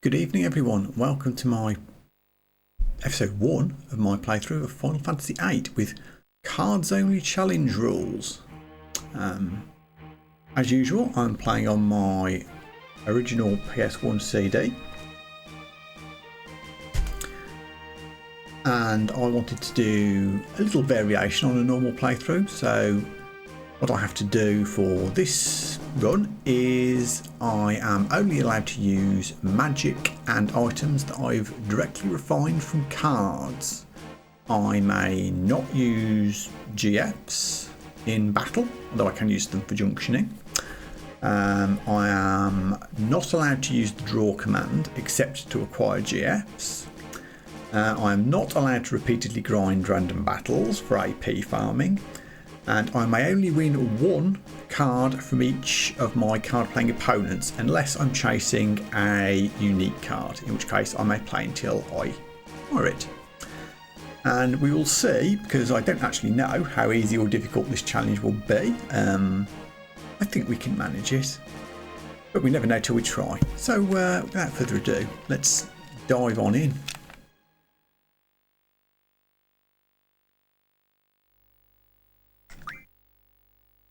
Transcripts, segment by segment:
Good evening everyone, welcome to my episode 1 of my playthrough of Final Fantasy VIII with cards only challenge rules. As usual, I'm playing on my original PS1 CD and I wanted to do a little variation on a normal playthrough. So what I have to do for this run is I am only allowed to use magic and items that I've directly refined from cards. I may not use GFs in battle, although I can use them for junctioning. I am not allowed to use the draw command except to acquire GFs. I am not allowed to repeatedly grind random battles for AP farming. And I may only win one card from each of my card playing opponents unless I'm chasing a unique card, in which case I may play until I acquire it. And we will see, because I don't actually know how easy or difficult this challenge will be. I think we can manage it, but we never know till we try. So without further ado, let's dive on in.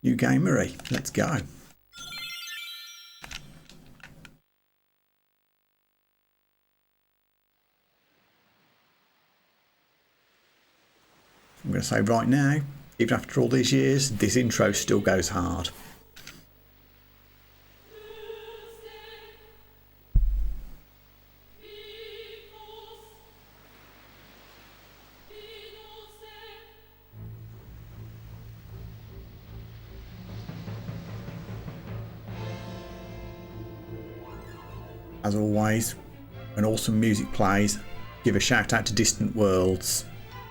New game, Marie. Let's go. I'm going to say right now, even after all these years, this intro still goes hard. As always, when awesome music plays, give a shout out to Distant Worlds.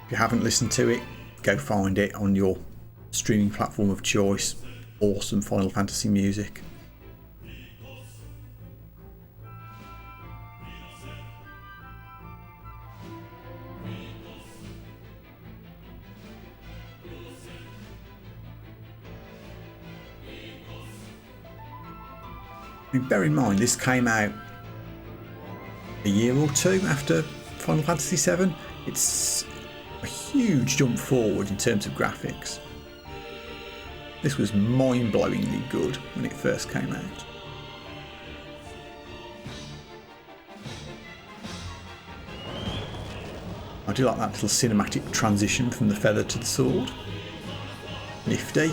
If you haven't listened to it, go find it on your streaming platform of choice. Awesome Final Fantasy music. I mean, bear in mind, this came out a year or two after Final Fantasy VII. It's a huge jump forward in terms of graphics. This was mind-blowingly good when it first came out. I do like that little cinematic transition from the feather to the sword. Nifty.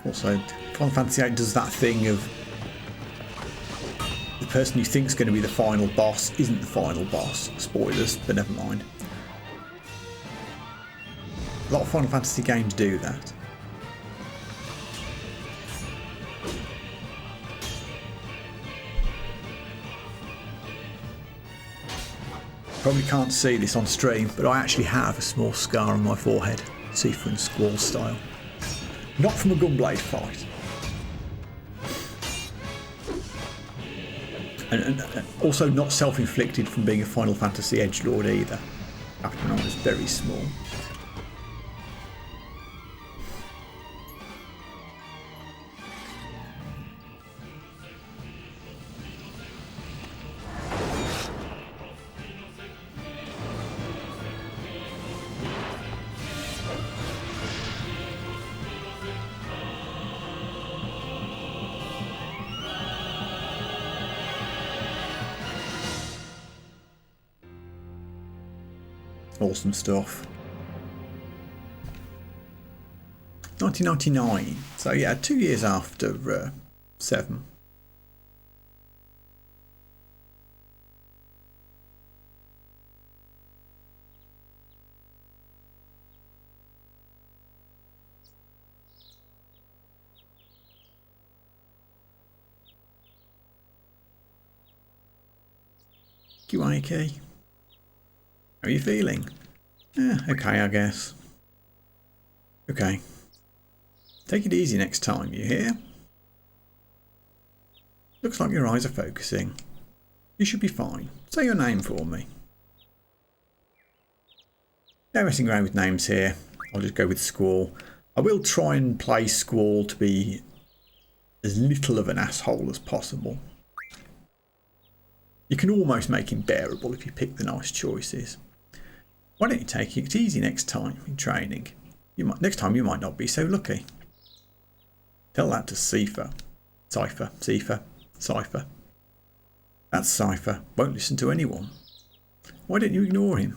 Also, Final Fantasy VIII does that thing of the person you think is going to be the final boss isn't the final boss. Spoilers, but never mind. A lot of Final Fantasy games do that. Probably can't see this on stream, but I actually have a small scar on my forehead, Sifu and Squall style. Not from a gunblade fight. And also not self-inflicted from being a Final Fantasy edgelord either. Happened when I was very small. Awesome stuff. 1999. So yeah, 2 years after 7. Wakey. How are you feeling? Okay, I guess. Okay. Take it easy next time, you hear? Looks like your eyes are focusing. You should be fine. Say your name for me. No messing around with names here. I'll just go with Squall. I will try and play Squall to be as little of an asshole as possible. You can almost make him bearable if you pick the nice choices. Why don't you take it easy next time in training? Next time you might not be so lucky. Tell that to Cypher. Cypher. That's Cypher. Won't listen to anyone. Why don't you ignore him?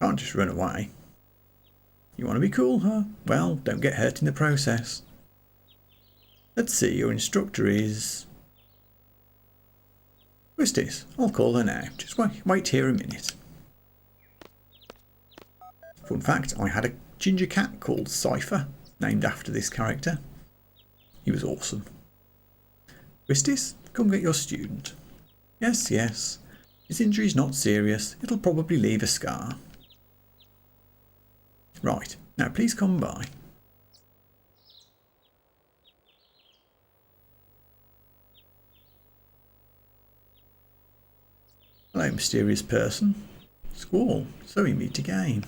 Can't just run away. You want to be cool, huh? Well, don't get hurt in the process. Let's see, your instructor is... Wistis. I'll call her now. Just wait here a minute. Fun fact, I had a ginger cat called Cypher, named after this character. He was awesome. Wistis, come get your student. Yes. His injury's not serious. It'll probably leave a scar. Right, now please come by. Hello, mysterious person. Squall, so we meet again.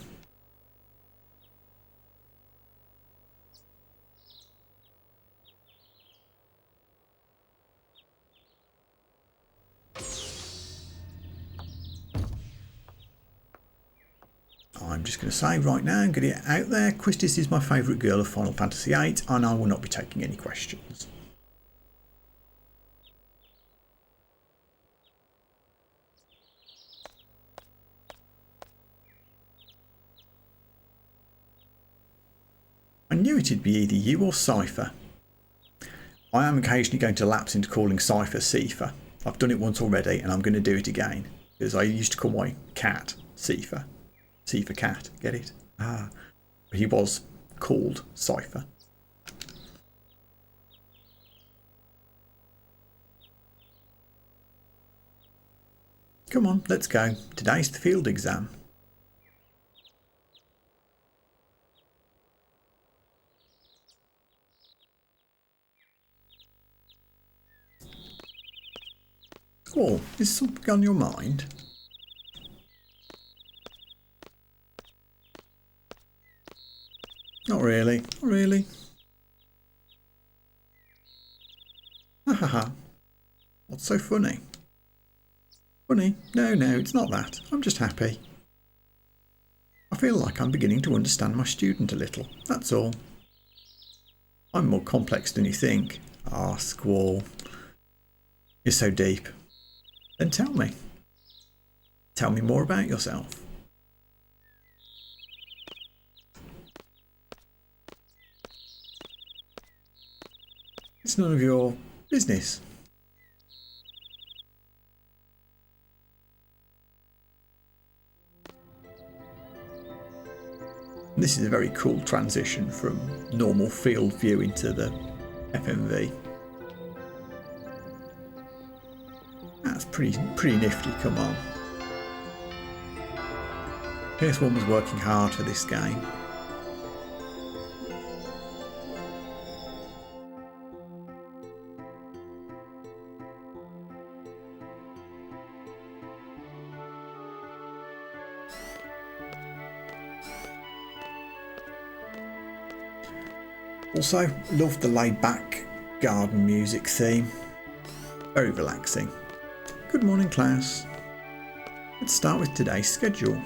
I'm just going to say right now, I'm going to get it out there, Quistis is my favourite girl of Final Fantasy VIII, and I will not be taking any questions. I knew it'd be either you or Cypher. I am occasionally going to lapse into calling Cypher Cypher. I've done it once already, and I'm going to do it again, because I used to call my cat Cypher. Cypher cat, get it? But he was called Cypher. Come on, let's go. Today's the field exam. Oh, is something on your mind? Not really, not really. Ha. What's so funny? Funny? No, it's not that. I'm just happy. I feel like I'm beginning to understand my student a little, that's all. I'm more complex than you think. Squall. You're so deep. Then tell me. Tell me more about yourself. It's none of your business. This is a very cool transition from normal field view into the FMV. That's pretty nifty, come on. PS1 was working hard for this game. Also, love the laid-back garden music theme. Very relaxing. Good morning, class. Let's start with today's schedule.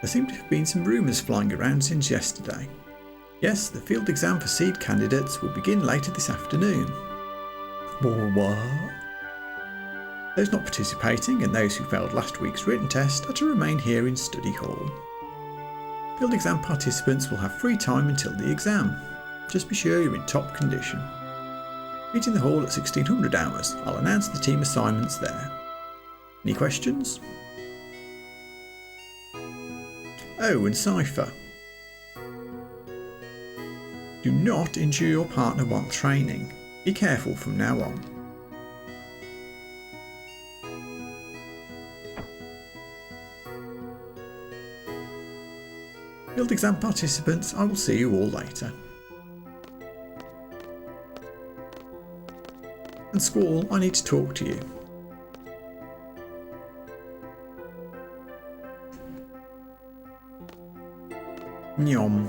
There seem to have been some rumours flying around since yesterday. Yes, the field exam for seed candidates will begin later this afternoon. What? Those not participating and those who failed last week's written test are to remain here in study hall. Field exam participants will have free time until the exam. Just be sure you're in top condition. Meet in the hall at 1600 hours. I'll announce the team assignments there. Any questions? Oh, and Cypher. Do not injure your partner while training. Be careful from now on. Field exam participants, I will see you all later. And Squall, I need to talk to you. Nyom.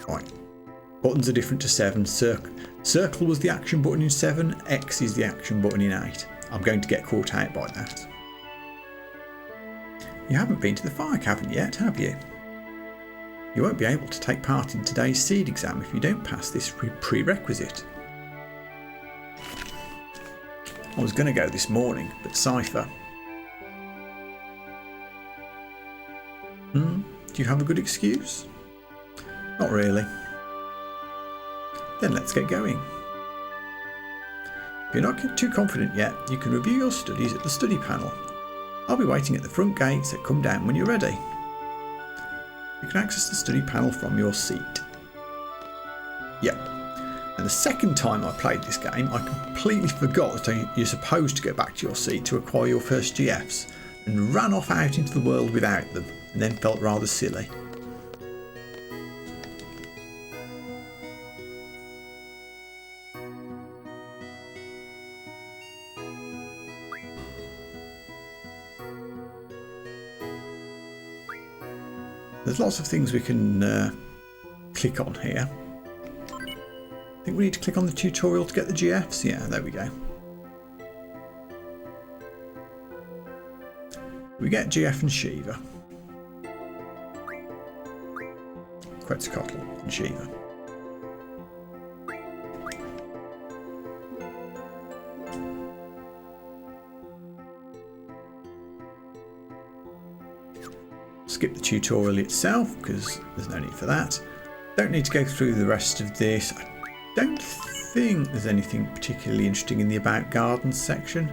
Right. Buttons are different to 7. Circle was the action button in 7. X is the action button in 8. I'm going to get caught out by that. You haven't been to the fire cavern yet, have you? You won't be able to take part in today's seed exam if you don't pass this prerequisite. I was going to go this morning, but Cypher. Do you have a good excuse? Not really. Then let's get going. If you're not too confident yet, you can review your studies at the study panel. I'll be waiting at the front gates that come down when you're ready. You can access the study panel from your seat. Yep. And the second time I played this game, I completely forgot that you're supposed to go back to your seat to acquire your first GFs, and ran off out into the world without them, and then felt rather silly. There's lots of things we can click on here. I think we need to click on the tutorial to get the GFs. Yeah, there we go. We get GF and Shiva. Quetzalcoatl and Shiva. Skip the tutorial itself because there's no need for that. Don't need to go through the rest of this. I don't think there's anything particularly interesting in the About Gardens section.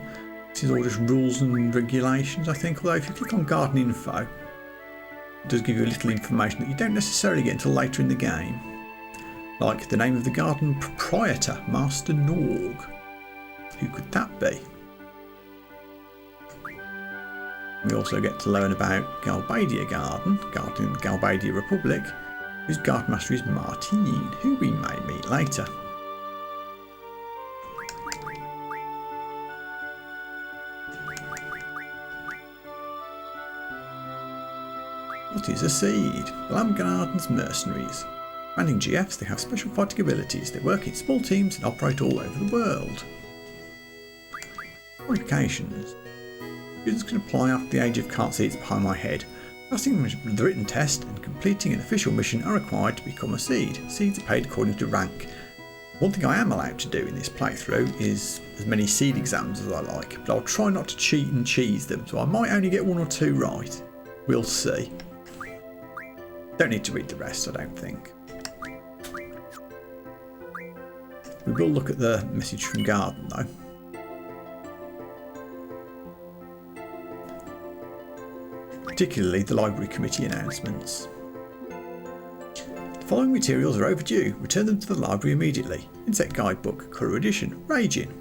This is all just rules and regulations, I think, although if you click on Garden Info, it does give you a little information that you don't necessarily get until later in the game. Like the name of the garden proprietor, Master Norg. Who could that be? We also get to learn about Galbadia Garden in the Galbadia Republic, whose garden master is Martine, who we may meet later. What is a seed? Lamb Garden's mercenaries. Manning GFs, they have special fighting abilities. They work in small teams and operate all over the world. Qualifications. Students can apply after the age of can't see it's behind my head. Passing the written test and completing an official mission are required to become a seed. Seeds are paid according to rank. One thing I am allowed to do in this playthrough is as many seed exams as I like, but I'll try not to cheat and cheese them, so I might only get 1 or 2 right. We'll see. Don't need to read the rest, I don't think. We will look at the message from Garden though. Particularly the library committee announcements. The following materials are overdue. Return them to the library immediately. Insect Guidebook, Colour Edition, Raging.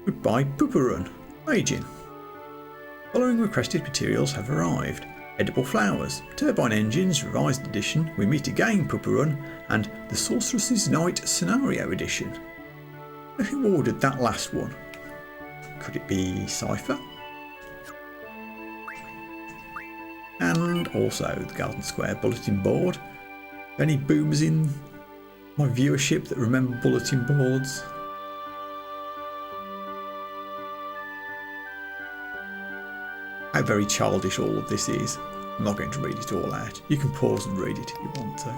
Goodbye Pooparun, Raging. Following requested materials have arrived. Edible Flowers, Turbine Engines, Revised Edition, We Meet Again Pooparun, and The Sorceress's Night Scenario Edition. Who ordered that last one? Could it be Cypher? And also the Garden Square bulletin board. Any boomers in my viewership that remember bulletin boards? How very childish all of this is. I'm not going to read it all out. You can pause and read it if you want to.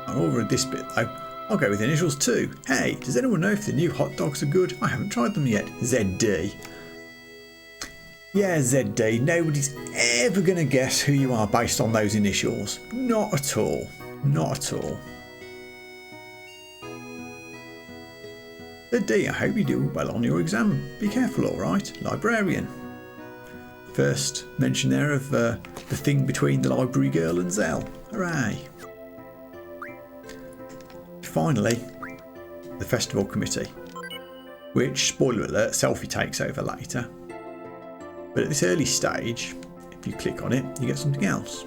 I've all read this bit though. I'll go with initials too. Hey, does anyone know if the new hot dogs are good? I haven't tried them yet. ZD. Yeah, ZD. Nobody's ever going to guess who you are based on those initials. Not at all. Not at all. ZD, I hope you do well on your exam. Be careful, alright? Librarian. First mention there of the the thing between the library girl and Zell. Hooray! Finally, the festival committee, which, spoiler alert, Selfie takes over later. But at this early stage, if you click on it, you get something else.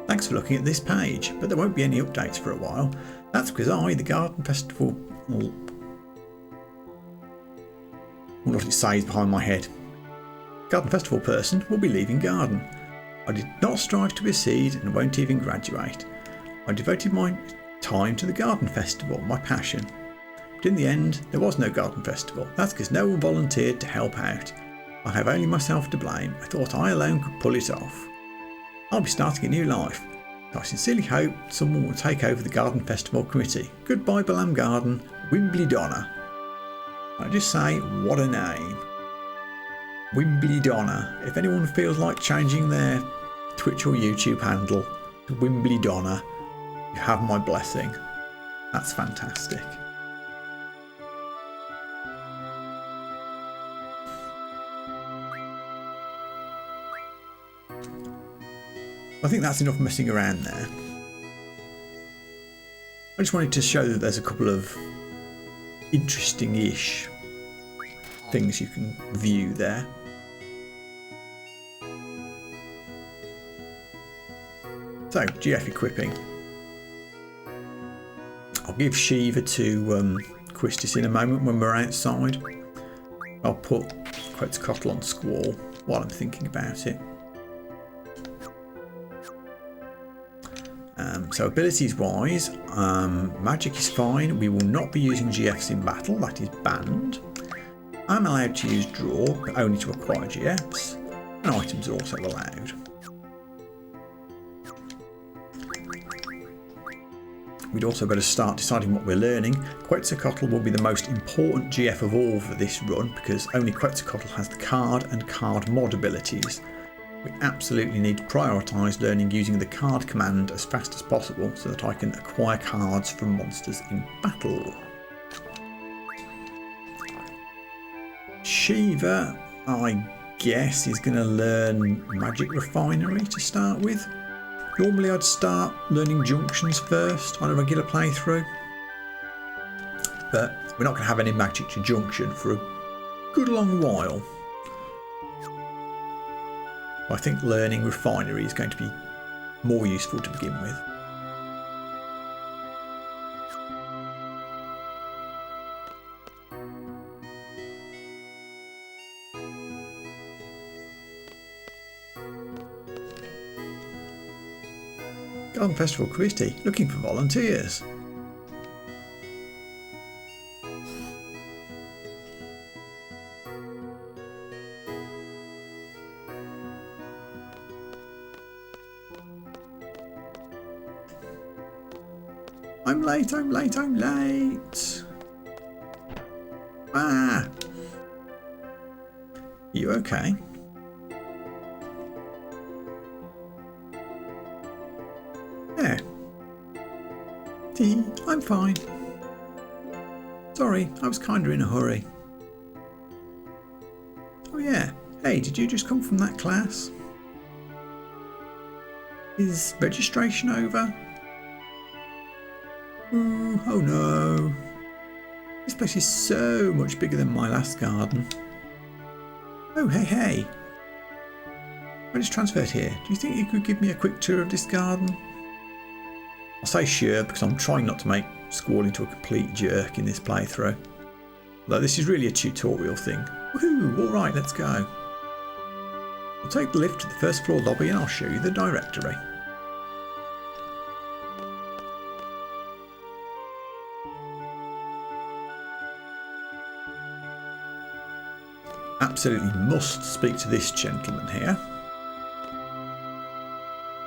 Thanks for looking at this page, but there won't be any updates for a while. That's because I, the Garden Festival... what it says behind my head. Garden Festival person will be leaving Garden. I did not strive to be a seed and won't even graduate. I devoted my time to the Garden Festival, my passion. But in the end, there was no Garden Festival. That's because no one volunteered to help out. I have only myself to blame. I thought I alone could pull it off. I'll be starting a new life. I sincerely hope someone will take over the Garden Festival committee. Goodbye, Balam Garden, Wimbley Donna. I just say, what a name. Wimbley Donna. If anyone feels like changing their Twitch or YouTube handle to Wimbley Donna, you have my blessing. That's fantastic. I think that's enough messing around there. I just wanted to show that there's a couple of interesting-ish things you can view there. So, GF equipping. I'll give Shiva to Quistis in a moment when we're outside. I'll put Quetzalcoatl on Squall while I'm thinking about it. So abilities wise, magic is fine. We will not be using GFs in battle, that is banned. I'm allowed to use draw, but only to acquire GFs, and items are also allowed. We'd also better start deciding what we're learning. Quetzalcoatl will be the most important GF of all for this run, because only Quetzalcoatl has the card and card mod abilities. We absolutely need to prioritise learning using the card command as fast as possible so that I can acquire cards from monsters in battle. Shiva, I guess, is going to learn Magic Refinery to start with. Normally I'd start learning Junctions first on a regular playthrough, but we're not going to have any Magic to Junction for a good long while. I think learning Refinery is going to be more useful to begin with. Garden Festival Committee looking for volunteers. I'm late, I'm late, I'm late. Ah! You okay? Yeah. I'm fine. Sorry, I was kinda in a hurry. Oh yeah. Hey, did you just come from that class? Is registration over? Oh no. This place is so much bigger than my last garden. Oh hey. I just transferred here. Do you think you could give me a quick tour of this garden? I'll say sure because I'm trying not to make Squall into a complete jerk in this playthrough. Although this is really a tutorial thing. Woohoo! Alright, let's go. We'll take the lift to the first floor lobby and I'll show you the directory. Absolutely must speak to this gentleman here.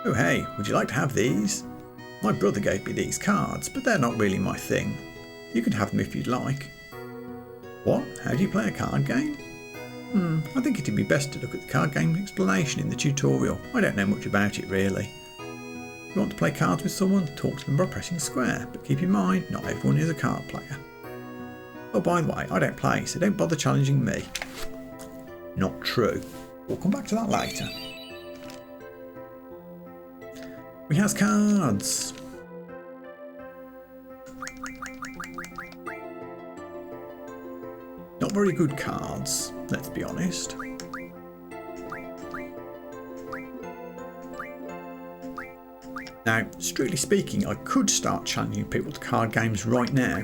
Oh hey, would you like to have these? My brother gave me these cards, but they're not really my thing. You can have them if you'd like. What? How do you play a card game? I think it'd be best to look at the card game explanation in the tutorial. I don't know much about it really. If you want to play cards with someone, talk to them by pressing square, but keep in mind, not everyone is a card player. Oh, by the way, I don't play, so don't bother challenging me. Not true. We'll come back to that later. We has cards. Not very good cards, let's be honest. Now, strictly speaking, I could start challenging people to card games right now.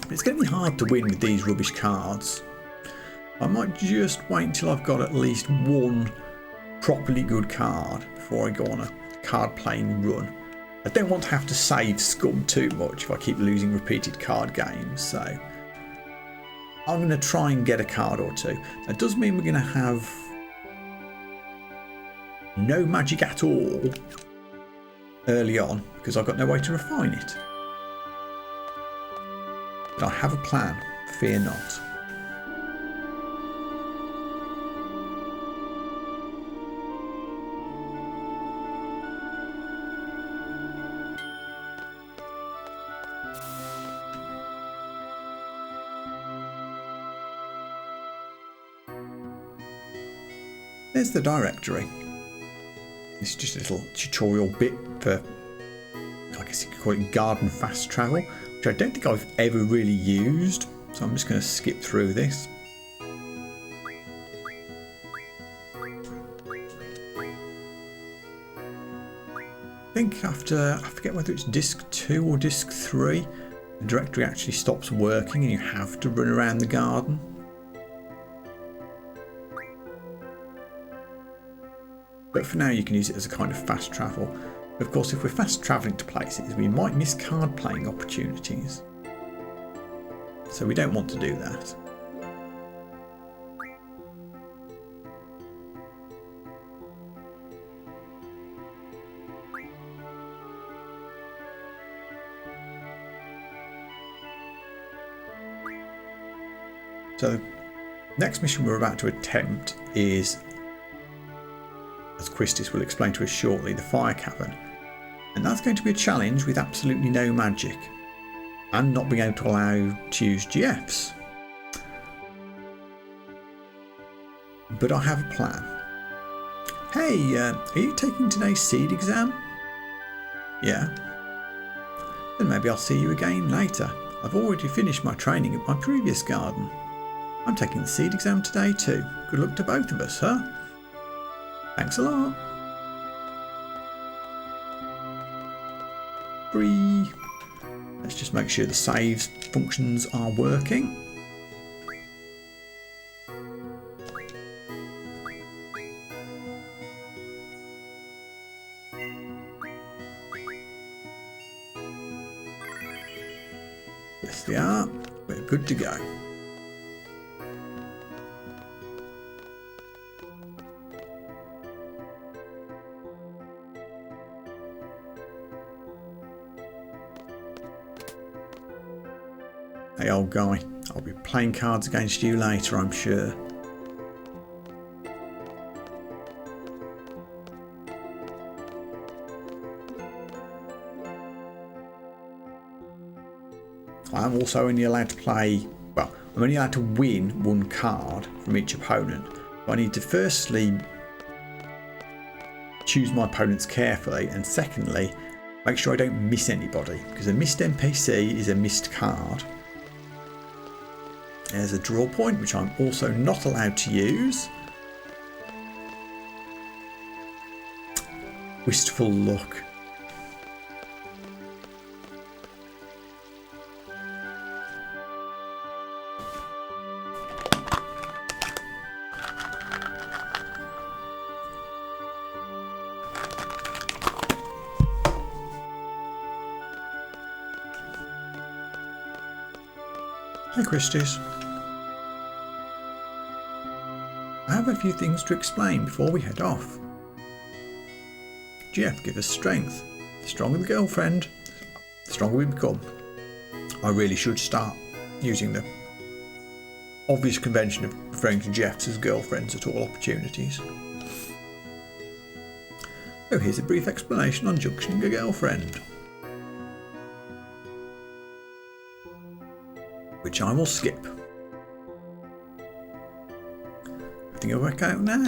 But it's going to be hard to win with these rubbish cards. I might just wait until I've got at least one properly good card before I go on a card playing run. I don't want to have to save scum too much if I keep losing repeated card games, so I'm going to try and get a card or two. That does mean we're going to have no magic at all early on because I've got no way to refine it. But I have a plan, fear not. There's the directory. This is just a little tutorial bit for, I guess you could call it garden fast travel, which I don't think I've ever really used. So I'm just going to skip through this. I think after, I forget whether it's disc 2 or disc 3, the directory actually stops working and you have to run around the garden. But for now you can use it as a kind of fast travel. Of course, if we're fast travelling to places, we might miss card playing opportunities. So we don't want to do that. So the next mission we're about to attempt is, as Quistis will explain to us shortly, the Fire Cavern. And that's going to be a challenge with absolutely no magic and not being able to allow to use GFs. But I have a plan. Hey, are you taking today's seed exam? Yeah. Then maybe I'll see you again later. I've already finished my training at my previous garden. I'm taking the seed exam today too. Good luck to both of us, huh? Thanks a lot. Free. Let's just make sure the saves functions are working. Yes, they are. We're good to go. Hey old guy, I'll be playing cards against you later, I'm sure. I'm also only allowed to play, well, I'm only allowed to win one card from each opponent. But I need to firstly choose my opponents carefully, and secondly, make sure I don't miss anybody, because a missed NPC is a missed card. There's a draw point, which I'm also not allowed to use. Wistful luck. Hi Christies. I have a few things to explain before we head off. GF give us strength. The stronger the girlfriend, the stronger we become. I really should start using the obvious convention of referring to GFs as girlfriends at all opportunities. So here's a brief explanation on junctioning a girlfriend, which I will skip. Everything will work out now?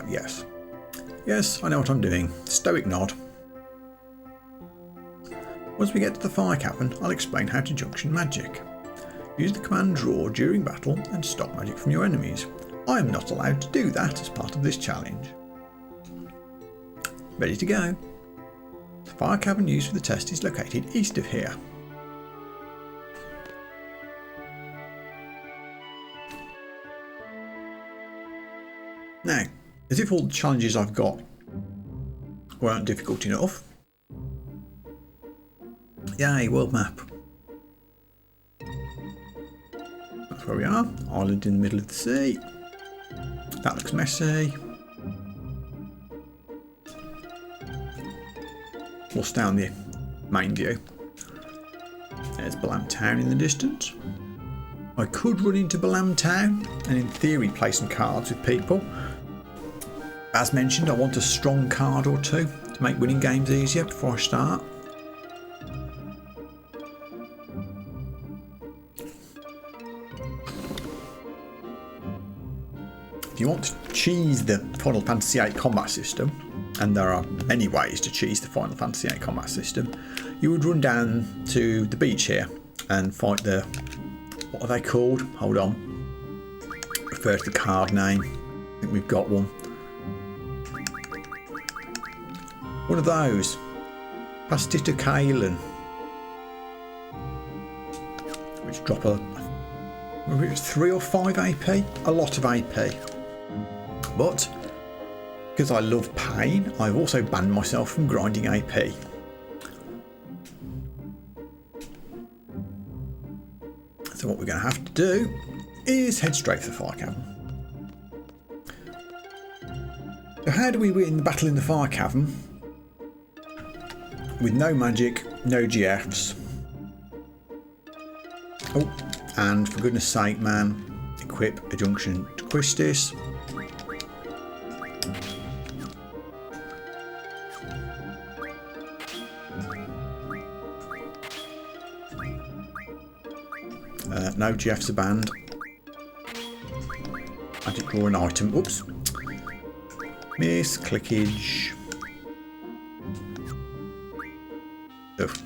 Yes. Yes, I know what I'm doing. Stoic nod. Once we get to the fire cavern, I'll explain how to junction magic. Use the command draw during battle and stop magic from your enemies. I am not allowed to do that as part of this challenge. Ready to go. The fire cavern used for the test is located east of here. Now, as if all the challenges I've got weren't difficult enough. Yay, world map. That's where we are. Island in the middle of the sea. That looks messy. We'll stay on the main view. There's Balam Town in the distance. I could run into Balam Town and in theory play some cards with people. As mentioned, I want a strong card or two to make winning games easier before I start. If you want to cheese the Final Fantasy VIII combat system, and there are many ways to cheese the Final Fantasy VIII combat system, you would run down to the beach here and fight the... what are they called? Hold on. Refer to the card name. I think we've got one. One of those. Pastita Kalen. Which drop a... maybe it's 3 or 5 AP? A lot of AP. But, because I love pain, I've also banned myself from grinding AP. So what we're going to have to do is head straight for the fire cavern. So how do we win the battle in the fire cavern? With no magic, no GFs. Oh, and for goodness sake, man, equip a junction to Quistis. No GFs are banned. Magic draw an item. Oops. Miss clickage. Ugh.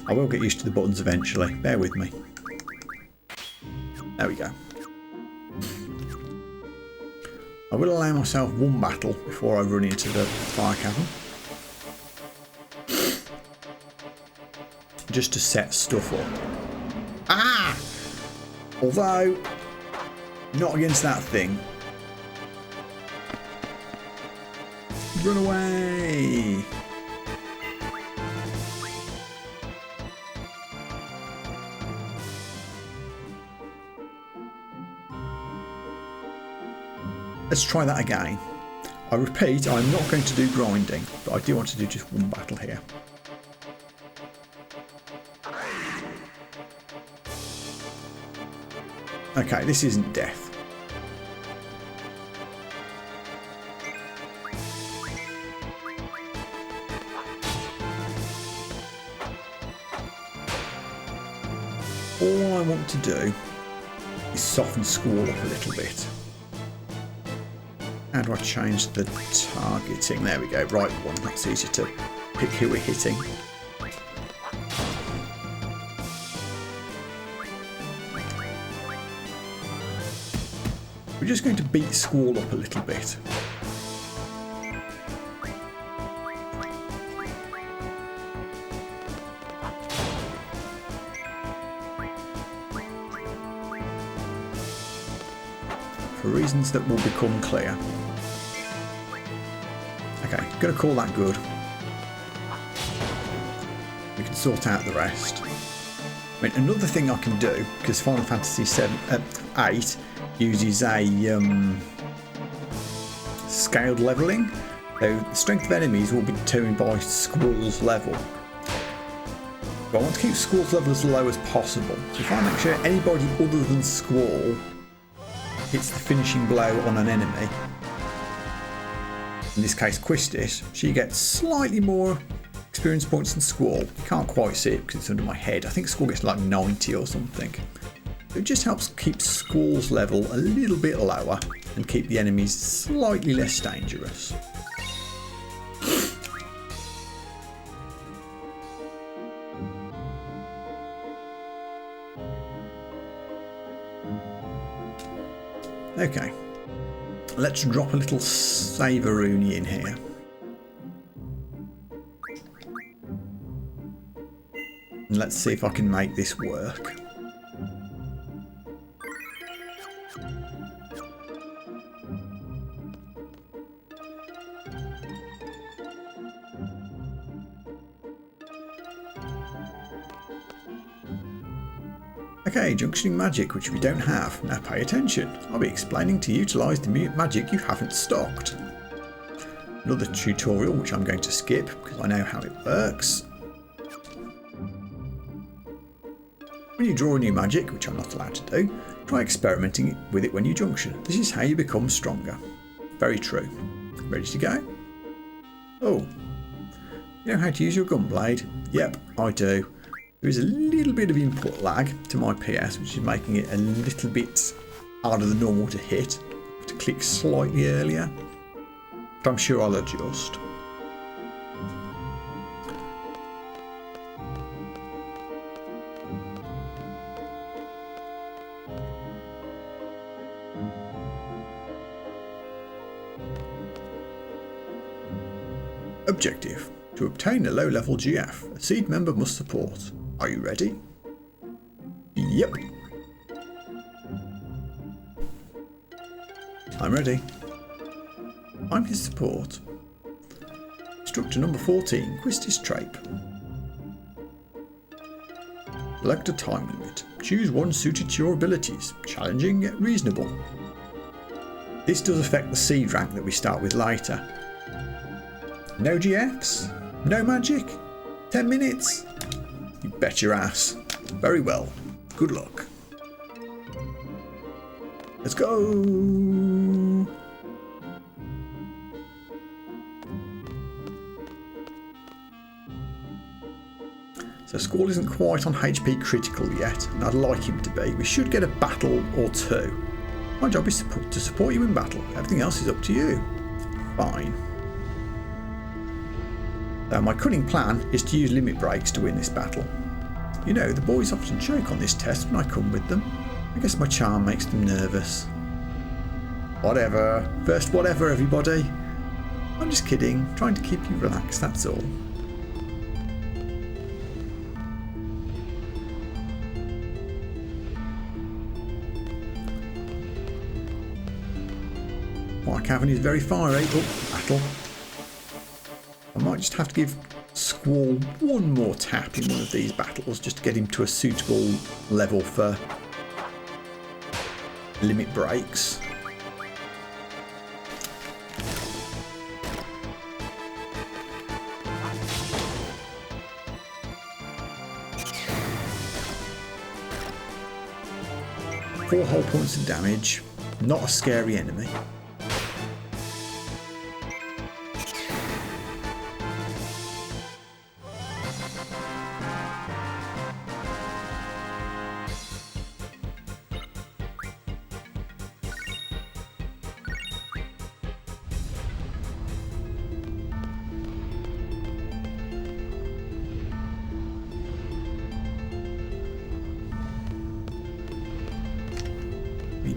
I will get used to the buttons eventually. Bear with me. There we go. I will allow myself one battle before I run into the fire cavern. Just to set stuff up. Ah! Although, not against that thing. Run away! Let's try that again. I repeat, I'm not going to do grinding, but I do want to do just one battle here. Okay, this isn't death. All I want to do is soften Squall up a little bit. How do I change the targeting? There we go, right one. That's easier to pick who we're hitting. We're just going to beat Squall up a little bit. For reasons that will become clear. Okay, going to call that good. We can sort out the rest. I mean, another thing I can do, because Final Fantasy VIII uses a scaled levelling, so the strength of enemies will be determined by Squall's level. But I want to keep Squall's level as low as possible. So if I make sure anybody other than Squall hits the finishing blow on an enemy, in this case Quistis, she gets slightly more experience points than Squall. You can't quite see it because it's under my head. I think Squall gets like 90 or something. It just helps keep Squall's level a little bit lower and keep the enemies slightly less dangerous. Okay, let's drop a little Savouroonie in here. And let's see if I can make this work. Okay, junctioning magic, which we don't have. Now pay attention. I'll be explaining to utilise the magic you haven't stocked. Another tutorial, which I'm going to skip because I know how it works. When you draw a new magic, which I'm not allowed to do, try experimenting with it when you junction. This is how you become stronger. Very true. Ready to go? Oh, you know how to use your gunblade? Yep, I do. There is a little bit of input lag to my PS, which is making it a little bit harder than normal to hit. I have to click slightly earlier, but I'm sure I'll adjust. Objective: to obtain a low-level GF, a seed member must support. Are you ready? Yep. I'm ready. I'm his support. Instructor number 14, Quistis Trape. Select a time limit. Choose one suited to your abilities. Challenging yet reasonable. This does affect the seed rank that we start with later. No GFs? No magic? 10 minutes? You bet your ass. Very well. Good luck. Let's go. So Squall isn't quite on HP critical yet, and I'd like him to be. We should get a battle or two. My job is to support you in battle. Everything else is up to you. Fine. My cunning plan is to use limit breaks to win this battle. You know, the boys often choke on this test when I come with them. I guess my charm makes them nervous. Whatever. First whatever, everybody. I'm just kidding. Trying to keep you relaxed, that's all. My cavern is very fiery. Oh, battle. I might just have to give Squall one more tap in one of these battles just to get him to a suitable level for limit breaks. Four whole points of damage, not a scary enemy.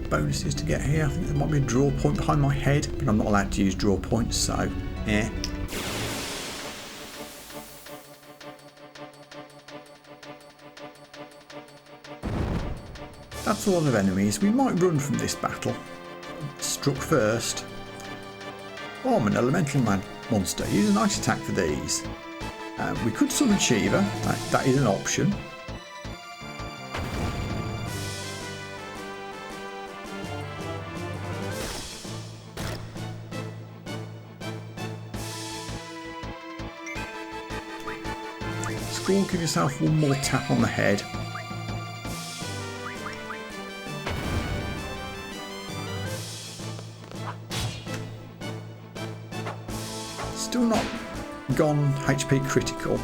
Bonuses to get here. I think there might be a draw point behind my head, but I'm not allowed to use draw points, so That's a lot of enemies. We might run from this battle. Struck first. Oh, I'm an elemental monster. Use a nice attack for these. We could summon Shiva. That is an option. Squall, give yourself one more tap on the head. Still not gone HP critical.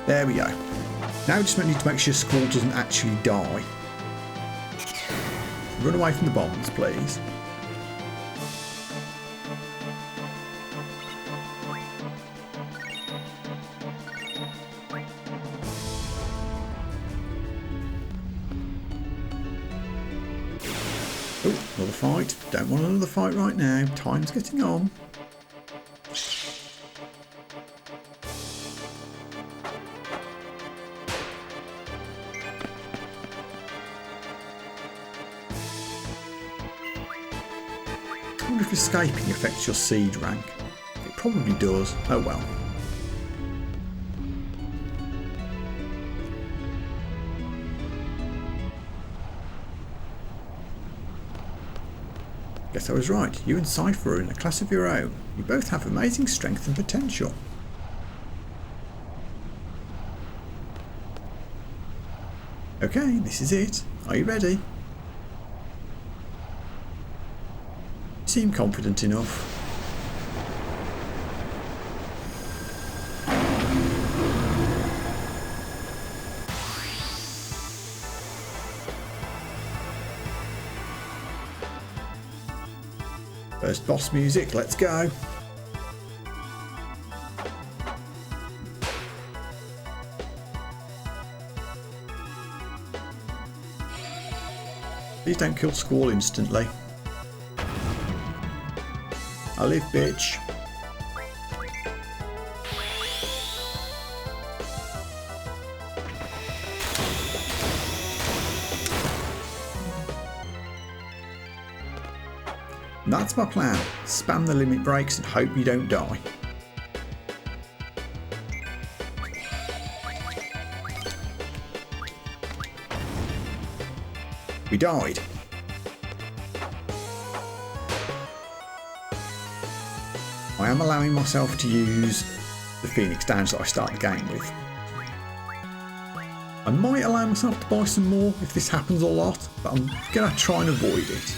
There we go. Now we just need to make sure Squall doesn't actually die. Run away from the bombs, please. Oh, another fight. Don't want another fight right now. Time's getting on. I wonder if escaping affects your seed rank. It probably does. Oh well. Guess I was right. You and Cypher are in a class of your own. You both have amazing strength and potential. Okay, this is it. Are you ready? You seem confident enough. First boss music, let's go. Please don't kill Squall instantly. I live, bitch. And that's my plan. Spam the limit breaks and hope you don't die. We died. I am allowing myself to use the Phoenix Downs that I start the game with. I might allow myself to buy some more if this happens a lot, but I'm going to try and avoid it.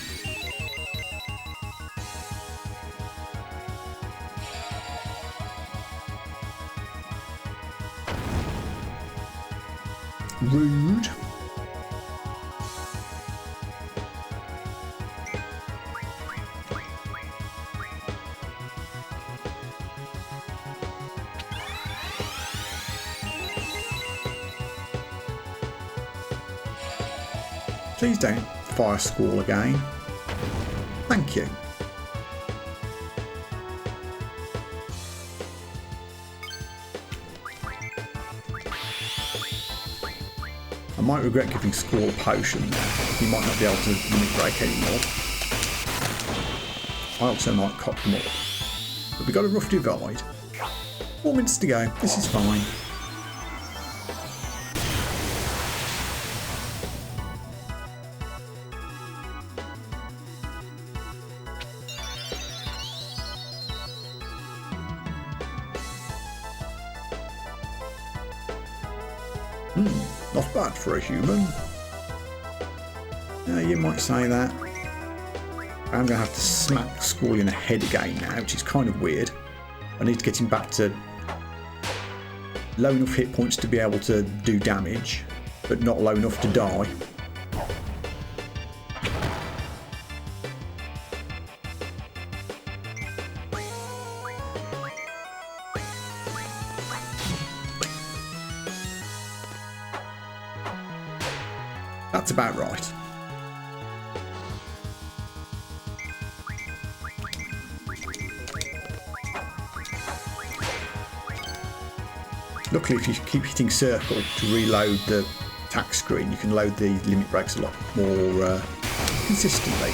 Rude. Please don't fire Squall again. Thank you. I might regret giving Squall a potion there. He might not be able to limit break anymore. I also might cop more. But we've got a rough divide. 4 minutes to go. This is fine. Not bad for a human. You might say that. I'm going to have to smack Squall in the head again now, which is kind of weird. I need to get him back to low enough hit points to be able to do damage, but not low enough to die. That's about right. Luckily, if you keep hitting circle to reload the attack screen, you can load the limit breaks a lot more consistently.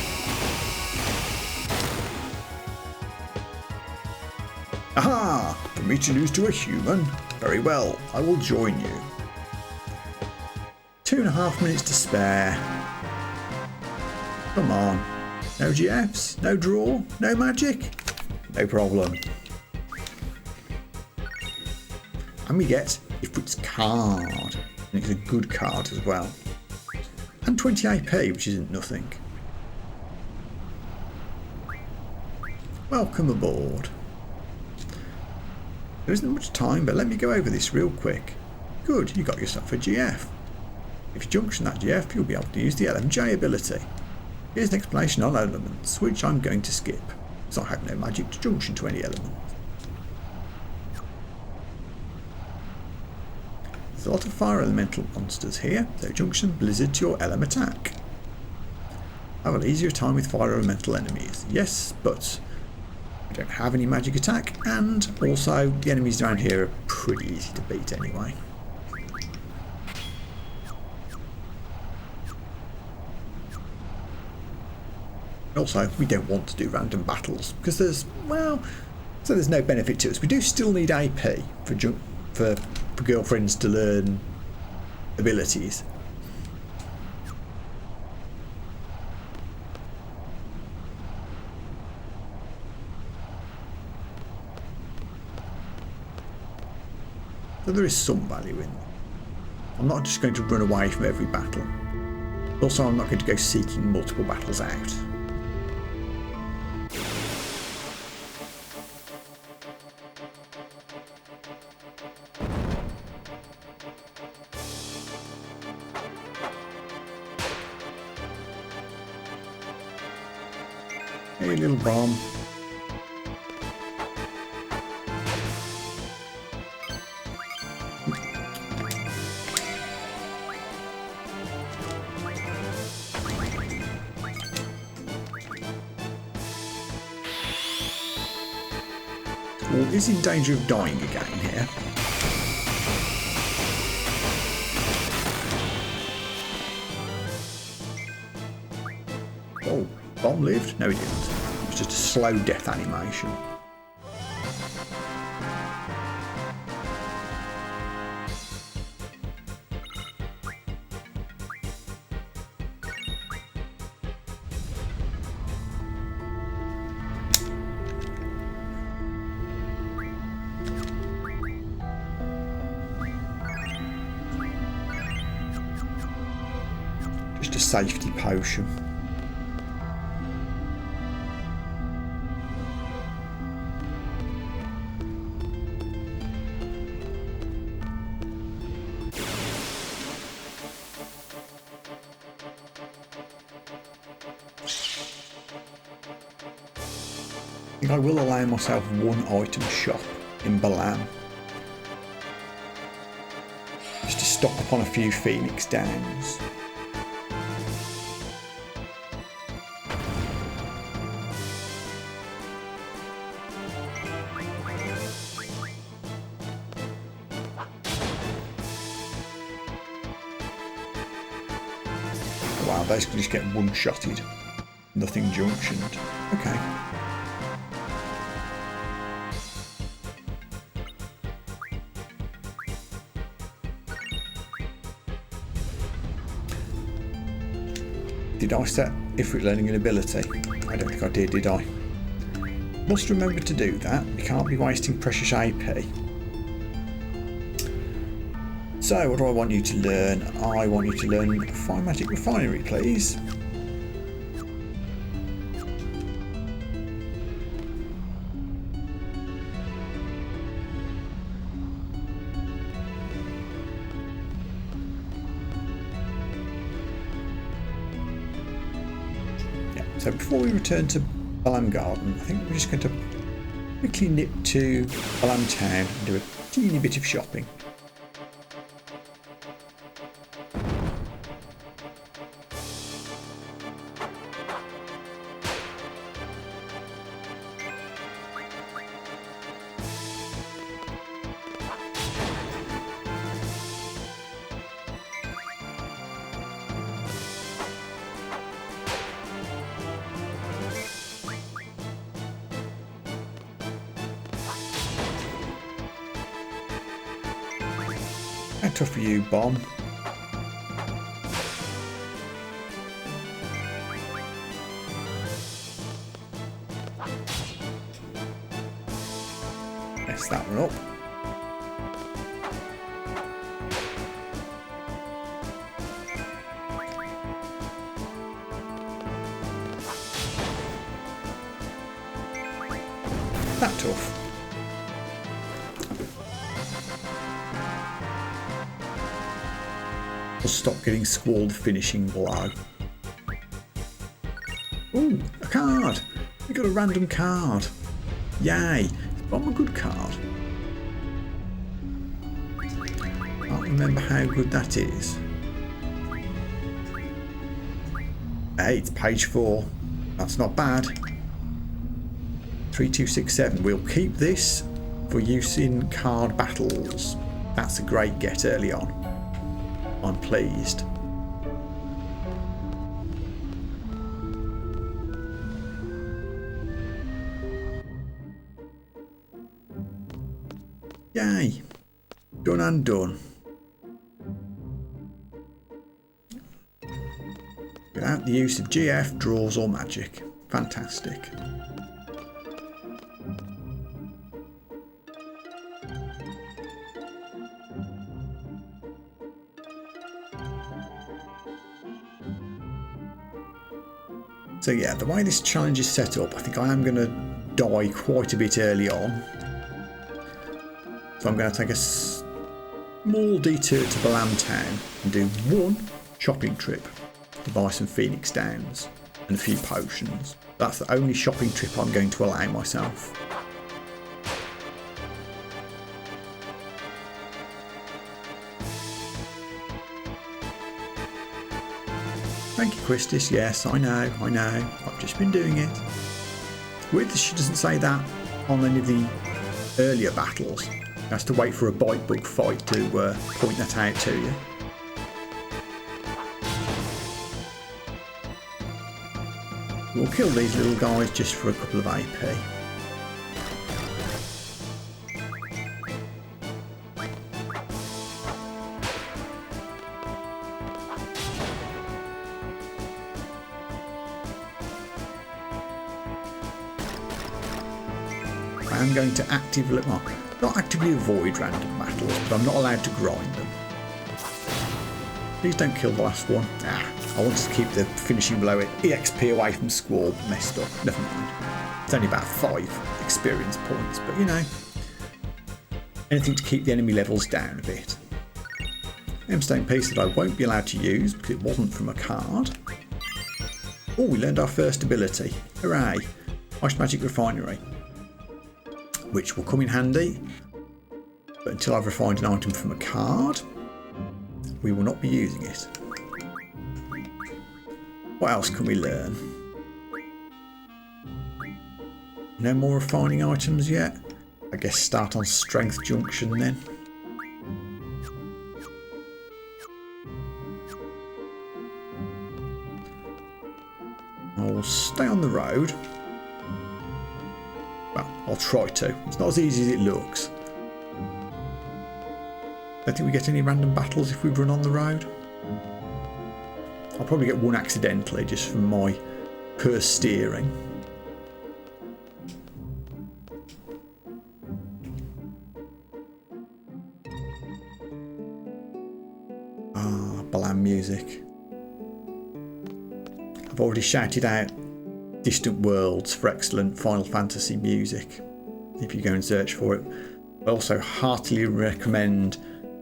Aha! For me to lose to a human? Very well, I will join you. 2.5 minutes to spare. Come on. No GFs, no draw, no magic. No problem. And we get FF8 Card. And it's a good card as well. And 20 AP, which isn't nothing. Welcome aboard. There isn't much time, but let me go over this real quick. Good, you got yourself a GF. If you junction that GF, you'll be able to use the LMJ ability. Here's an explanation on elements, which I'm going to skip, as I have no magic to junction to any element. There's a lot of fire elemental monsters here, so junction Blizzard to your LM attack. Have an easier time with fire elemental enemies. Yes, but we don't have any magic attack, and also the enemies around here are pretty easy to beat anyway. Also, we don't want to do random battles because there's, well, so there's no benefit to us. We do still need AP for girlfriends to learn abilities. So there is some value in it. I'm not just going to run away from every battle. Also, I'm not going to go seeking multiple battles out. Hey, little bomb. Well, is in danger of dying again here. Oh, bomb lived? No, he didn't. It was just a slow death animation. Just a safety potion. I think I will allow myself one item shop in Balam. Just to stock up on a few Phoenix Downs. Wow, basically just get one-shotted. Nothing junctioned. Okay. Did I set Ifrit learning an ability? I don't think I did I? Must remember to do that. We can't be wasting precious AP. So, what do I want you to learn? I want you to learn Fine Magic Refinery, please. So before we return to Balam Garden, I think we're just going to quickly nip to Balam Town and do a teeny bit of shopping. How tough are you, Bomb? Mess that one up. That tough. We'll stop getting Squall finishing blow. Ooh, a card! We got a random card. Yay! Is Bomb a good card? Can't remember how good that is. Hey, it's page 4. That's not bad. 3267. We'll keep this for use in card battles. That's a great get early on. I'm pleased. Yay. Done and done. Without the use of GF, draws or magic. Fantastic. So yeah, the way this challenge is set up, I think I am going to die quite a bit early on. So I'm going to take a small detour to Balam Town and do one shopping trip to buy some Phoenix Downs and a few potions. That's the only shopping trip I'm going to allow myself. Thank you, Christis. Yes, I know. I've just been doing it. Weird that she doesn't say that on any of the earlier battles. Has to wait for a bite bug fight to point that out to you. We'll kill these little guys just for a couple of AP. I am going to actively, well, not actively avoid random battles, but I'm not allowed to grind them. Please don't kill the last one. I want to keep the finishing blow at EXP away from Squall messed up. Never mind. It's only about 5 experience points, but you know, anything to keep the enemy levels down a bit. Gemstone piece that I won't be allowed to use because it wasn't from a card. Oh, we learned our first ability. Hooray! Ice Magic Refinery, which will come in handy, but until I've refined an item from a card, we will not be using it. What else can we learn? No more refining items yet? I guess start on Strength Junction then. I'll stay on the road. Well, I'll try to. It's not as easy as it looks. Don't think we get any random battles if we run on the road. I'll probably get one accidentally just from my poor steering. Ah, Balam music. I've already shouted out Distant Worlds for excellent Final Fantasy music, if you go and search for it. I also heartily recommend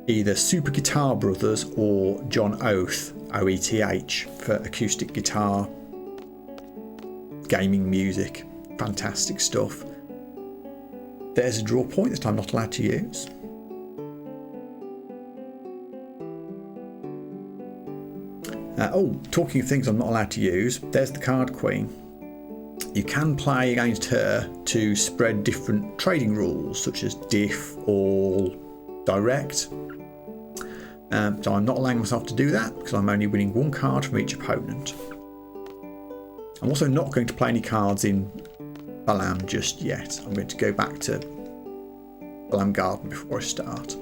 either Super Guitar Brothers or John Oath, OETH, for acoustic guitar gaming music. Fantastic stuff. There's a draw point that I'm not allowed to use. Oh, talking of things I'm not allowed to use, there's the Card Queen. You can play against her to spread different trading rules, such as diff, all, direct. So I'm not allowing myself to do that because I'm only winning one card from each opponent. I'm also not going to play any cards in Balam just yet. I'm going to go back to Balam Garden before I start.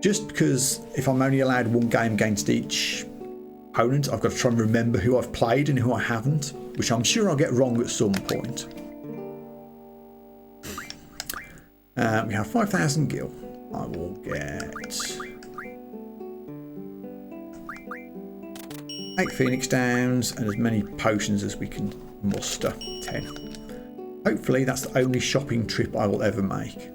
Just because if I'm only allowed one game against each opponent, I've got to try and remember who I've played and who I haven't, which I'm sure I'll get wrong at some point. We have 5,000 gil. I will get 8 Phoenix Downs and as many potions as we can muster. 10. Hopefully that's the only shopping trip I will ever make.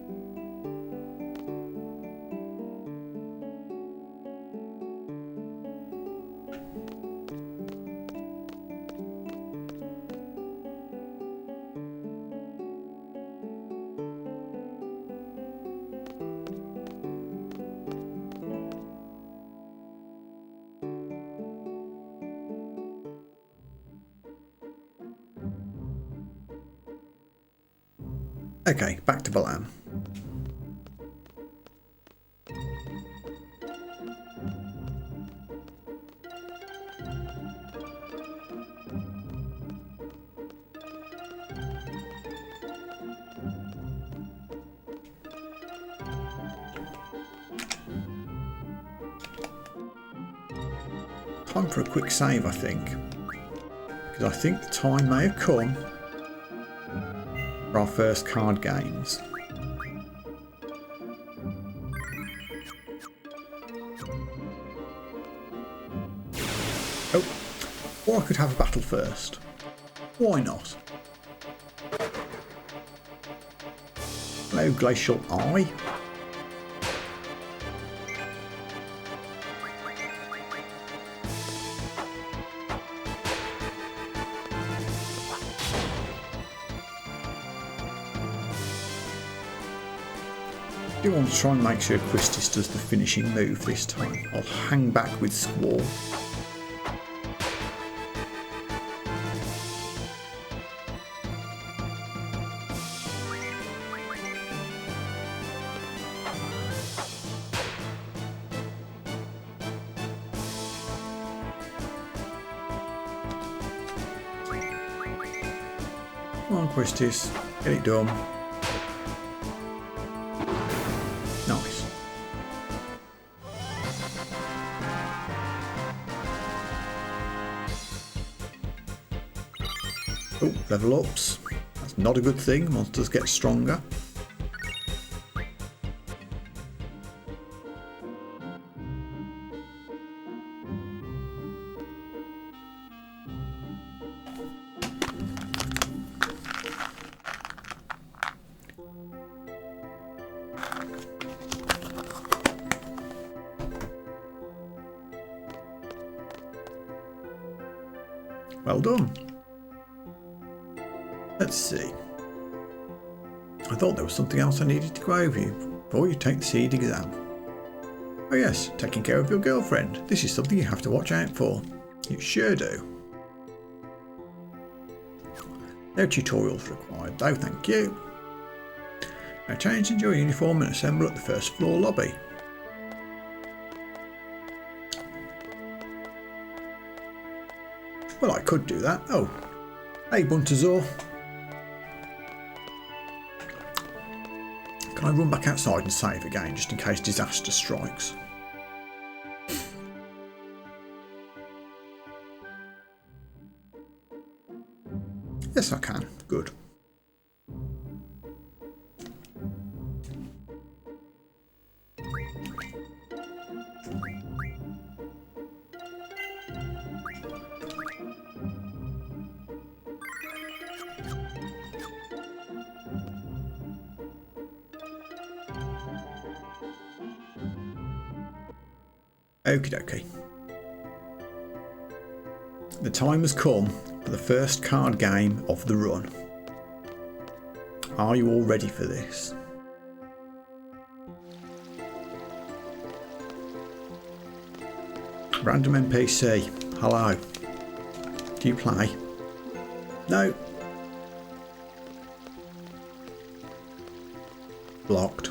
Okay, back to Balan. Time for a quick save, I think. Because I think the time may have come for our first card games. Oh, or I could have a battle first. Why not? Hello, Glacial Eye. I do want to try and make sure Quistis does the finishing move this time. I'll hang back with Squall. Come on, Quistis, get it done. Nice. Oh, level ups. That's not a good thing. Monsters get stronger. Well done. Let's see. I thought there was something else I needed to go over before you take the seed exam. Oh yes, taking care of your girlfriend. This is something you have to watch out for. You sure do. No tutorials required though, thank you. Now change into your uniform and assemble at the first floor lobby. Well, I could do that. Oh, hey Buntazor. Can I run back outside and save again, just in case disaster strikes? Yes, I can. Good. Okie dokie. The time has come for the first card game of the run. Are you all ready for this? Random NPC, hello. Do you play? No. Blocked.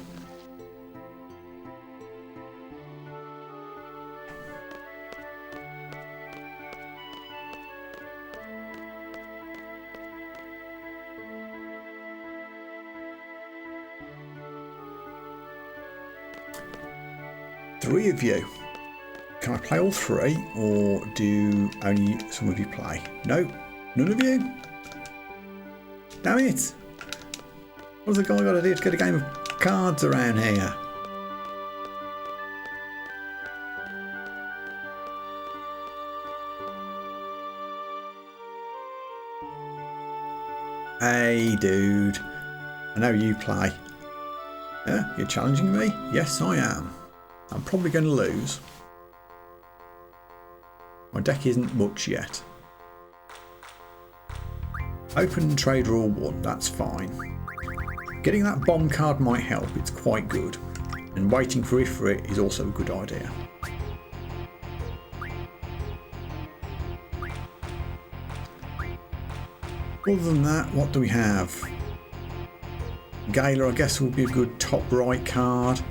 Three of you. Can I play all three, or do only some of you play? No, none of you? Damn it! What's the guy got to do to get a game of cards around here? Hey dude, I know you play. Yeah, you're challenging me? Yes I am. I'm probably going to lose. My deck isn't much yet. Open and trade rule 1, that's fine. Getting that bomb card might help, it's quite good. And waiting for Ifrit is also a good idea. Other than that, what do we have? Gala, I guess, will be a good top right card.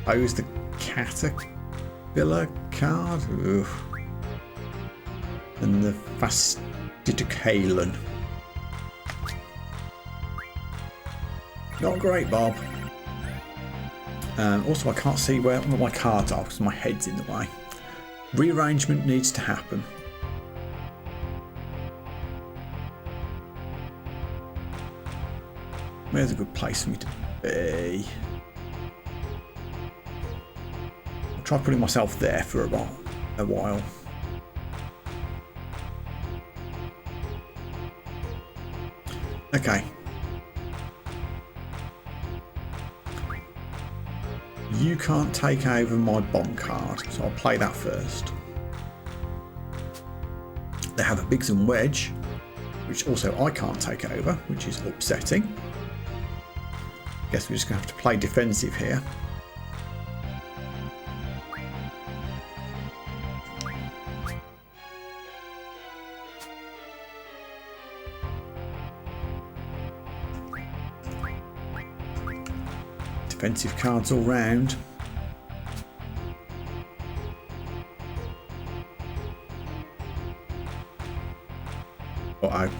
Pose the Caterpillar card. Ugh. And the Fastidicalen. Not great, Bob. Also, I can't see where my cards are because my head's in the way. Rearrangement needs to happen. Where's a good place for me to be? I'll try putting myself there for a while. Okay. You can't take over my bomb card, so I'll play that first. They have a Biggs and Wedge, which also I can't take over, which is upsetting. Guess we're just going to have to play defensive here. Defensive cards all round. Uh-oh.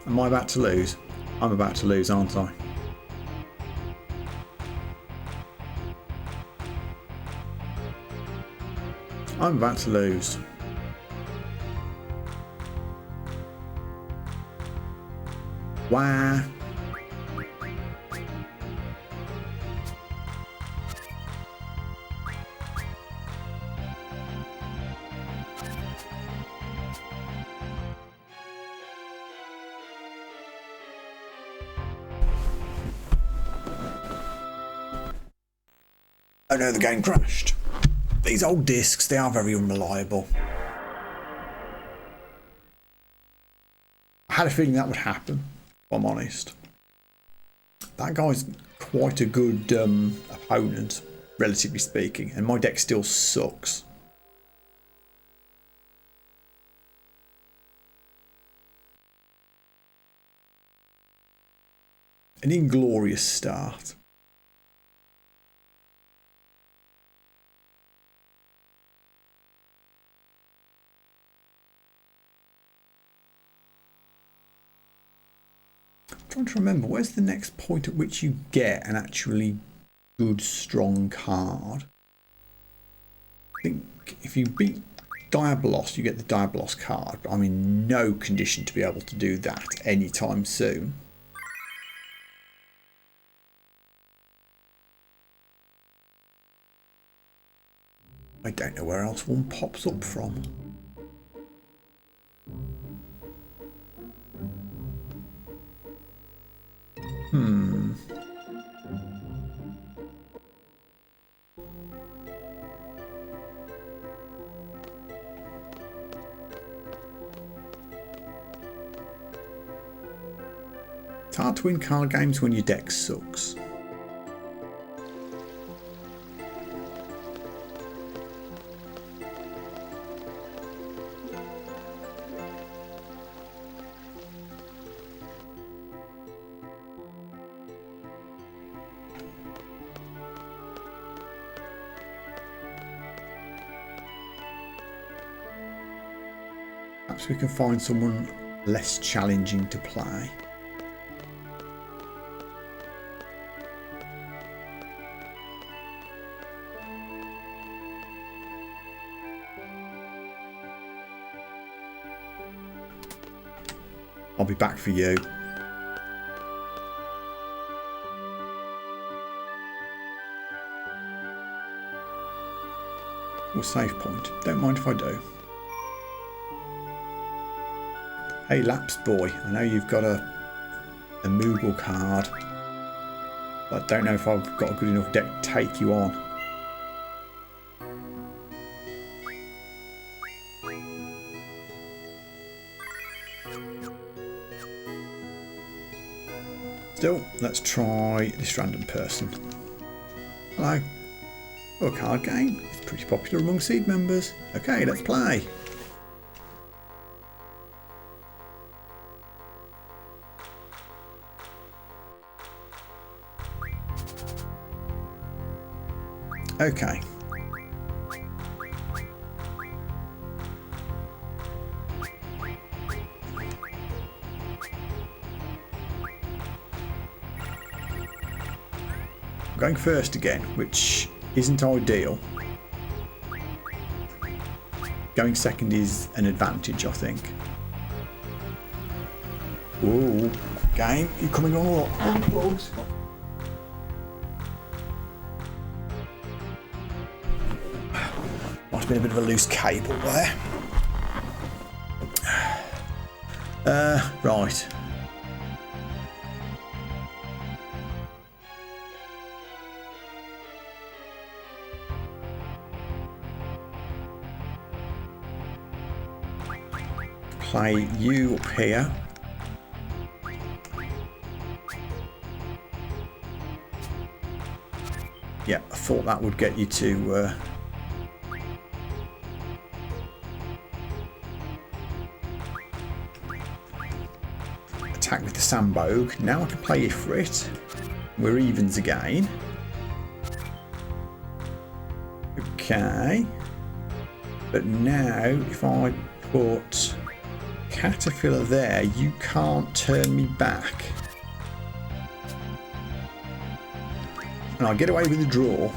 Am I about to lose? I'm about to lose, aren't I? I'm about to lose. Wow. Oh no, the game crashed. These old discs, they are very unreliable. I had a feeling that would happen, if I'm honest. That guy's quite a good opponent, relatively speaking, and my deck still sucks. An inglorious start. I'm trying to remember, where's the next point at which you get an actually good, strong card? I think if you beat Diabolos, you get the Diabolos card, but I'm in no condition to be able to do that anytime soon. I don't know where else one pops up from. It's hard to win card games when your deck sucks. Perhaps we can find someone less challenging to play. I'll be back for you. Or save point. Don't mind if I do. Hey Laps Boy, I know you've got a Moogle card, but I don't know if I've got a good enough deck to take you on. Still, let's try this random person. Hello. Oh, a card game. It's pretty popular among seed members. Okay, let's play. Okay. I'm going first again, which isn't ideal. Going second is an advantage, I think. Ooh, game, you're coming on a lot. Unplugged. Might have been a bit of a loose cable there. Right. Play you up here. Yeah, I thought that would get you to attack with the sandbog. Now I can play Ifrit. We're evens again. Okay. But now if I put Caterpillar there, you can't turn me back. And I'll get away with the draw.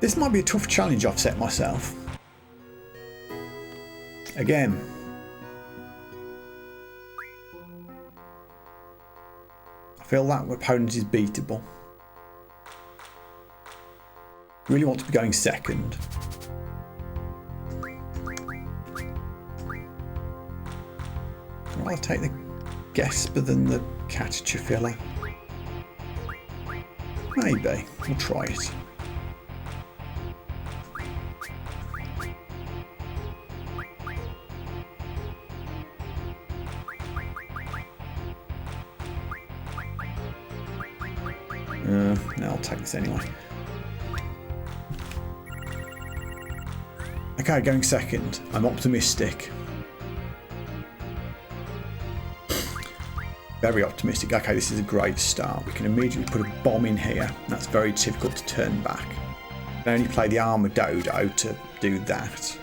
This might be a tough challenge I've set myself. Again. I feel that opponent is beatable. Really want to be going second. I'll take the Gesper than the Caterpillar. Maybe. We'll try it. No, I'll take this anyway. Okay, going second. I'm optimistic. Very optimistic. Okay, this is a great start. We can immediately put a bomb in here. That's very difficult to turn back. I can only play the Armor Dodo to do that.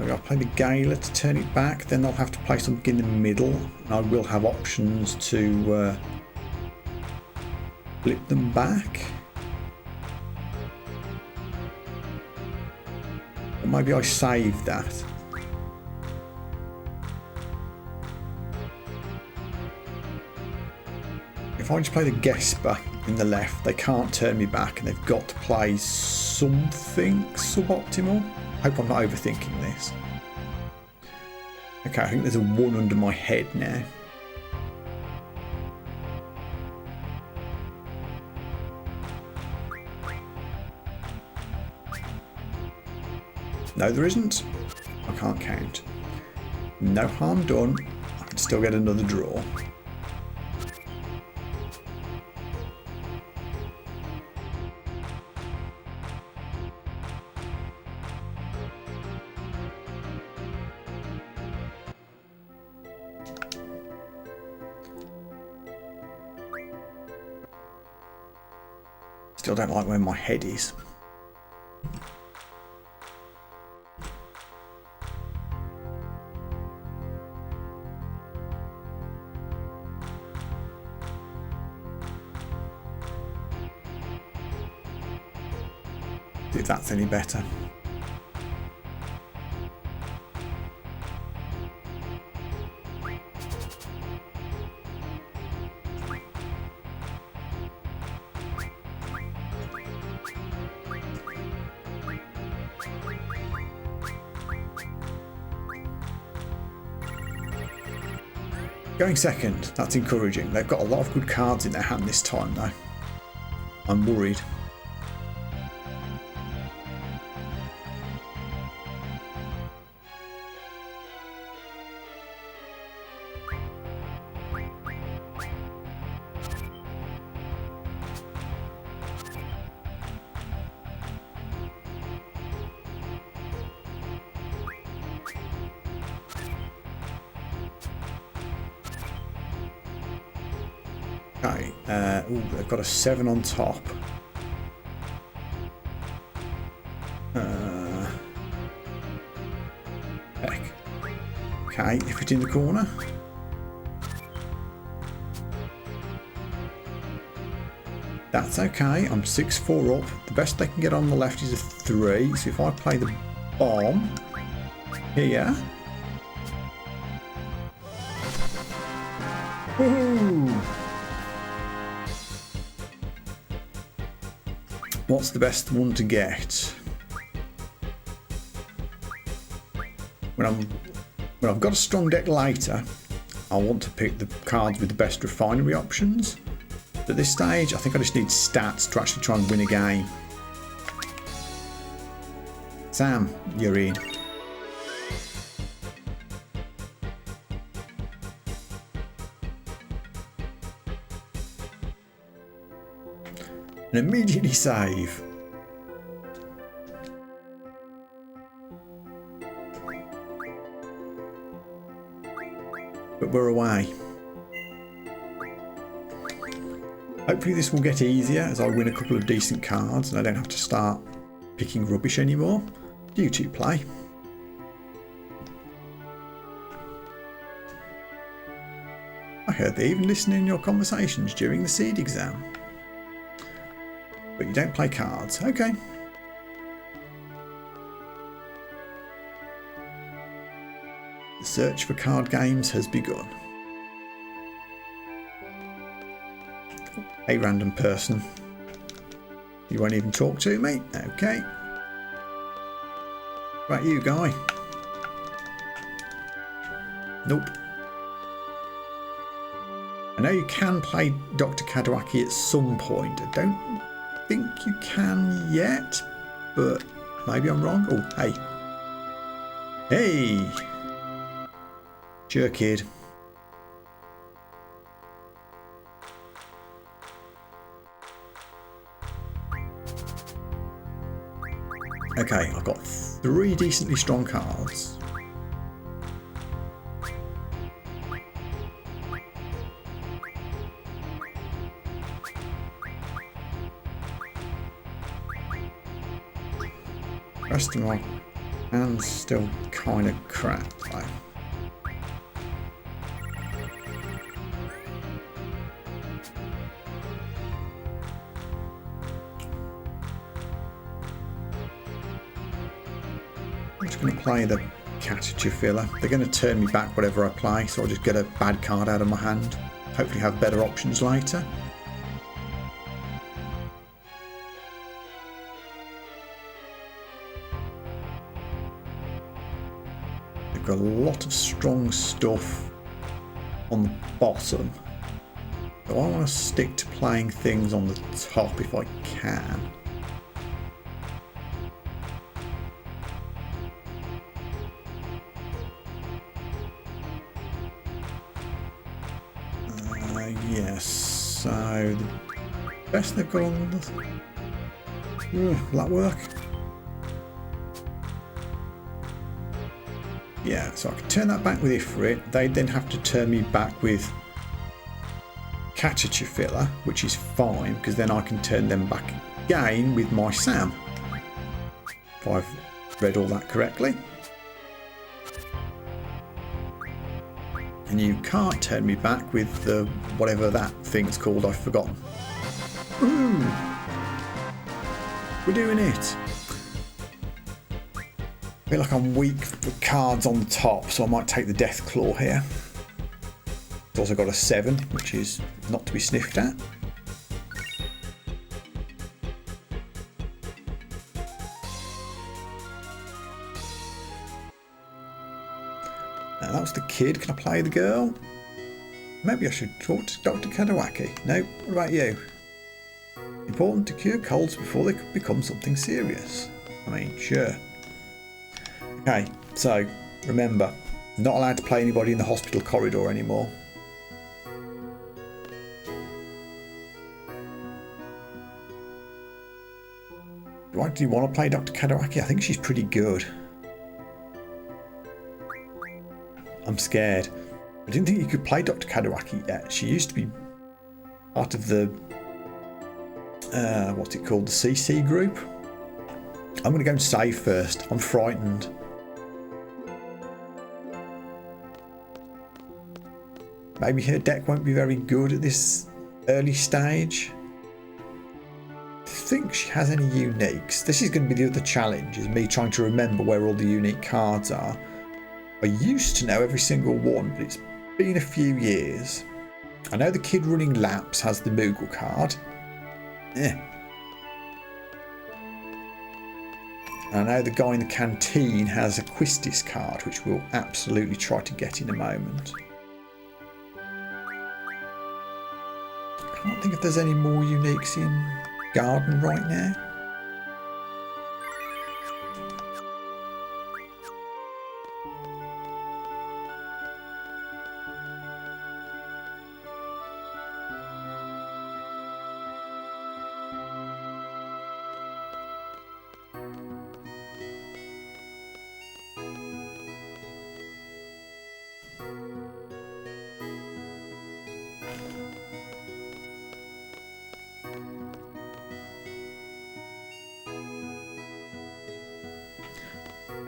I'll play the Gala to turn it back, then I'll have to play something in the middle, and I will have options to flip them back. Or maybe I save that. If I just play the Gesper in the left, they can't turn me back, and they've got to play something suboptimal. I hope I'm not overthinking this. Okay, I think there's a 1 under my head now. No, there isn't. I can't count. No harm done. I can still get another draw. Still don't like where my head is. See if that's any better. Going second, that's encouraging. They've got a lot of good cards in their hand this time though. I'm worried. Okay, ooh, they've got a 7 on top. Heck. Okay, if it's in the corner. That's okay, I'm 6-4 up. The best they can get on the left is a 3, so if I play the bomb here. Woohoo! What's the best one to get? When I've got a strong deck later, I want to pick the cards with the best refinery options. But at this stage, I think I just need stats to actually try and win a game. Sam, you're in. And immediately save. But we're away. Hopefully this will get easier as I win a couple of decent cards and I don't have to start picking rubbish anymore. You two play. I heard they even listen in your conversations during the seed exam. But you don't play cards. Okay. The search for card games has begun. Hey, random person. You won't even talk to me? Okay. Right, you guy. Nope. I know you can play Dr. Kadawaki at some point. I don't think you can yet, but maybe I'm wrong. Oh, hey. Hey! Sure, kid. Okay, I've got 3 decently strong cards. Rest of my hand's still kind of crap though. I'm just going to play the Catature filler. They're going to turn me back whatever I play, so I'll just get a bad card out of my hand. Hopefully have better options later. They've got a lot of strong stuff on the bottom. So I want to stick to playing things on the top if I can. Yes, so the best they've got on the... will that work? Yeah, so I can turn that back with Ifrit. They'd then have to turn me back with Catature filler, which is fine, because then I can turn them back again with my Sam. If I've read all that correctly. And you can't turn me back with the whatever that thing's called, I've forgotten. Ooh! We're doing it! I feel like I'm weak for cards on the top, so I might take the Death Claw here. It's also got a 7, which is not to be sniffed at. Now that was the kid. Can I play the girl? Maybe I should talk to Dr. Kadawaki. No, what about you? Important to cure colds before they could become something serious. I mean, sure. Okay, so remember, not allowed to play anybody in the hospital corridor anymore. Do you want to play Dr. Kadawaki? I think she's pretty good. I'm scared. I didn't think you could play Dr. Kadawaki yet. She used to be part of the what's it called, the CC group. I'm going to go and save first. I'm frightened. Maybe her deck won't be very good at this early stage. I think she has any uniques. This is going to be the other challenge, is me trying to remember where all the unique cards are. I used to know every single one, but it's been a few years. I know the kid running laps has the Moogle card. I know the guy in the canteen has a Quistis card, which we'll absolutely try to get in a moment. I can't think if there's any more uniques in Garden right now.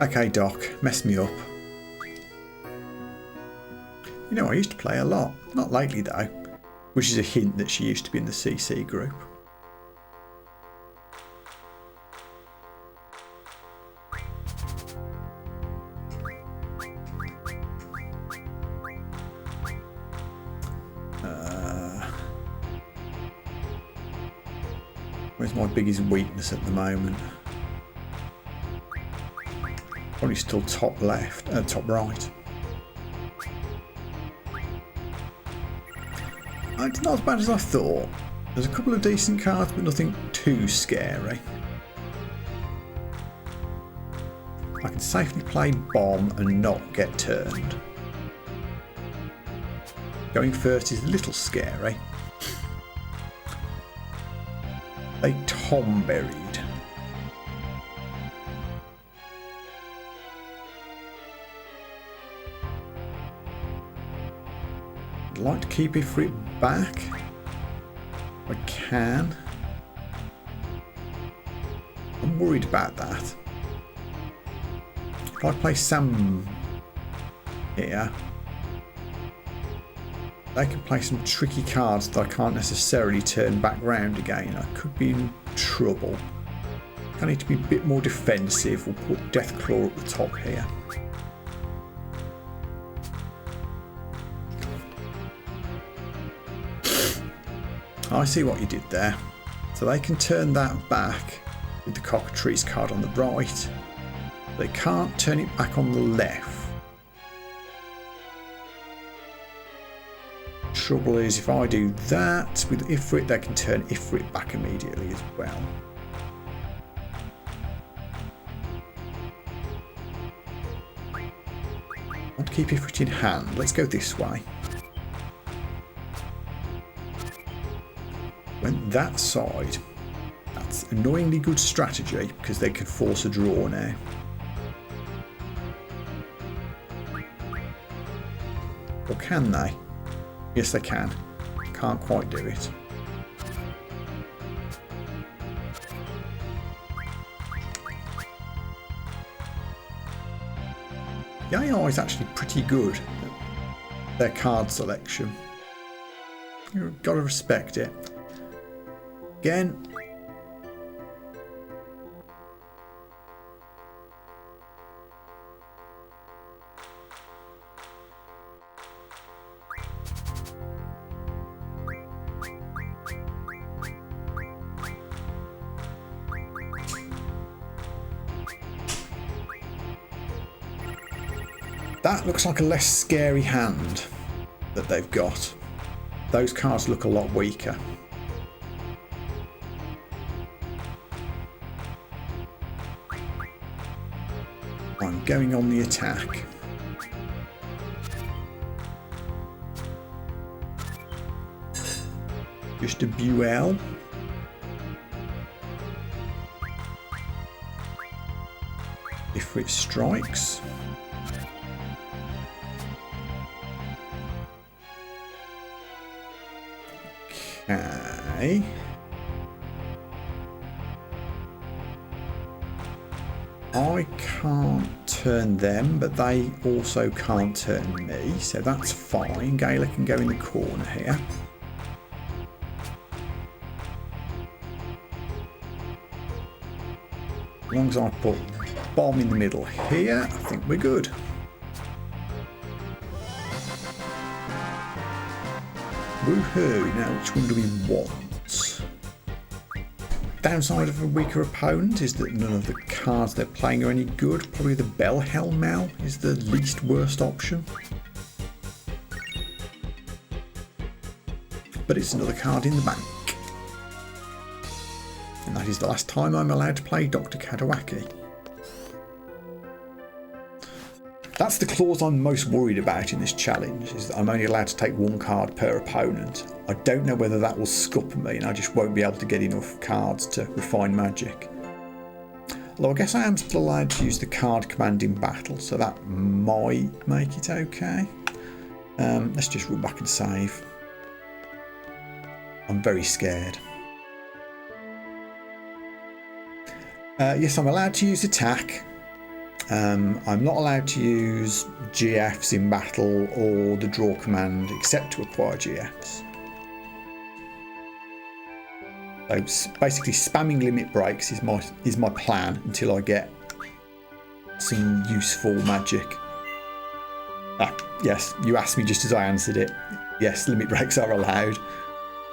Okay, Doc, mess me up. You know, I used to play a lot. Not lately, though. Which is a hint that she used to be in the CC group. Where's my biggest weakness at the moment? Probably still top left, top right. It's not as bad as I thought. There's a couple of decent cards, but nothing too scary. I can safely play bomb and not get turned. Going first is a little scary. They Tom buried. I'd like to keep Ifrit back if I can. I'm worried about that. If I play Sam here, they can play some tricky cards that I can't necessarily turn back round again. I could be in trouble. I need to be a bit more defensive. We'll put Deathclaw at the top here. I see what you did there. So they can turn that back with the Cockatrice card on the right. They can't turn it back on the left. Trouble is, if I do that with Ifrit, they can turn Ifrit back immediately as well. I want to keep Ifrit in hand. Let's go this way. Went that side. That's annoyingly good strategy because they can force a draw now. Or can they? Yes, they can. Can't quite do it. The AI is actually pretty good at their card selection. You've got to respect it. Again. That looks like a less scary hand that they've got. Those cards look a lot weaker. I'm going on the attack. Just a Buell. If it strikes. Okay. I can't turn them, but they also can't turn me, so that's fine. Gala can go in the corner here. As long as I put bomb in the middle here, I think we're good. Woohoo! Now, which one do we want? Downside of a weaker opponent is that none of the cards they're playing are any good. Probably the Bellhelm is the least worst option. But it's another card in the bank. And that is the last time I'm allowed to play Dr. Kadawaki. That's the clause I'm most worried about in this challenge, is that I'm only allowed to take one card per opponent. I don't know whether that will scupper me and I just won't be able to get enough cards to refine magic. Although I guess I am still allowed to use the card command in battle, so that might make it okay. Let's just run back and save. I'm very scared. Yes, I'm allowed to use attack. I'm not allowed to use GFs in battle or the draw command except to acquire GFs. So basically spamming limit breaks is my plan until I get some useful magic. Yes, you asked me just as I answered it. Yes, limit breaks are allowed.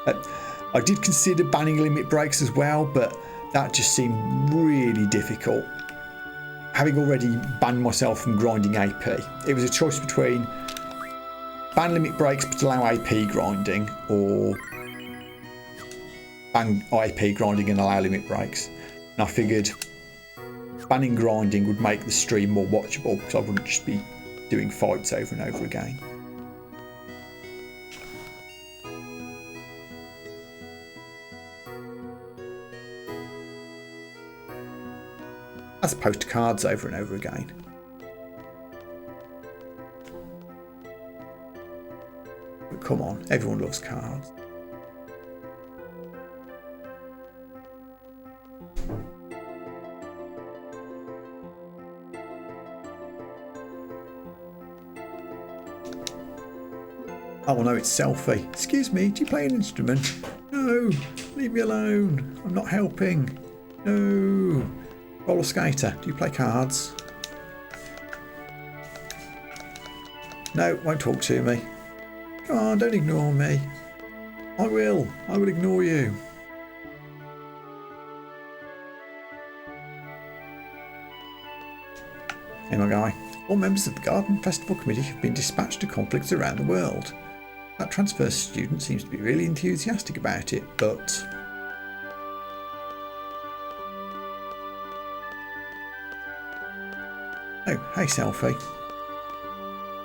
I did consider banning limit breaks as well, but that just seemed really difficult. Having already banned myself from grinding AP, it was a choice between ban limit breaks but allow AP grinding, or ban AP grinding and allow limit breaks. And I figured banning grinding would make the stream more watchable because I wouldn't just be doing fights over and over again. As opposed to cards over and over again. But come on, everyone loves cards. Oh no, it's Selfie. Excuse me, do you play an instrument? No, leave me alone. I'm not helping. No. Roller skater, do you play cards? No, won't talk to me. Come on, don't ignore me. I will ignore you. Hey my guy, all members of the Garden Festival Committee have been dispatched to conflicts around the world. That transfer student seems to be really enthusiastic about it, but... Oh, hey Selfie.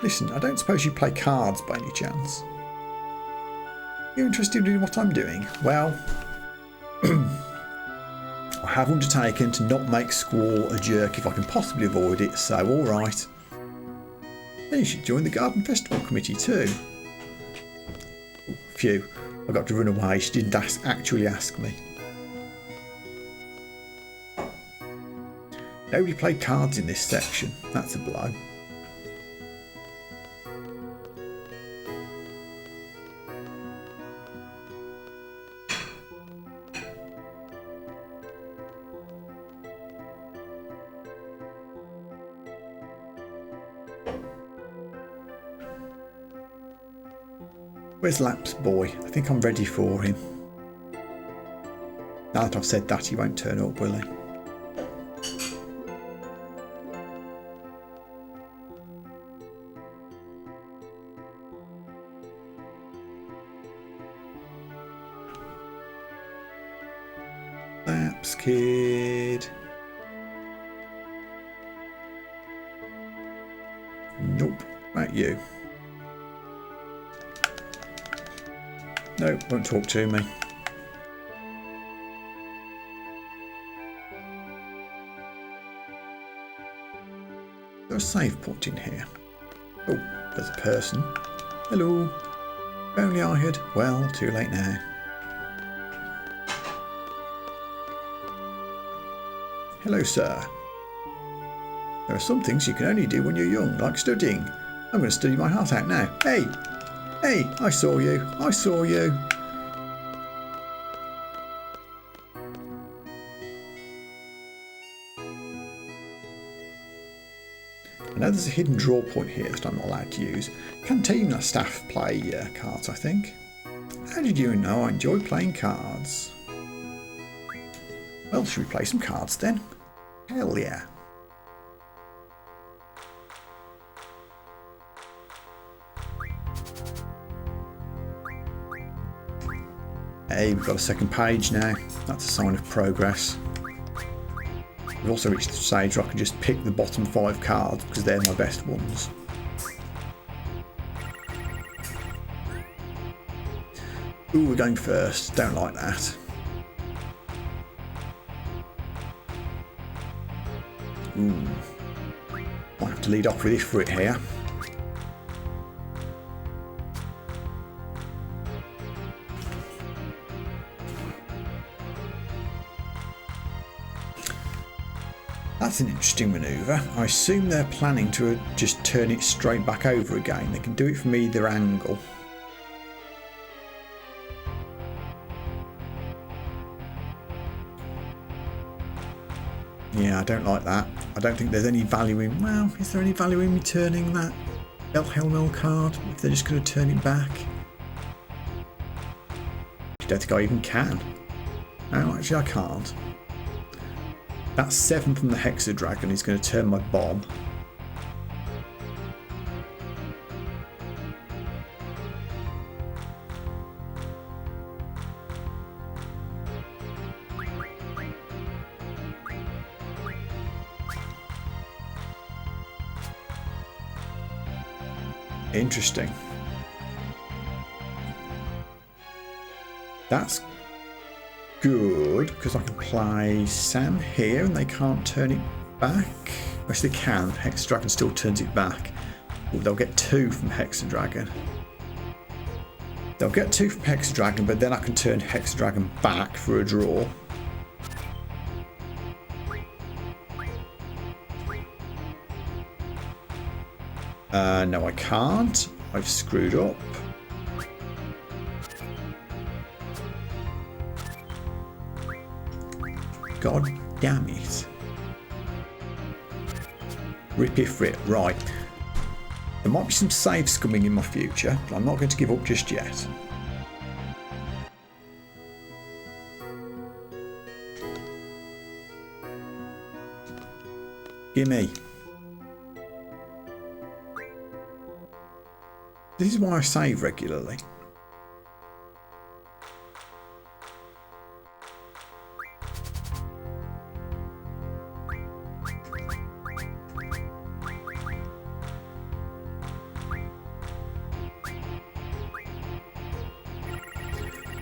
Listen, I don't suppose you play cards by any chance? You interested in what I'm doing? Well, I have undertaken to not make Squall a jerk if I can possibly avoid it, so alright. Then you should join the Garden Festival Committee too. Phew, I got to run away, she didn't actually ask me. Nobody played cards in this section. That's a blow. Where's Lap's boy? I think I'm ready for him. Now that I've said that, he won't turn up, will he? Lap's kid. Nope, not you. No, won't talk to me. There's a save point in here. Oh, there's a person. Hello. If only I had... Well, too late now. Hello, sir. There are some things you can only do when you're young, like studying. I'm going to study my heart out now. Hey! Hey! I saw you. I saw you. I know there's a hidden draw point here that I'm not allowed to use. Canteen staff play cards, I think. How did you know I enjoy playing cards? Well, should we play some cards then? Hell yeah. Hey, we've got a second page now. That's a sign of progress. We've also reached the stage where I can just pick the bottom 5 cards because they're my best ones. Ooh, we're going first. Don't like that. Ooh. Might have to lead off with this for it here. That's an interesting manoeuvre. I assume they're planning to just turn it straight back over again. They can do it from either angle. Yeah, I don't like that. I don't think there's any value in... Well, is there any value in returning that Helmel card if they're just going to turn it back? I don't think I even can. No, actually I can't. That 7 from the Hexadragon is going to turn my bomb. Interesting. That's good because I can play Sam here and they can't turn it back. Yes, they can. Hexadragon still turns it back. Ooh, they'll get 2 from Hexadragon. They'll get 2 from Hexadragon, but then I can turn Hexadragon back for a draw. No, I can't. I've screwed up. God damn it. Rip if rip. Right. There might be some saves coming in my future, but I'm not going to give up just yet. Gimme. This is why I save regularly.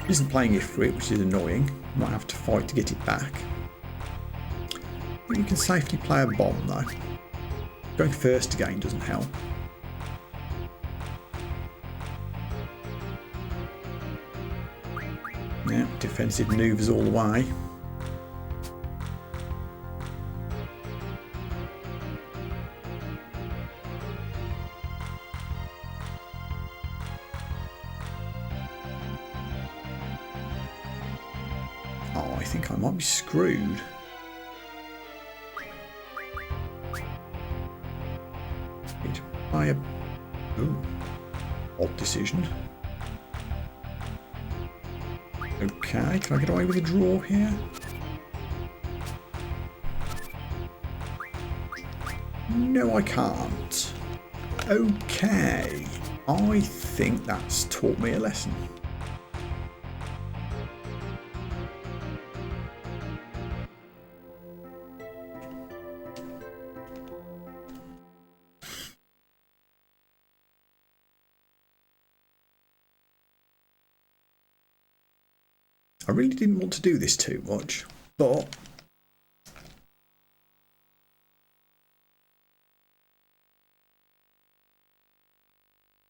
Isn't playing it for it, which is annoying. Might have to fight to get it back. I think we can safely play a bomb though. Going first again doesn't help. Yeah, defensive manoeuvres all the way. Oh, I think I might be screwed. Need to play a... Ooh, odd decision. Okay, can I get away with a draw here? No, I can't. Okay, I think that's taught me a lesson. I really didn't want to do this too much, but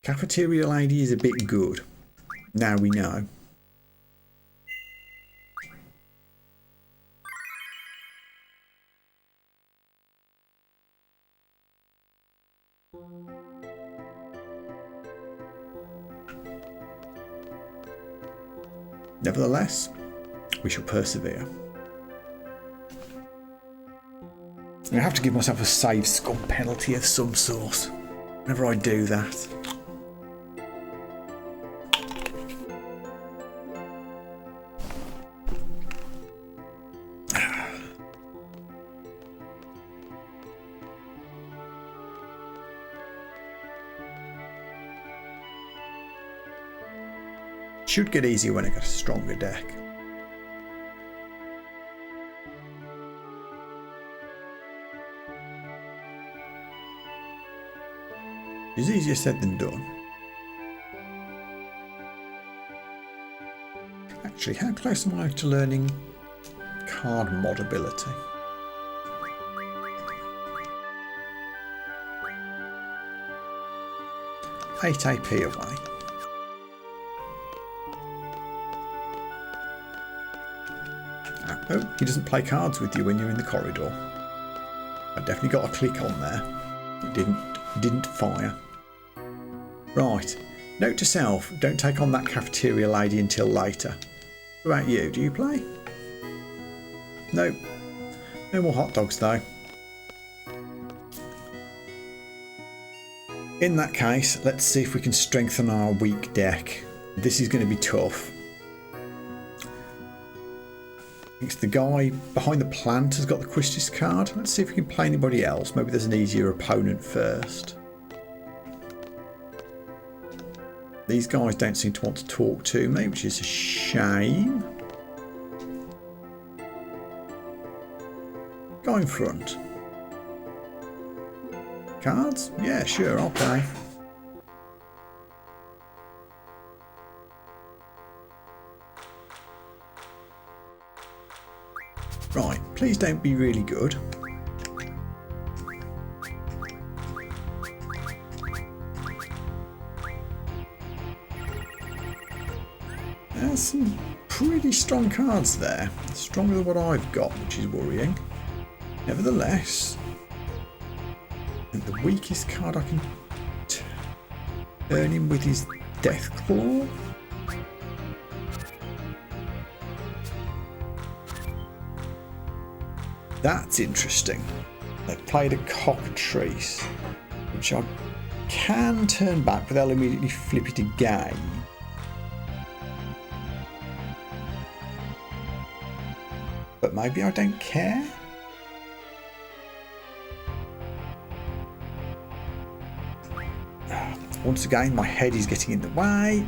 Cafeteria Lady is a bit good. Now we know. Nevertheless, we shall persevere. I have to give myself a save scum penalty of some sort whenever I do that. Should get easier when I get a stronger deck. It's easier said than done. Actually, how close am I to learning card mod ability? Eight AP away. Oh, he doesn't play cards with you when you're in the corridor. I definitely got a click on there. It didn't fire. Right. Note to self, don't take on that cafeteria lady until later. What about you? Do you play? No. No more hot dogs though. In that case, let's see if we can strengthen our weak deck. This is going to be tough. It's the guy behind the plant has got the Quistis card. Let's see if we can play anybody else. Maybe there's an easier opponent first. These guys don't seem to want to talk to me, which is a shame. Go in front. Cards? Yeah, sure, I'll play. Right, please don't be really good. There's some pretty strong cards there. Stronger than what I've got, which is worrying. Nevertheless, the weakest card I can turn him with is Death Claw. That's interesting. They've played a Cockatrice, which I can turn back, but they'll immediately flip it again. But maybe I don't care. Once again, my head is getting in the way.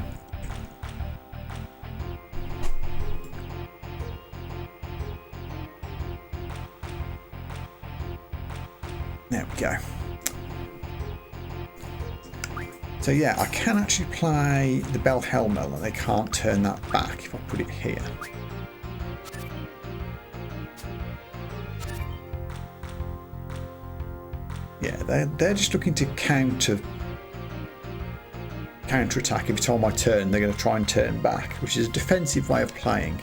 There we go. So yeah, I can actually play the Bell Helmel and they can't turn that back if I put it here. Yeah, they're just looking to counter attack every time I turn. They're going to try and turn back, which is a defensive way of playing.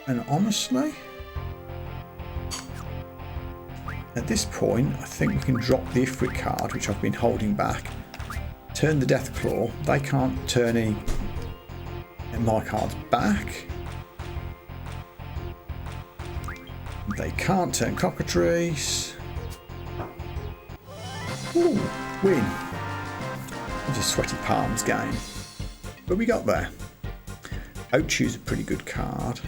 And honestly, at this point, I think we can drop the Ifrit card, which I've been holding back. Turn the Death Claw. They can't turn any of my cards back. They can't turn Cockatrice. Ooh, win. It was a sweaty palms game. But we got there. Ochu's a pretty good card.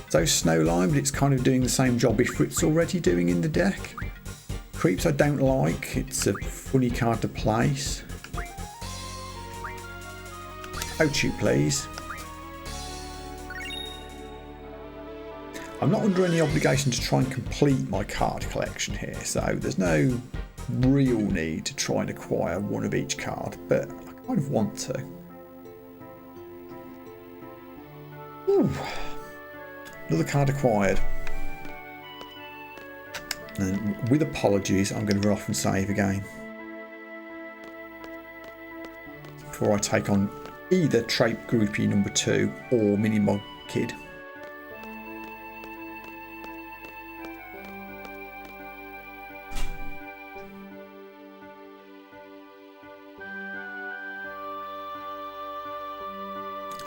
So Snowline, but it's kind of doing the same job Ifrit's already doing in the deck. Creeps I don't like. It's a funny card to place. Ochu, please. I'm not under any obligation to try and complete my card collection here, so there's no real need to try and acquire one of each card, but I kind of want to. Ooh. Another card acquired. And with apologies, I'm going to run off and save again before I take on either Trape Groupie number 2 or Minimog Kid.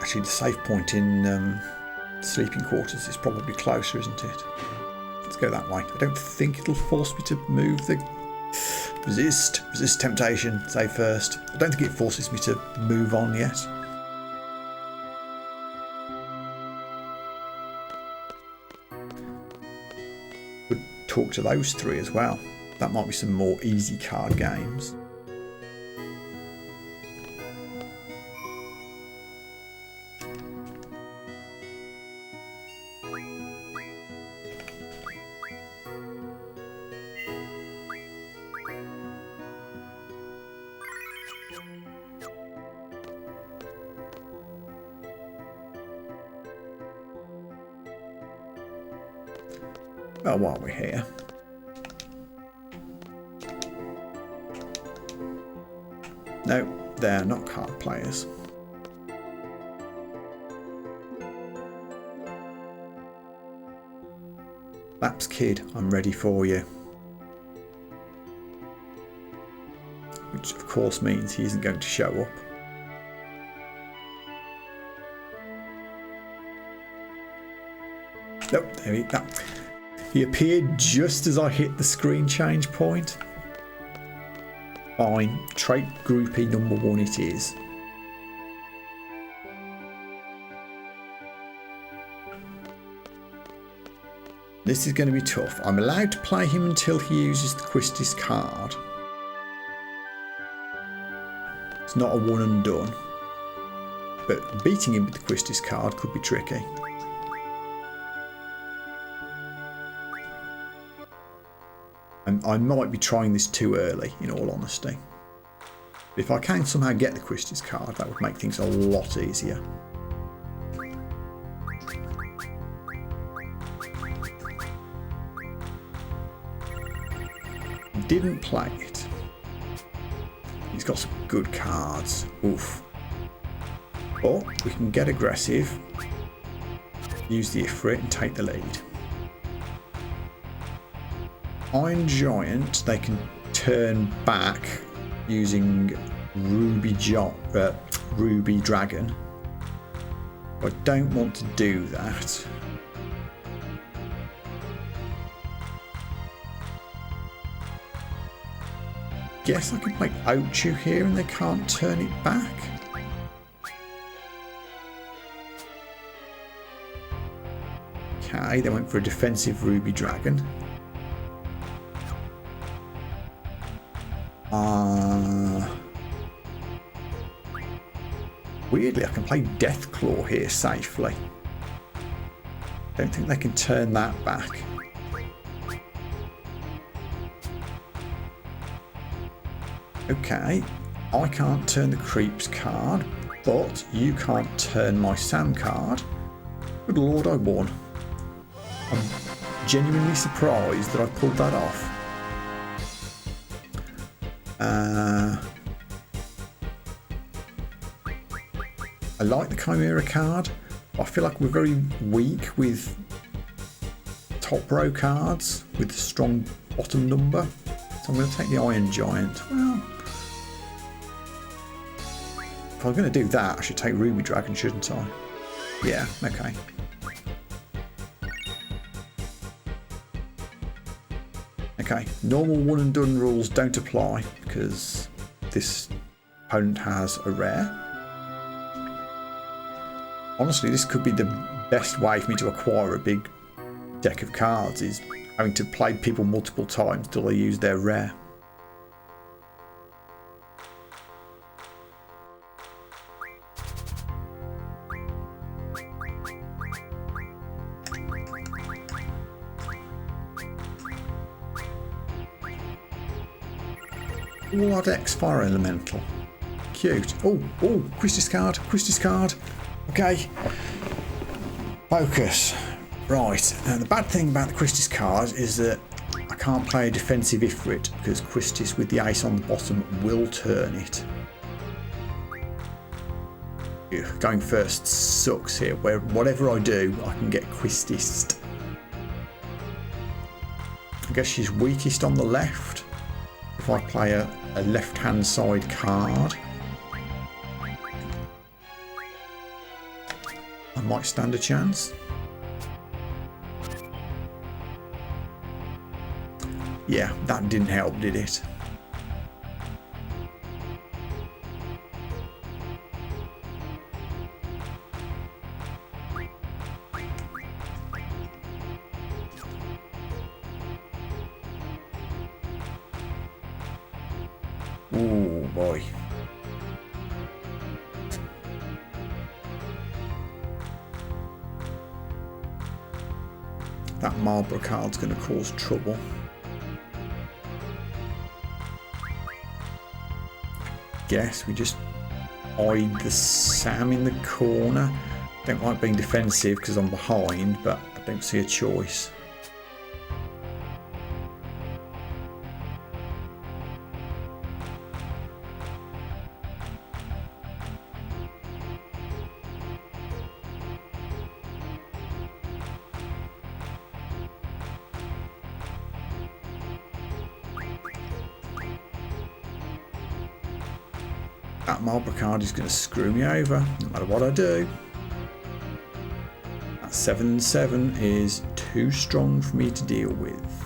Actually, the safe point in sleeping quarters is probably closer, isn't it? Let's go that way. I don't think it'll force me to move the... Resist temptation, save first. I don't think it forces me to move on yet. Could talk to those three as well. That might be some more easy card games. Well, while we're here, no, they're not card players. Laps Kid, I'm ready for you. Which of course means he isn't going to show up. Nope, there we go. He appeared just as I hit the screen change point. Fine, trait groupie number 1 it is. This is going to be tough. I'm allowed to play him until he uses the Quistis card. It's not a one and done. But beating him with the Quistis card could be tricky. I might be trying this too early, in all honesty. If I can somehow get the Quistis card, that would make things a lot easier. Didn't play it. He's got some good cards. Oof. But we can get aggressive, use the Ifrit and take the lead. Iron Giant, they can turn back using Ruby Dragon. I don't want to do that. Guess I could play Ochu here and they can't turn it back. Okay, they went for a defensive Ruby Dragon. Weirdly, I can play Deathclaw here safely. Don't think they can turn that back. Okay, I can't turn the Creeps card, but you can't turn my Sam card. Good lord, I won. I'm genuinely surprised that I pulled that off. I like the Chimera card. I feel like we're very weak with top row cards with a strong bottom number. So I'm going to take the Iron Giant. Well, if I'm going to do that, I should take Ruby Dragon, shouldn't I? Yeah, okay. Okay, normal one and done rules don't apply because this opponent has a rare. Honestly, this could be the best way for me to acquire a big deck of cards, is having to play people multiple times till they use their rare. All X Fire Elemental. Cute. Oh, Quistis card. Okay. Focus. Right. Now, the bad thing about the Quistis card is that I can't play a defensive Ifrit because Quistis with the ace on the bottom will turn it. Ew, going first sucks here. Where whatever I do, I can get Quistis. I guess she's weakest on the left. If I play a left-hand side card. might stand a chance. Yeah, that didn't help, did it? Oh boy. That Marlborough card's going to cause trouble. Guess we just eyed the Sam in the corner. Don't like being defensive because I'm behind, but I don't see a choice. That Marlborough card is going to screw me over, no matter what I do. That 7 and 7 is too strong for me to deal with.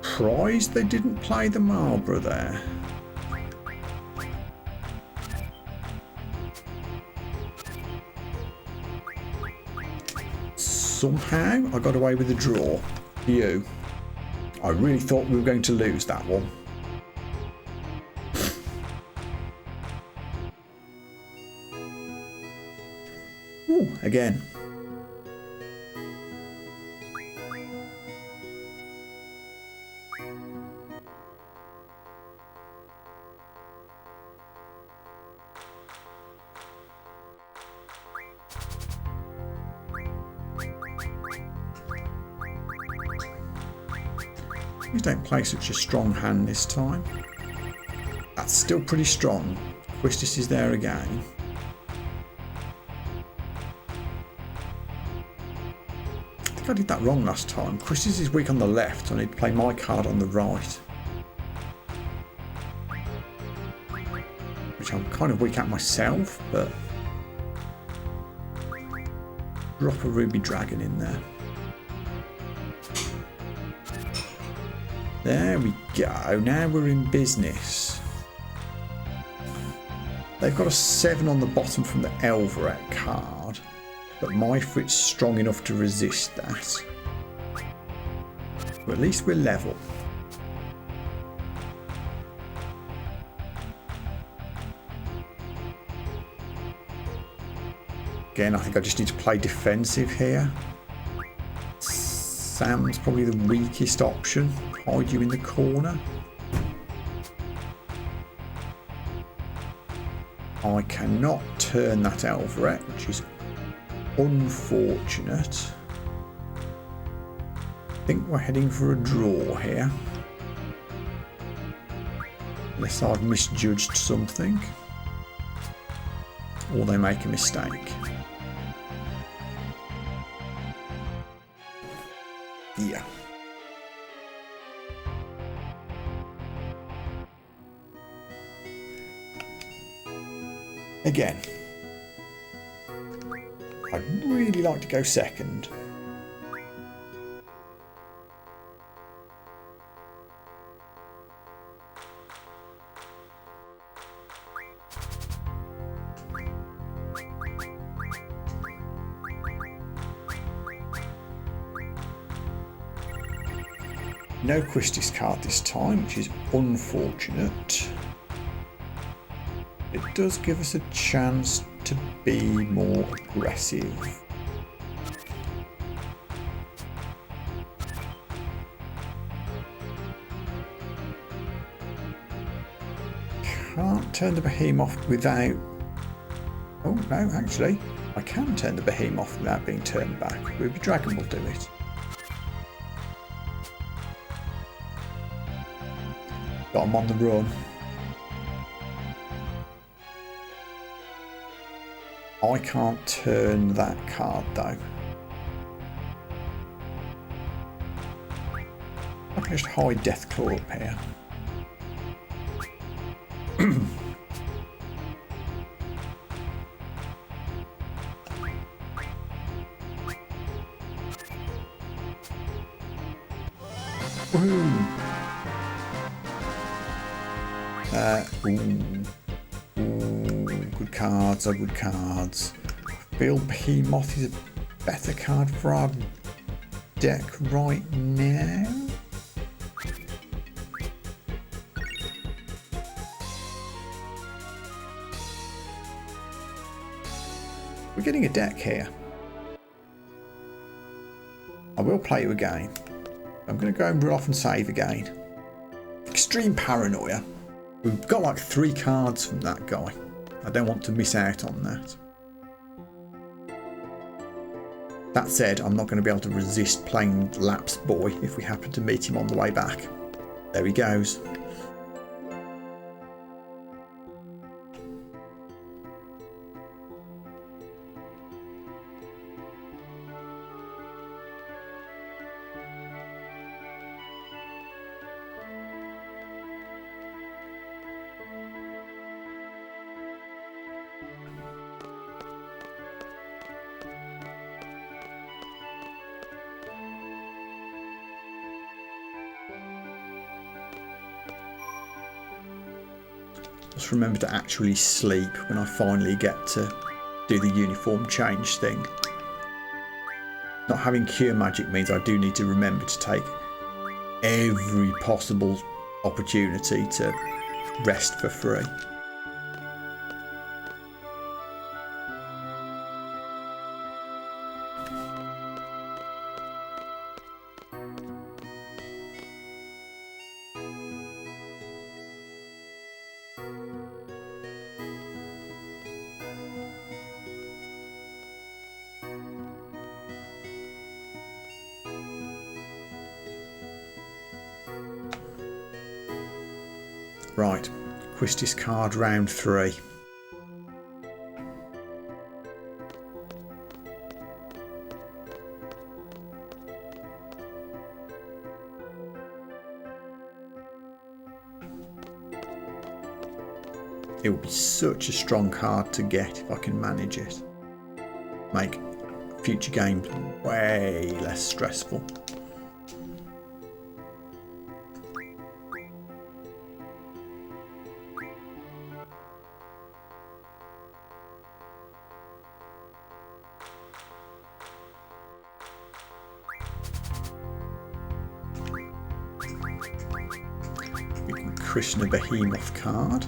Surprised they didn't play the Marlborough there. Somehow I got away with a draw. You. I really thought we were going to lose that one. Ooh, again. Please don't play such a strong hand this time. That's still pretty strong. Quistis is there again. I think I did that wrong last time. Quistis is weak on the left, so I need to play my card on the right. Which I'm kind of weak at myself, but drop a Ruby Dragon in there. There we go, now we're in business. They've got a 7 on the bottom from the Elverett card, but my foot's strong enough to resist that. But at least we're level. Again, I think I just need to play defensive here. Sam's probably the weakest option. Hide you in the corner. I cannot turn that Elverett, which is unfortunate. I think we're heading for a draw here. Unless I've misjudged something. Or they make a mistake. Yeah. Again, I'd really like to go second. No Quistis card this time, which is unfortunate. It does give us a chance to be more aggressive. Can't turn the behemoth without... Oh no, actually, I can turn the behemoth without being turned back. Ruby Dragon will do it. Got him on the run. I can't turn that card though. I can just hide Deathclaw up here. Good cards are good cards. I feel Behemoth is a better card for our deck right now. We're getting a deck here. I will play you again. I'm going to go and run off and save again. Extreme Paranoia. We've got like 3 cards from that guy. I don't want to miss out on that. That said, I'm not going to be able to resist playing Lapse Boy if we happen to meet him on the way back. There he goes. Just remember to actually sleep when I finally get to do the uniform change thing. Not having cure magic means I do need to remember to take every possible opportunity to rest for free. Right, Quistis card round 3. It will be such a strong card to get if I can manage it. Make future games way less stressful. Krishna Behemoth card.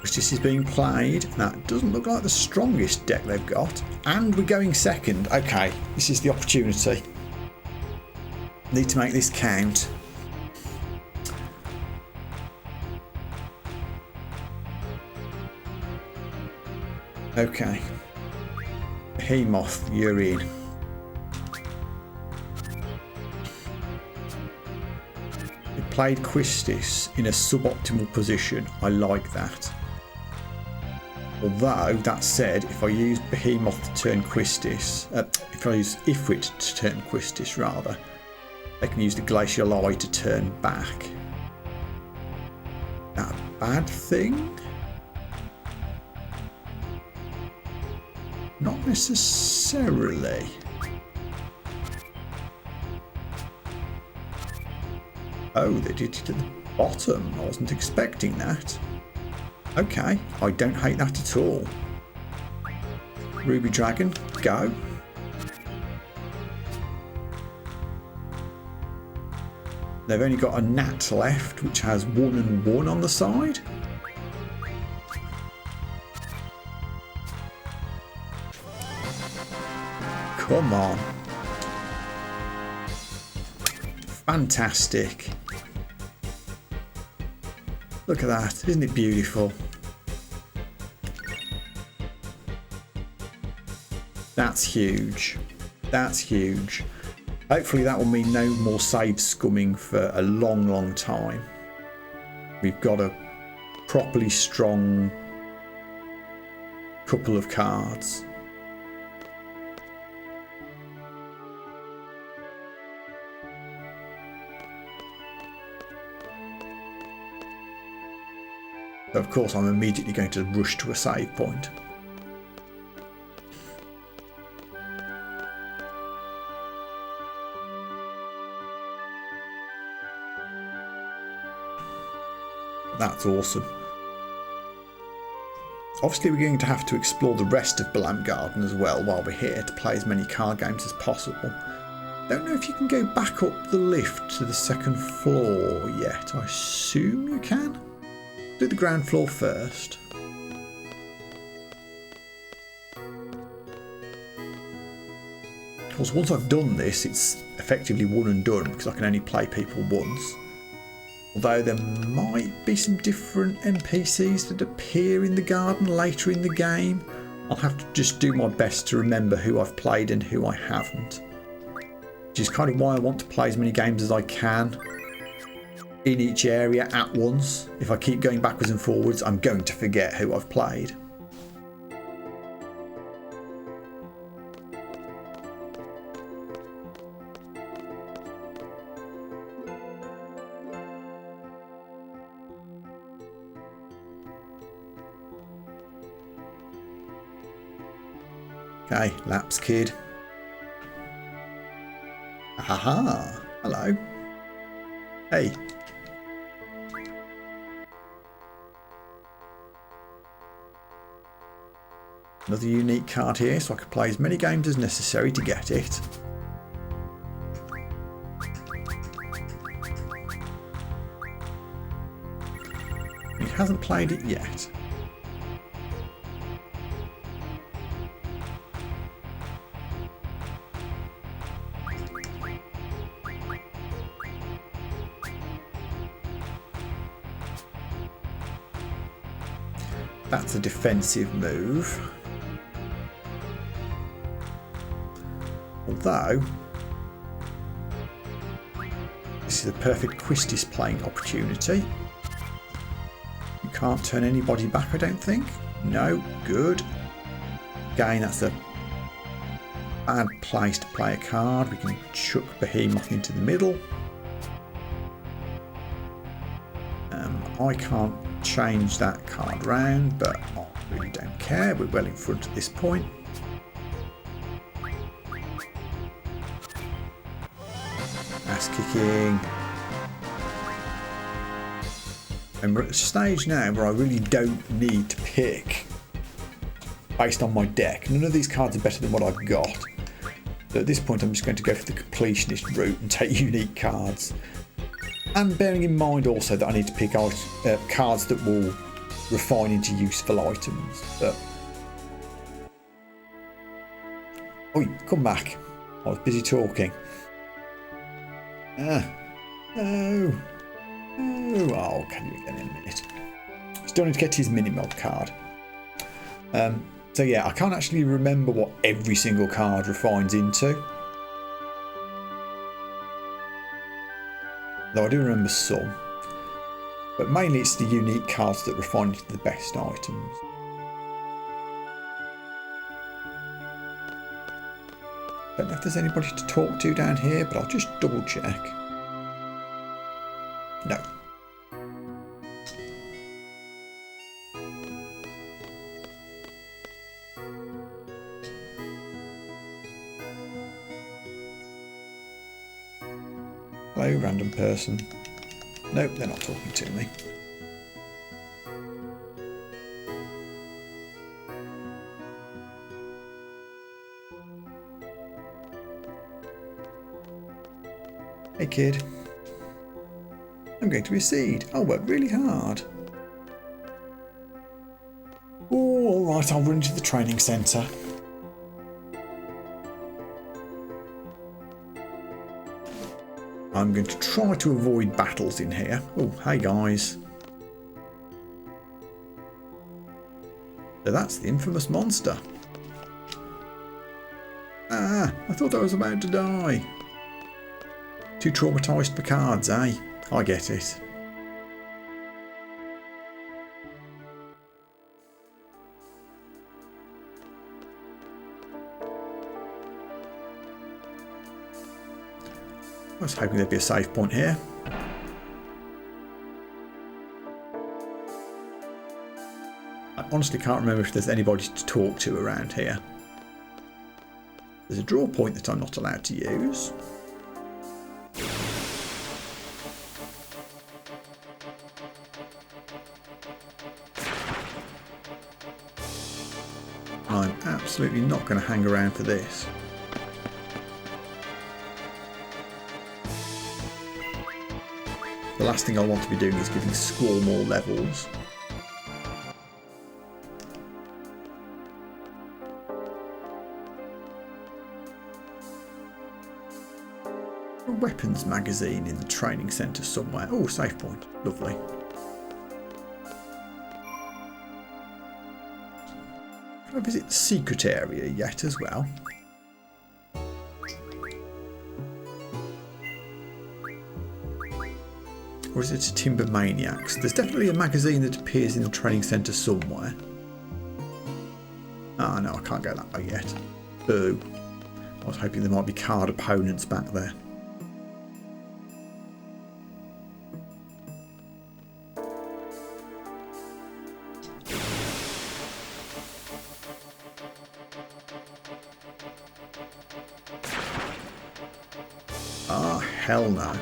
This is being played. That doesn't look like the strongest deck they've got. And we're going second. Okay, this is the opportunity. Need to make this count. Okay. Behemoth, you're in. Played Quistis in a suboptimal position. I like that. Although, that said, if I use Behemoth to turn Quistis, if I use Ifrit to turn Quistis rather, they can use the Glacial Eye to turn back. That a bad thing? Not necessarily. Oh, they did it at the bottom. I wasn't expecting that. Okay, I don't hate that at all. Ruby Dragon, go. They've only got a Nat left, which has 1 and 1 on the side. Come on. Fantastic. Look at that, isn't it beautiful? That's huge. That's huge. Hopefully that will mean no more save scumming for a long, long time. We've got a properly strong couple of cards. So of course I'm immediately going to rush to a save point. That's awesome. Obviously we're going to have to explore the rest of Balam Garden as well while we're here to play as many card games as possible. Don't know if you can go back up the lift to the second floor yet. I assume you can. Do the ground floor first. Of course, once I've done this, it's effectively one and done because I can only play people once. Although there might be some different NPCs that appear in the garden later in the game. I'll have to just do my best to remember who I've played and who I haven't. Which is kind of why I want to play as many games as I can in each area at once. If I keep going backwards and forwards, I'm going to forget who I've played. Okay, Laps Kid. Aha! Hello. Hey. Another unique card here, so I can play as many games as necessary to get it. He hasn't played it yet. That's a defensive move. Although, this is a perfect quiz displaying opportunity. You can't turn anybody back, I don't think. No, good. Again, that's a bad place to play a card. We can chuck Behemoth into the middle. I can't change that card round, but I really don't care. We're well in front at this point. Ass kicking. And we're at a stage now where I really don't need to pick based on my deck. None of these cards are better than what I've got. But at this point I'm just going to go for the completionist route and take unique cards. And bearing in mind also that I need to pick out cards that will refine into useful items. But oh, come back. I was busy talking. No. Oh, I'll can you again in a minute. Still need to get his mini-mod card. So yeah, I can't actually remember what every single card refines into. Though I do remember some. But mainly it's the unique cards that refine into the best items. Don't know if there's anybody to talk to down here, but I'll just double check. No. Hello, random person. Nope, they're not talking to me. Hey kid. I'm going to be a seed. I'll work really hard. Oh, alright, I'll run to the training centre. I'm going to try to avoid battles in here. Oh, hey guys. So that's the infamous monster. Ah, I thought I was about to die. Too traumatised for cards, eh? I get it. I was hoping there'd be a save point here. I honestly can't remember if there's anybody to talk to around here. There's a draw point that I'm not allowed to use. I'm absolutely not going to hang around for this. The last thing I want to be doing is giving Squall more levels. A weapons magazine in the training centre somewhere. Oh, save point. Lovely. Can I visit the secret area yet as well? Or is it a Timber Maniacs? There's definitely a magazine that appears in the training centre somewhere. Ah, no, I can't go that way yet. Boo. I was hoping there might be card opponents back there. Ah, hell no.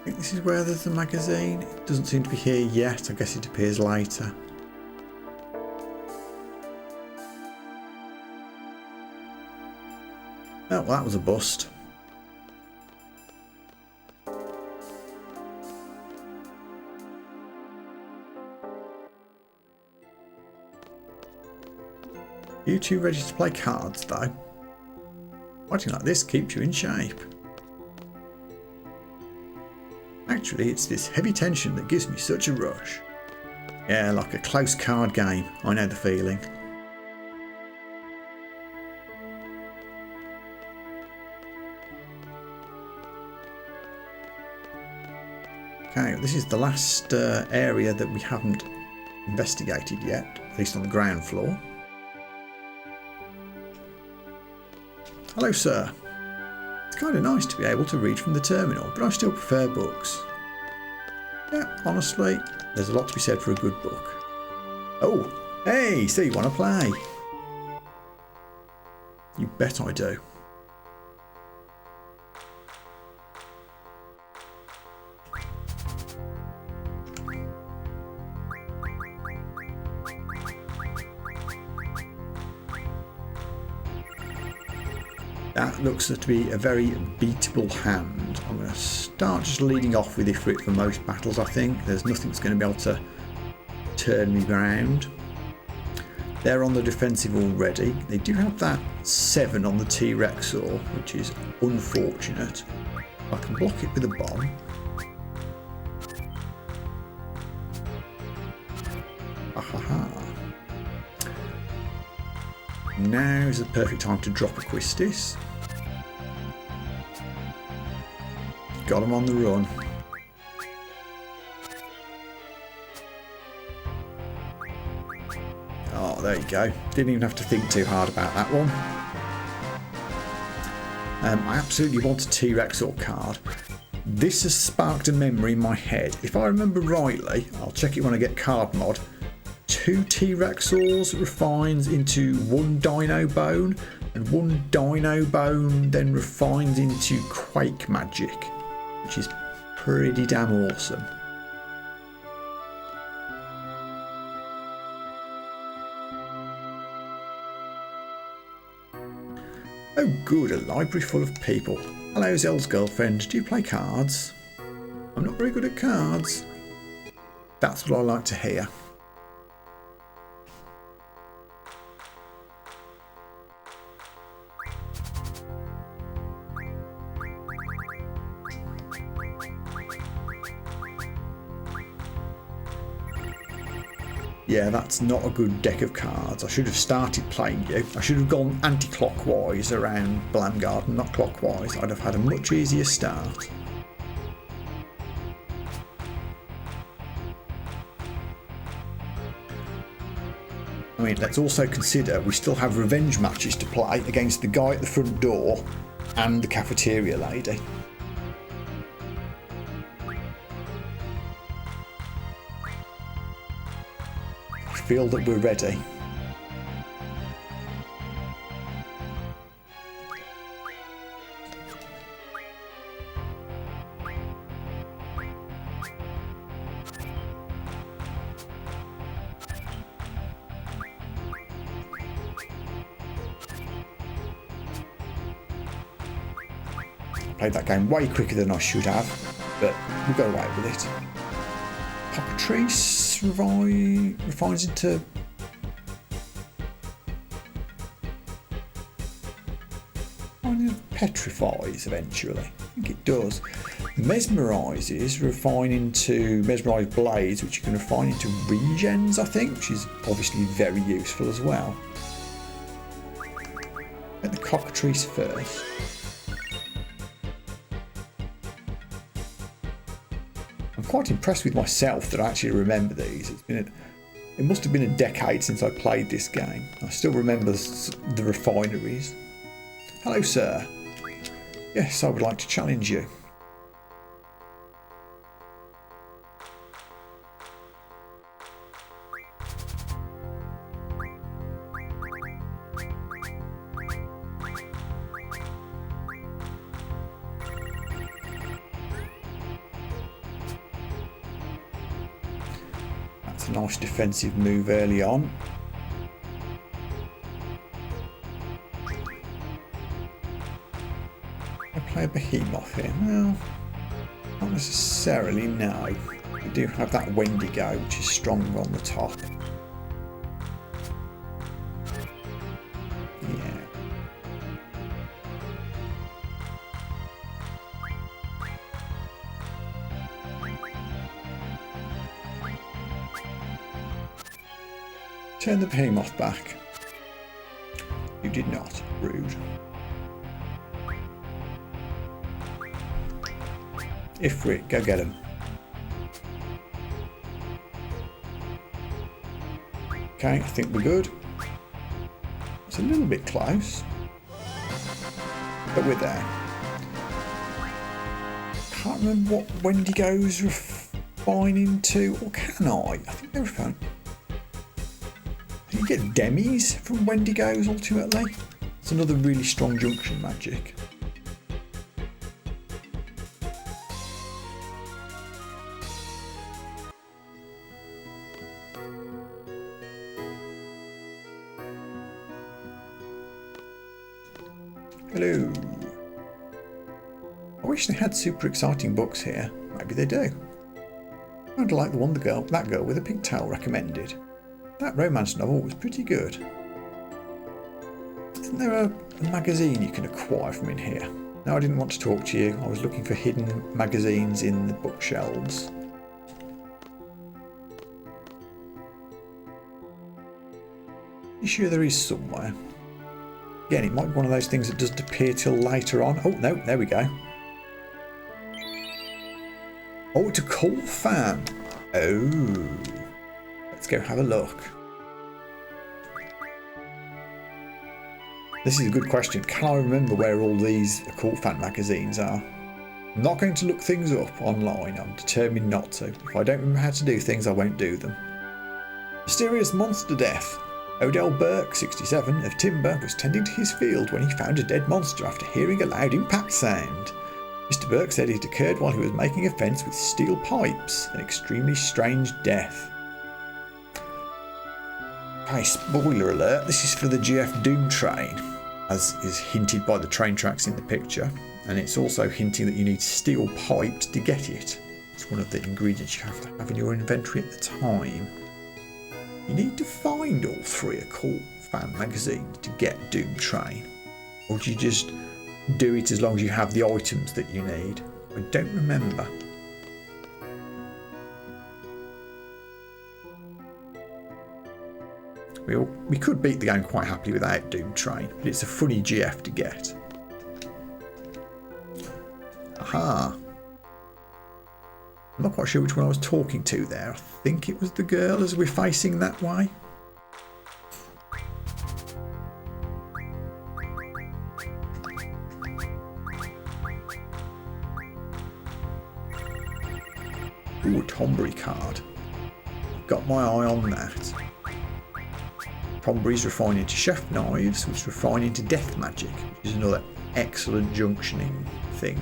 I think this is where there's a magazine. It doesn't seem to be here yet. I guess it appears later. Oh, well, that was a bust. You two ready to play cards, though? Fighting like this keeps you in shape. Actually, it's this heavy tension that gives me such a rush. Yeah, like a close card game. I know the feeling. Okay, this is the last area that we haven't investigated yet, at least on the ground floor. Hello, sir. It's kind of nice to be able to read from the terminal, but I still prefer books. Yeah, honestly, there's a lot to be said for a good book. Oh, hey, so you want to play? You bet I do. That looks to be a very beatable hand. I'm going to start just leading off with Ifrit for most battles, I think. There's nothing that's going to be able to turn me around. They're on the defensive already. They do have that 7 on the T-Rexor, which is unfortunate. I can block it with a bomb. Ahaha. Now is the perfect time to drop a Quistis. Got him on the run. Oh, there you go. Didn't even have to think too hard about that one. I absolutely want a T-Rexor card. This has sparked a memory in my head. If I remember rightly, I'll check it when I get card mod. 2 T-Rexors refines into 1 Dino Bone, and 1 Dino Bone then refines into Quake Magic, which is pretty damn awesome. Oh good, a library full of people. Hello, Zell's girlfriend, do you play cards? I'm not very good at cards. That's what I like to hear. Yeah, that's not a good deck of cards. I should have started playing you. I should have gone anti-clockwise around Blam Garden, not clockwise. I'd have had a much easier start. I mean, let's also consider we still have revenge matches to play against the guy at the front door and the cafeteria lady. I feel that we're ready. Played that game way quicker than I should have, but we got away with it. Cockatrice refines into petrifies eventually. I think it does. Mesmerises refine into mesmerised blades, which you can refine into regens, I think, which is obviously very useful as well. Get the cockatrice first. I'm quite impressed with myself that I actually remember these. It must have been a decade since I played this game. I still remember the refineries. Hello, sir. Yes, I would like to challenge you. That's a nice defensive move early on. Play a behemoth here? Well, not necessarily, no. We do have that Wendigo, which is strong on the top. Yeah. Turn the behemoth back. You did not. Rude. Ifrit, go get him. Okay, I think we're good. It's a little bit close, but we're there. Can't remember what Wendigos refine into, or can I? I think they refine. Can you get demis from Wendigos ultimately? It's another really strong junction magic. Hello. I wish they had super exciting books here. Maybe they do. I'd like the one that girl with a pigtail recommended. That romance novel was pretty good. Isn't there a magazine you can acquire from in here? No, I didn't want to talk to you. I was looking for hidden magazines in the bookshelves. You sure there is somewhere? Again, it might be one of those things that doesn't appear till later on. Oh, no, there we go. Oh, it's a cool fan. Oh. Let's go have a look. This is a good question. Can I remember where all these occult fan magazines are? I'm not going to look things up online. I'm determined not to. If I don't remember how to do things, I won't do them. Mysterious monster death. Odell Burke, 67, of Timber, was tending to his field when he found a dead monster after hearing a loud impact sound. Mr. Burke said it occurred while he was making a fence with steel pipes, an extremely strange death. Okay, spoiler alert, this is for the GF Doom train, as is hinted by the train tracks in the picture, and it's also hinting that you need steel pipes to get it. It's one of the ingredients you have to have in your inventory at the time. You need to find all three occult fan magazines to get Doom Train. Or do you just do it as long as you have the items that you need? I don't remember. We could beat the game quite happily without Doom Train, but it's a funny GF to get. Aha. I'm not quite sure which one I was talking to there. I think it was the girl as we're facing that way. Ooh, a Tombury card. Got my eye on that. Tombury's refined into chef knives, which refine into death magic, which is another excellent junctioning thing.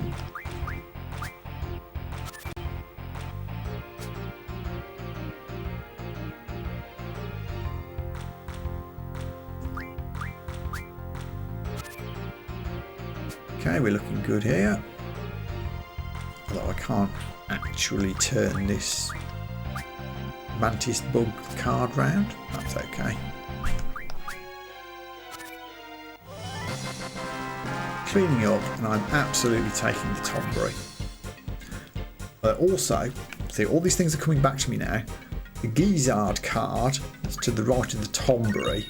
Okay, we're looking good here. Although I can't actually turn this mantis bug card round. That's okay. Cleaning up, and I'm absolutely taking the Tombury. But also, see, all these things are coming back to me now. The Gizzard card that's to the right of the Tombury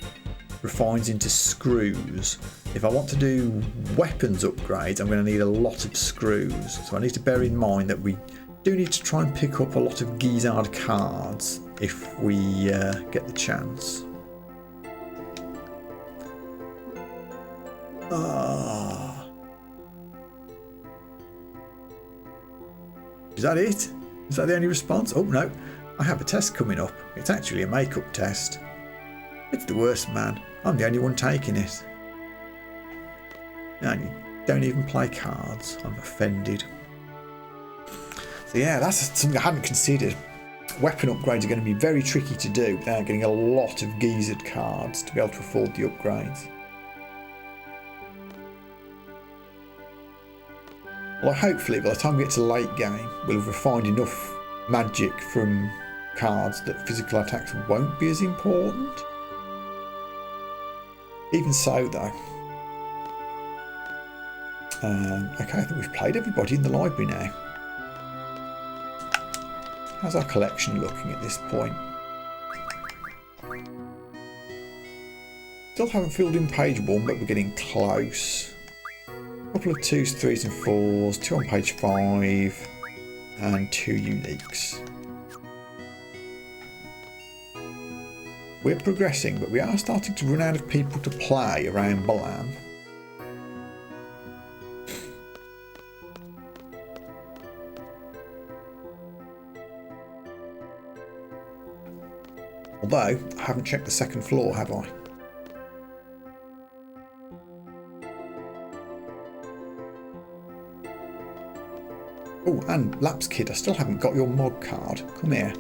refines into screws. If I want to do weapons upgrades, I'm going to need a lot of screws. So I need to bear in mind that we do need to try and pick up a lot of Gizzard cards if we get the chance. Is that it? Is that the only response? Oh no, I have a test coming up. It's actually a makeup test. It's the worst, man. I'm the only one taking it. And you don't even play cards. I'm offended. So yeah, that's something I hadn't considered. Weapon upgrades are going to be very tricky to do without getting a lot of Gizzard cards to be able to afford the upgrades. Well, hopefully by the time we get to late game, we'll have refined enough magic from cards that physical attacks won't be as important. Even so, though. Okay, I think we've played everybody in the library now. How's our collection looking at this point? Still haven't filled in page 1, but we're getting close. A couple of 2s, 3s and 4s, 2 on page 5 and 2 uniques. We're progressing, but we are starting to run out of people to play around Balam. Although, I haven't checked the second floor, have I? Oh, and Laps Kid, I still haven't got your mod card. Come here.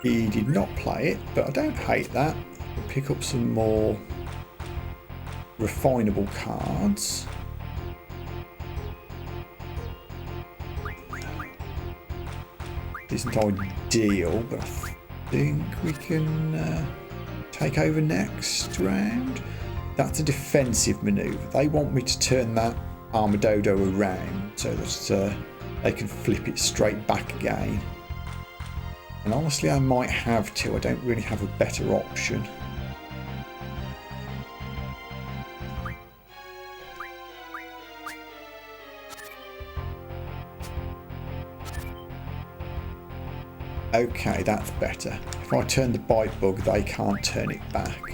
He did not play it, but I don't hate that. I'll pick up some more refinable cards. Isn't ideal, but I think we can take over next round. That's a defensive manoeuvre. They want me to turn that Armadodo around so that they can flip it straight back again. And honestly, I might have to. I don't really have a better option. Okay, that's better. If I turn the bite bug, they can't turn it back.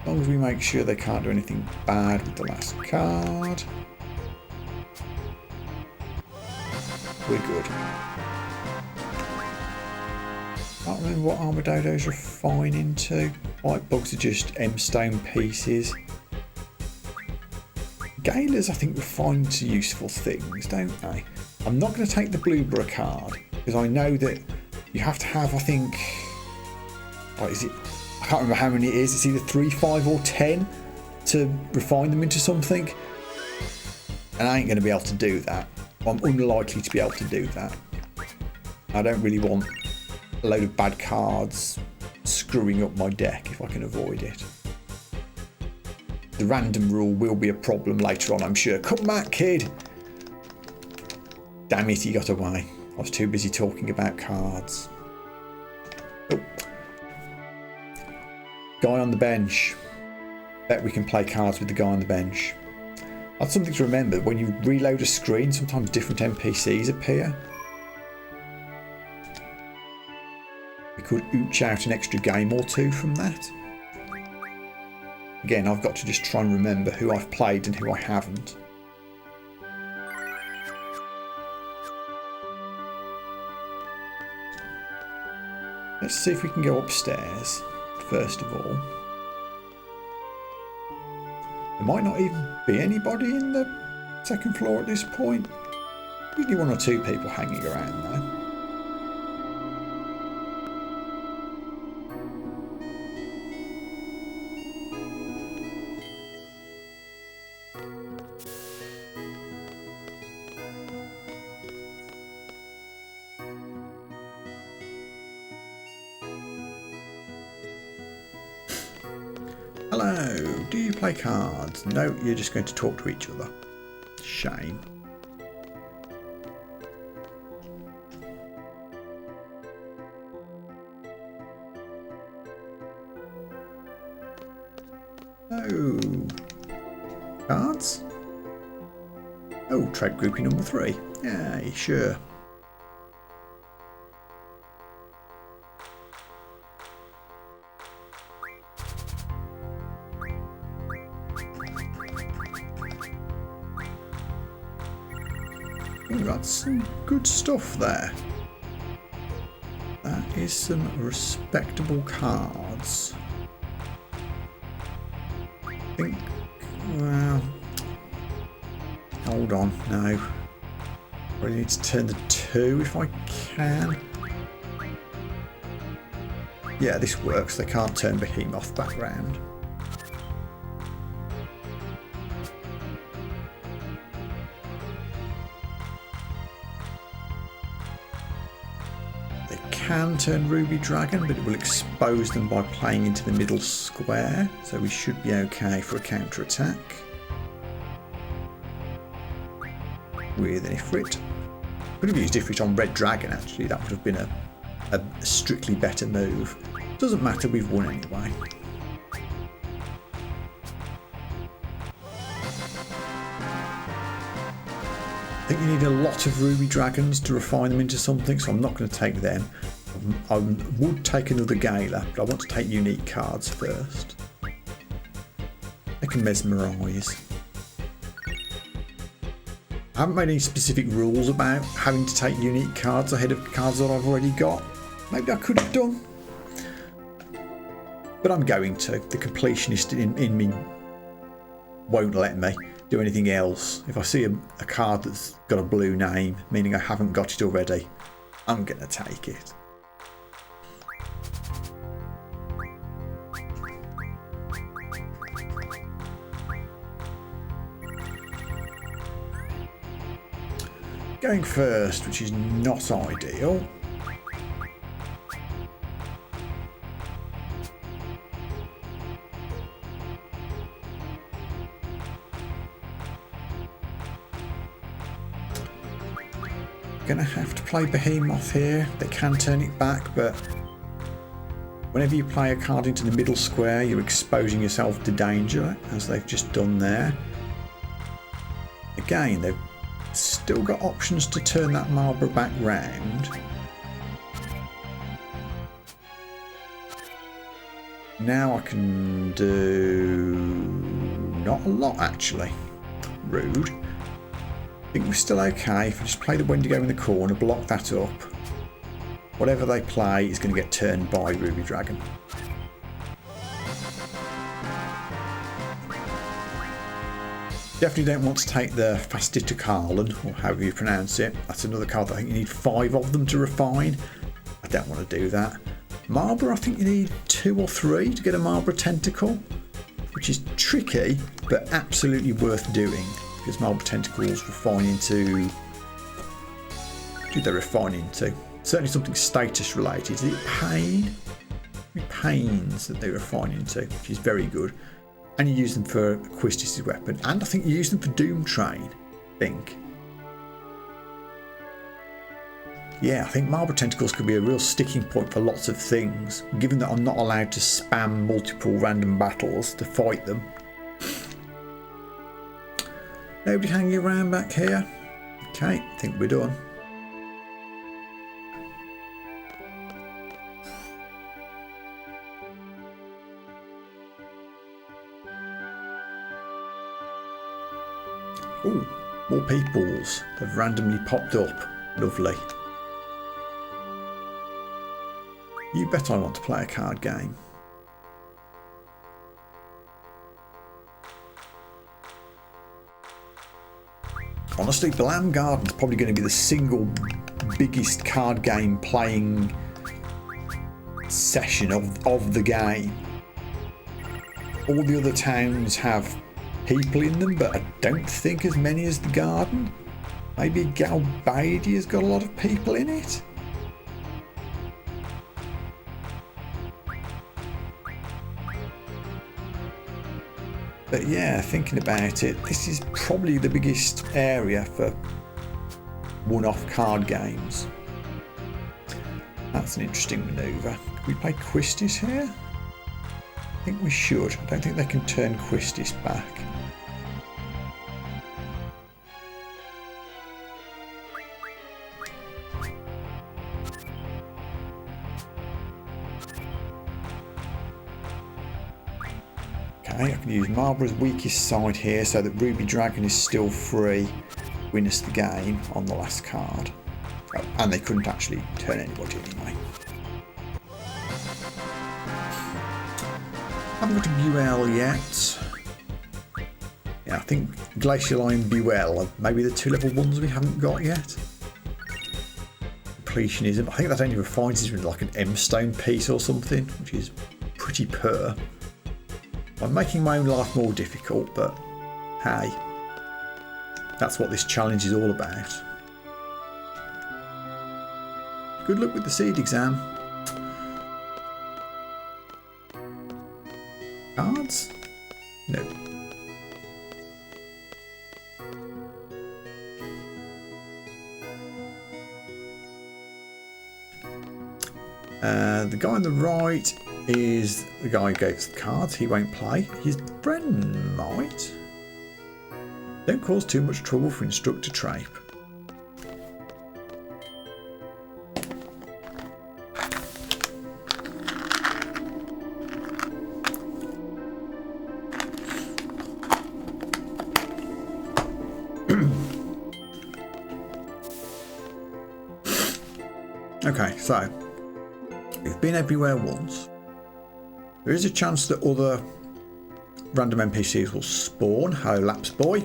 As long as we make sure they can't do anything bad with the last card. We're good. Can't remember what Armadodos refine into. White bugs are just M-stone pieces. Galers, I think, refine to useful things, don't they? I'm not going to take the Blueborough card because I know that you have to have, I think, what is it? I can't remember how many it is. It's either 3, 5 or 10 to refine them into something. And I ain't going to be able to do that. I'm unlikely to be able to do that. I don't really want a load of bad cards screwing up my deck if I can avoid it. The random rule will be a problem later on, I'm sure. Come back, kid! Damn it, he got away. I was too busy talking about cards. Oh. Guy on the bench. Bet we can play cards with the guy on the bench. That's something to remember. When you reload a screen, sometimes different NPCs appear. We could ooch out an extra game or two from that. Again, I've got to just try and remember who I've played and who I haven't. Let's see if we can go upstairs, first of all. There might not even be anybody in the second floor at this point. Usually one or two people hanging around though. Hello, do you play cards? No, you're just going to talk to each other. Shame. Oh, cards? Oh, trade grouping number 3. Yeah, sure. That's some good stuff there. That is some respectable cards. I think, well, hold on, no. I really need to turn the 2 if I can. Yeah, this works. They can't turn Behemoth back round. Can turn Ruby Dragon, but it will expose them by playing into the middle square, so we should be okay for a counter attack with an Ifrit. Could have used Ifrit on Red Dragon actually, that would have been a strictly better move. Doesn't matter, we've won anyway. I think you need a lot of Ruby Dragons to refine them into something, so I'm not going to take them. I would take another Gala, but I want to take unique cards first. They can mesmerise. I haven't made any specific rules about having to take unique cards ahead of cards that I've already got. Maybe I could have done. But I'm going to. The completionist in me won't let me do anything else. If I see a card that's got a blue name, meaning I haven't got it already, I'm going to take it. Going first, which is not ideal. Gonna have to play Behemoth here. They can turn it back, but whenever you play a card into the middle square, you're exposing yourself to danger, as they've just done there. Again, they've still got options to turn that Marlborough back round. Now I can do not a lot actually. Rude. I think we're still okay. If I just play the Wendigo in the corner, block that up, whatever they play is going to get turned by Ruby Dragon. Definitely don't want to take the Fastita Carlin, or however you pronounce it. That's another card that I think you need 5 of them to refine. I don't want to do that. Marlborough, I think you need 2 or 3 to get a Marlborough Tentacle, which is tricky, but absolutely worth doing, because Marlborough Tentacles refine into do they refine into? Certainly something status related. Is it pain? Pains that they refine into, which is very good. And you use them for Quistis' weapon. And I think you use them for Doom Train, I think. Yeah, I think Marble Tentacles could be a real sticking point for lots of things, given that I'm not allowed to spam multiple random battles to fight them. Nobody hanging around back here? Okay, I think we're done. Ooh, more peoples have randomly popped up. Lovely. You bet I want to play a card game. Honestly, Blam Garden's probably going to be the single biggest card game playing session of the game. All the other towns have people in them, but I don't think as many as the Garden. Maybe Galbadia has got a lot of people in it. But yeah, thinking about it, this is probably the biggest area for one-off card games. That's an interesting manoeuvre. Can we play Quistis here? I think we should. I don't think they can turn Quistis back. Okay, I can use Marlborough's weakest side here so that Ruby Dragon is still free. Win us the game on the last card. Oh, and they couldn't actually turn anybody anyway. Haven't got a Buell yet. Yeah, I think Glacial Eye and Buell are maybe the 2 level 1s we haven't got yet. Completionism. I think that only refines it with like an M-stone piece or something, which is pretty poor. I'm making my own life more difficult, but hey, that's what this challenge is all about. Good luck with the seed exam. Cards? No. The guy on the right is the guy who gave us the cards. He won't play. His friend might. Don't cause too much trouble for Instructor Trape. Okay, so we've been everywhere once. There is a chance that other random NPCs will spawn. Hello, Laps Boy.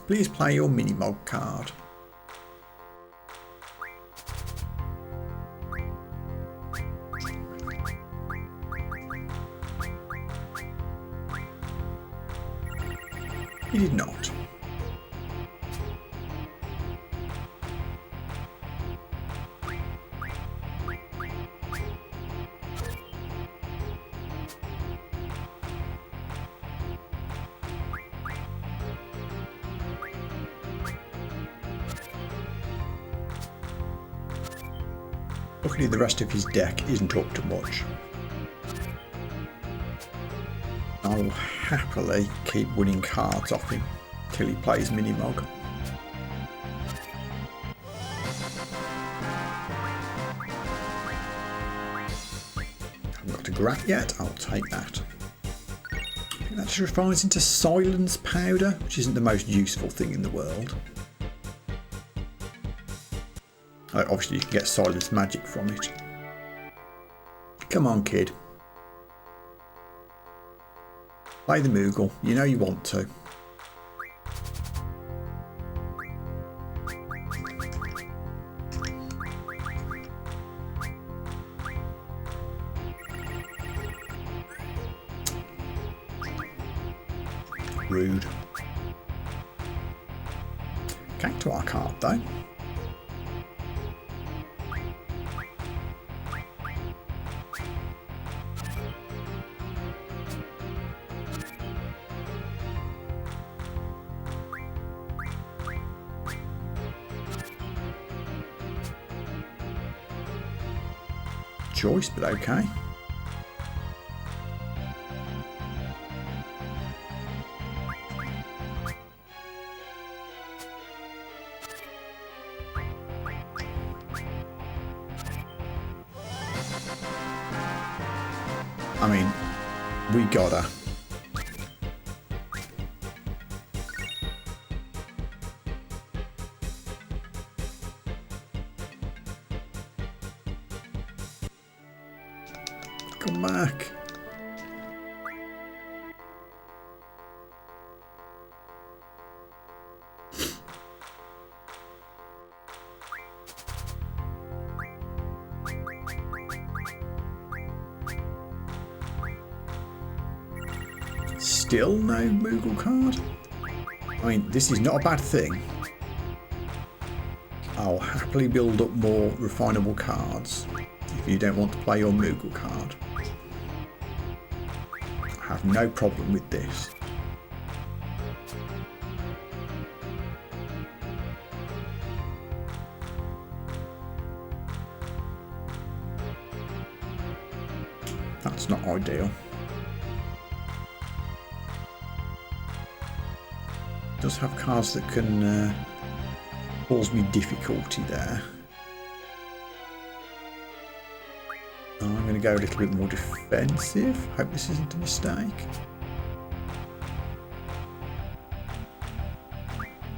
Please play your Minimog card. He did not. Luckily the rest of his deck isn't up to much. I will happily keep winning cards off him till he plays Minimog. Haven't got a Grat yet, I'll take that. I think that just refines into Silence Powder, which isn't the most useful thing in the world. Obviously you can get silence magic from it. Come on, kid. Play the Moogle. You know you want to. Rude. Okay, to our card though. Choice, but okay. I mean, we gotta. Come back. Still no Moogle card? I mean, this is not a bad thing. I'll happily build up more refinable cards if you don't want to play your Moogle card. I have no problem with this. That's not ideal. Does have cards that can cause me difficulty there. I'm going to go a little bit more defensive. Hope this isn't a mistake.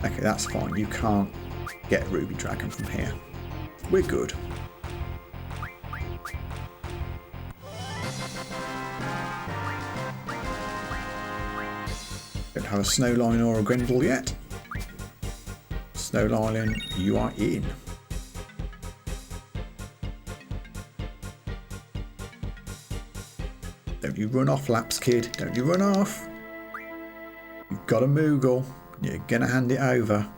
Okay, that's fine. You can't get Ruby Dragon from here. We're good. Don't have a Snowline or a Grendel yet. Snowline, you are in. Don't you run off, Laps Kid. Don't you run off. You've got a Moogle. You're gonna hand it over.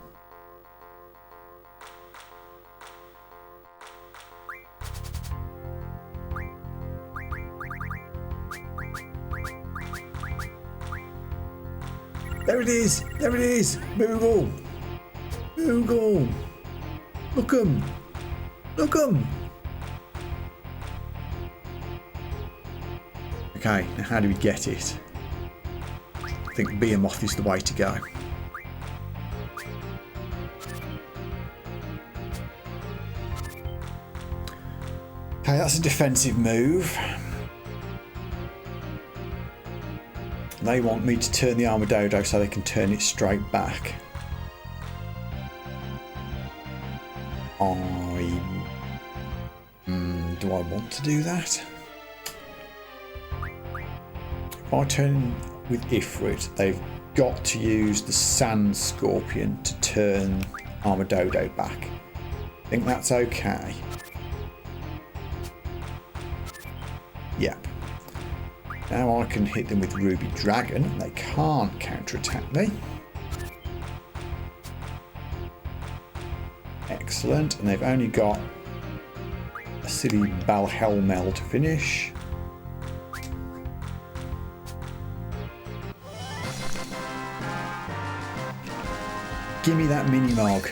There it is! There it is! Moogle! Moogle! Look 'em! Look 'em! Okay, now how do we get it? I think Behemoth is the way to go. Okay, that's a defensive move. They want me to turn the Armadodo so they can turn it straight back. Do I want to do that? If I turn with Ifrit, they've got to use the Sand Scorpion to turn Armadodo back. I think that's okay. Yep. Now I can hit them with Ruby Dragon and they can't counterattack me. Excellent, and they've only got a silly Balhelmel to finish. Give me that Minimog.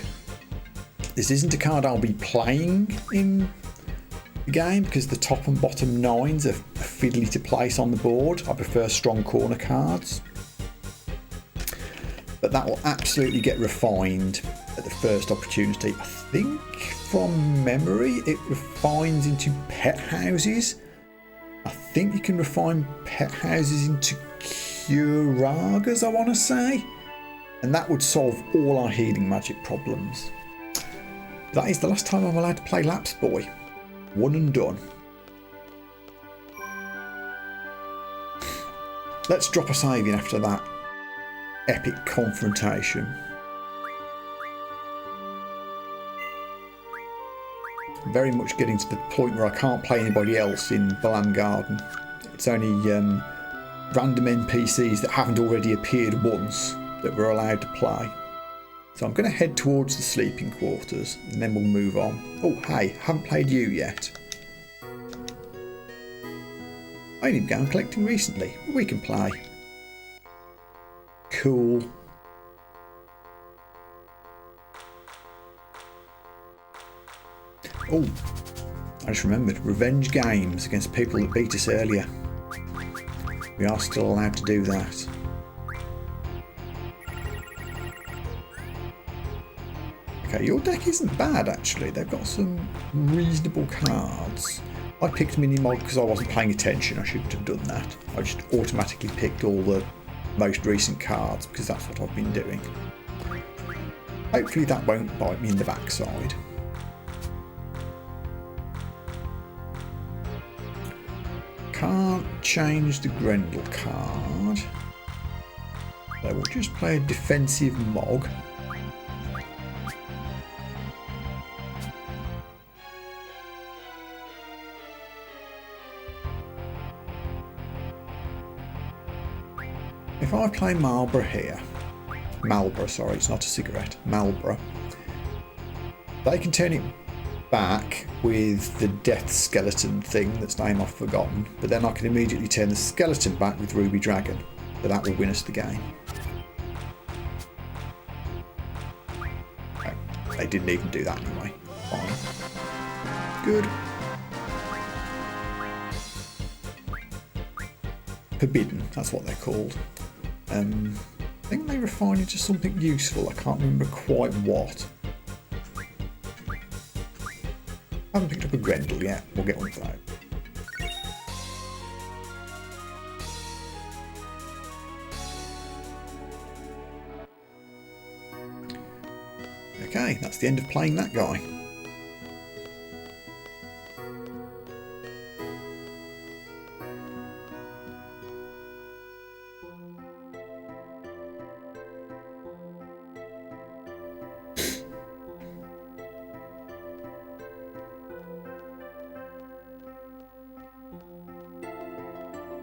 This isn't a card I'll be playing in the game because the top and bottom nines are fiddly to place on the board. I prefer strong corner cards. But that will absolutely get refined at the first opportunity. I think from memory it refines into pet houses. I think you can refine pet houses into Curagas, I want to say. And that would solve all our healing magic problems. That is the last time I'm allowed to play Lapse Boy. One and done. Let's drop a save in after that epic confrontation. Very much getting to the point where I can't play anybody else in Balan Garden. It's only random NPCs that haven't already appeared once that we're allowed to play. So I'm going to head towards the sleeping quarters and then we'll move on. Oh, hey, haven't played you yet. I only began collecting recently. We can play. Cool. Oh, I just remembered. Revenge games against people that beat us earlier. We are still allowed to do that. Okay, your deck isn't bad actually. They've got some reasonable cards. I picked Minimod because I wasn't paying attention. I shouldn't have done that. I just automatically picked all the most recent cards because that's what I've been doing. Hopefully that won't bite me in the backside. Can't change the Grendel card. So we'll just play a defensive Mog. If I play Marlborough here, Marlborough, sorry, it's not a cigarette, Marlborough, they can turn it back with the death skeleton thing that's name I've forgotten, but then I can immediately turn the skeleton back with Ruby Dragon, so that will win us the game. Oh, they didn't even do that anyway. Fine. Good. Forbidden, that's what they're called. I think they refine into something useful, I can't remember quite what. I haven't picked up a Grendel yet, we'll get on to that. Okay, that's the end of playing that guy.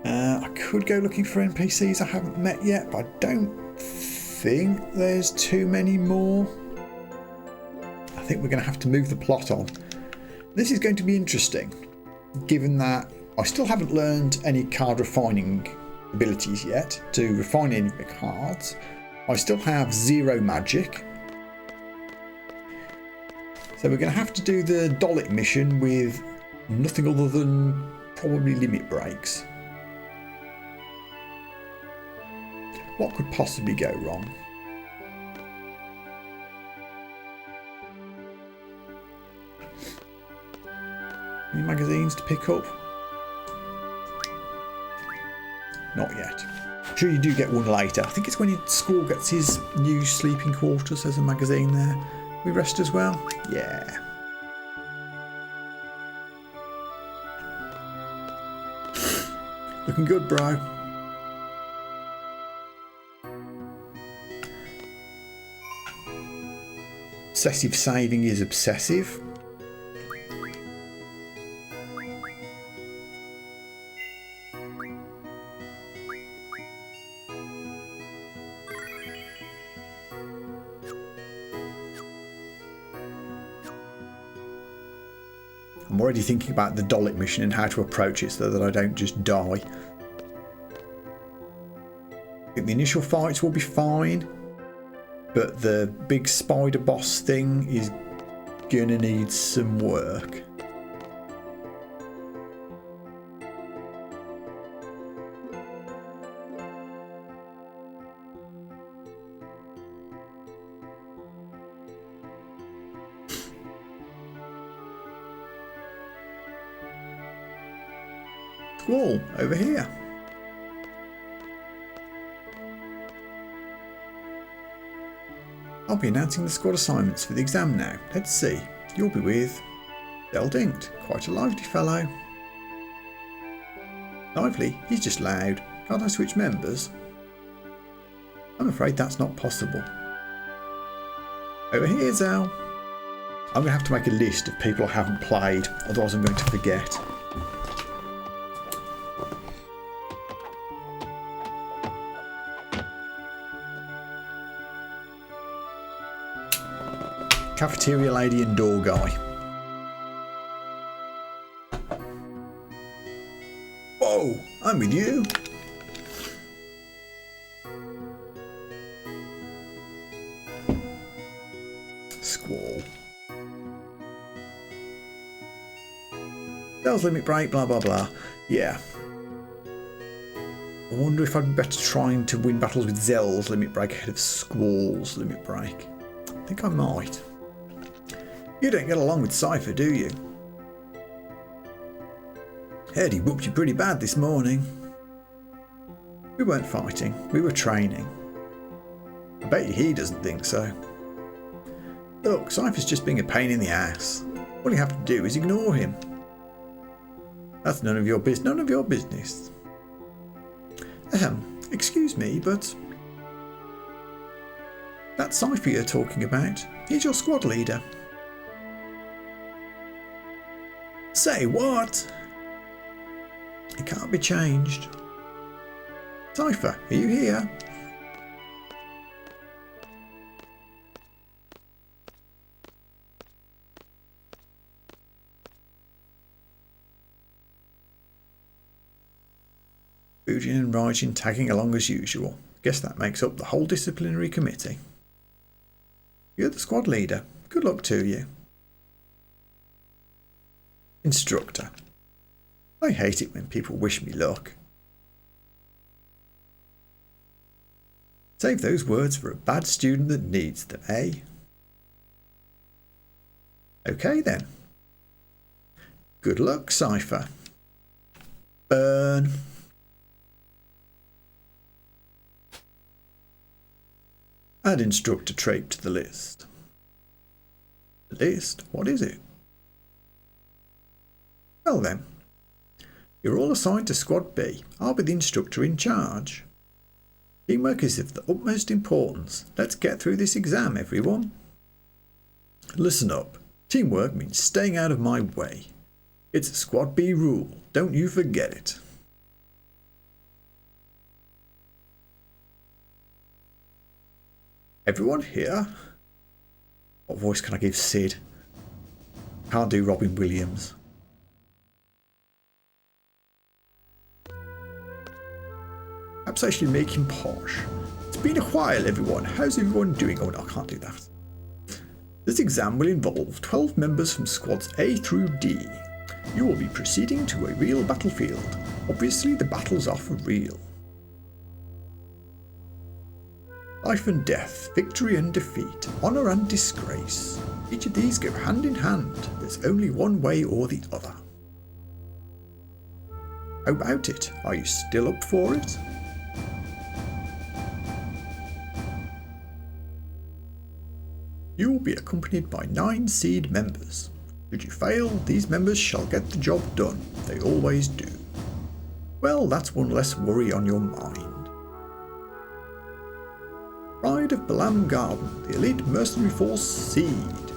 I could go looking for NPCs I haven't met yet, but I don't think there's too many more. I think we're going to have to move the plot on. This is going to be interesting, given that I still haven't learned any card refining abilities yet to refine any of the cards. I still have 0 magic. So we're going to have to do the Dalek mission with nothing other than probably limit breaks. What could possibly go wrong? Any magazines to pick up? Not yet. I'm sure you do get one later. I think it's when Squall gets his new sleeping quarters. There's a magazine there. We rest as well? Yeah. Looking good, bro. Obsessive saving is obsessive. I'm already thinking about the Dalek mission and how to approach it so that I don't just die. I think the initial fights will be fine, but the big spider boss thing is gonna need some work. Squall, over here. I'll be announcing the squad assignments for the exam now. Let's see. You'll be with Deldinct, quite a lively fellow. Lively? He's just loud. Can't I switch members? I'm afraid that's not possible. Over here, Zell. I'm going to have to make a list of people I haven't played, otherwise I'm going to forget. Cafeteria lady and door guy. Whoa, I'm with you. Squall. Sales limit break, blah blah blah. Yeah. I wonder if I'd be better trying to win battles with Zell's limit break ahead of Squall's limit break. I think I might. You don't get along with Cypher, do you? Heard he whooped you pretty bad this morning. We weren't fighting, we were training. I bet you he doesn't think so. Look, Cypher's just being a pain in the ass. All you have to do is ignore him. That's none of your business. None of your business. Excuse me, but that Cypher you're talking about, he's your squad leader. Say what? It can't be changed. Cypher, are you here? Boojin and Raijin tagging along as usual. Guess that makes up the whole disciplinary committee. You're the squad leader. Good luck to you. Instructor. I hate it when people wish me luck. Save those words for a bad student that needs them, eh? Okay then. Good luck, Cypher. Burn. Add instructor trait to the list. The list? What is it? Well then, you're all assigned to Squad B. I'll be the instructor in charge. Teamwork is of the utmost importance. Let's get through this exam, everyone. Listen up. Teamwork means staying out of my way. It's a Squad B rule. Don't you forget it. Everyone here? What voice can I give Sid? Can't do Robin Williams. Perhaps I should make him posh. It's been a while, everyone. How's everyone doing? Oh, no, I can't do that. This exam will involve 12 members from squads A through D. You will be proceeding to a real battlefield. Obviously, the battles are for real. Life and death, victory and defeat, honour and disgrace. Each of these go hand in hand. There's only one way or the other. How about it? Are you still up for it? You will be accompanied by 9 seed members. Should you fail, these members shall get the job done. They always do. Well, that's one less worry on your mind. Pride of Balam Garden, the elite mercenary force Seed.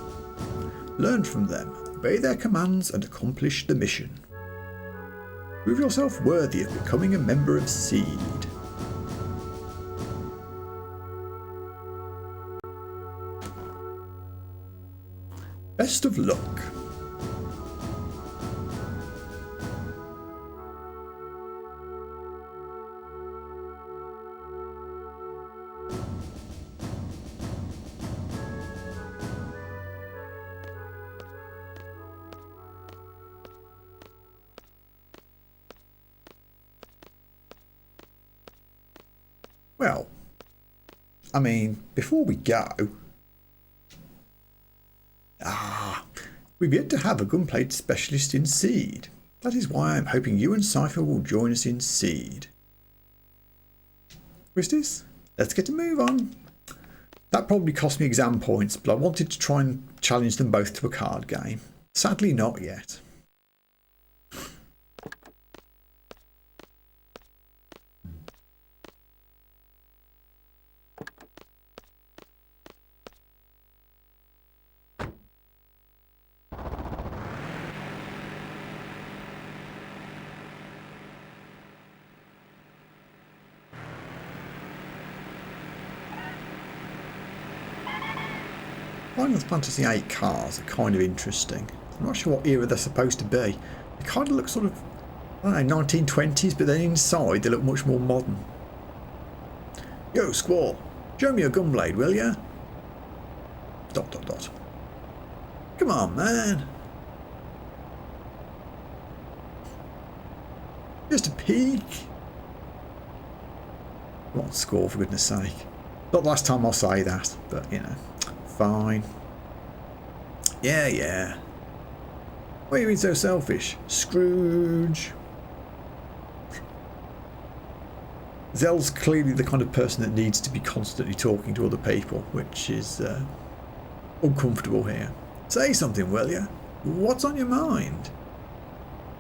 Learn from them, obey their commands and accomplish the mission. Prove yourself worthy of becoming a member of Seed. Best of luck. Well, I mean, before we go, we've yet to have a gunplate specialist in Seed. That is why I'm hoping you and Cypher will join us in Seed. Christis, let's get a move on. That probably cost me exam points, but I wanted to try and challenge them both to a card game. Sadly, not yet. Final Fantasy 8 cars are kind of interesting. I'm not sure what era they're supposed to be. They kind of look sort of, I don't know, 1920s, but then inside they look much more modern. Yo, Squall, show me your gunblade, will ya? ... Come on, man. Just a peek. Come on, Squall, for goodness sake. Not the last time I'll say that, but, you know, fine. Yeah, yeah. Why are you being so selfish? Scrooge. Zell's clearly the kind of person that needs to be constantly talking to other people, which is uncomfortable here. Say something, will you? What's on your mind?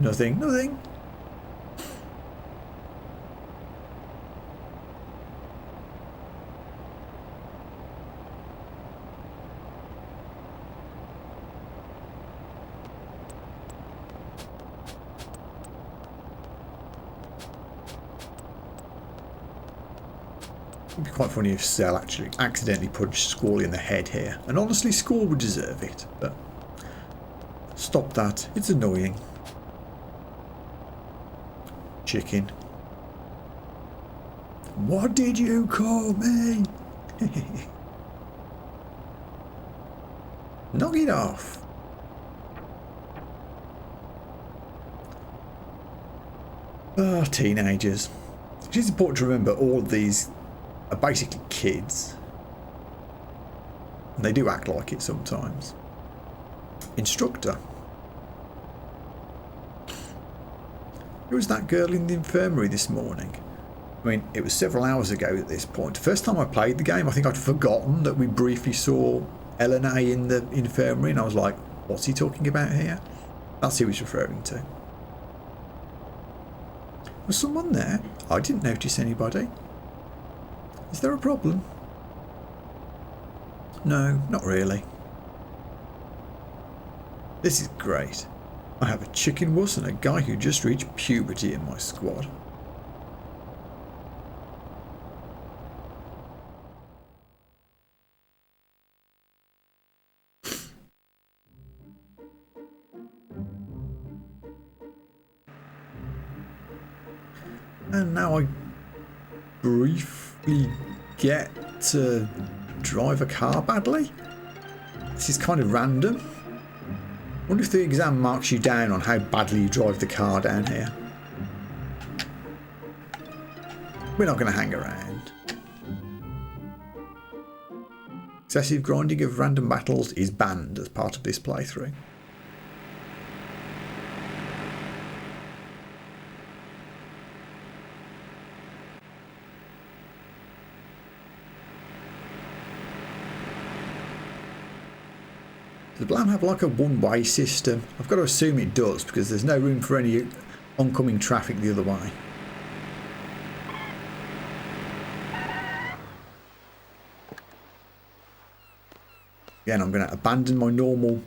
Nothing, nothing. It'd be quite funny if Cell actually accidentally punched Squall in the head here. And honestly, Squall would deserve it, but stop that. It's annoying. Chicken. What did you call me? Knock it off. Oh, teenagers. It is important to remember all of these are basically kids. And they do act like it sometimes. Instructor. Who was that girl in the infirmary this morning? I mean, it was several hours ago at this point. First time I played the game, I think I'd forgotten that we briefly saw Elena in the infirmary, and I was like, what's he talking about here? That's who he's referring to. Was someone there? I didn't notice anybody. Is there a problem? No, not really. This is great. I have a chicken wuss and a guy who just reached puberty in my squad. And now I briefly get to drive a car badly. This is kind of random. I wonder if the exam marks you down on how badly you drive the car down here. We're not going to hang around. Excessive grinding of random battles is banned as part of this playthrough. Does Blam have like a one-way system? I've got to assume it does because there's no room for any oncoming traffic the other way. Again, I'm going to abandon my normal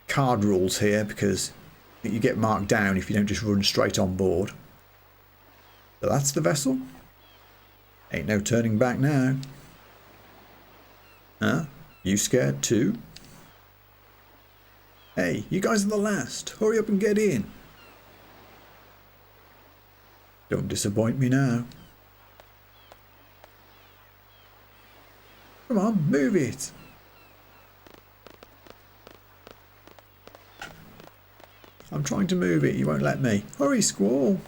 card rules here because you get marked down if you don't just run straight on board. So that's the vessel. Ain't no turning back now. Huh? You scared too? Hey, you guys are the last. Hurry up and get in. Don't disappoint me now. Come on, move it. I'm trying to move it. You won't let me. Hurry, Squall.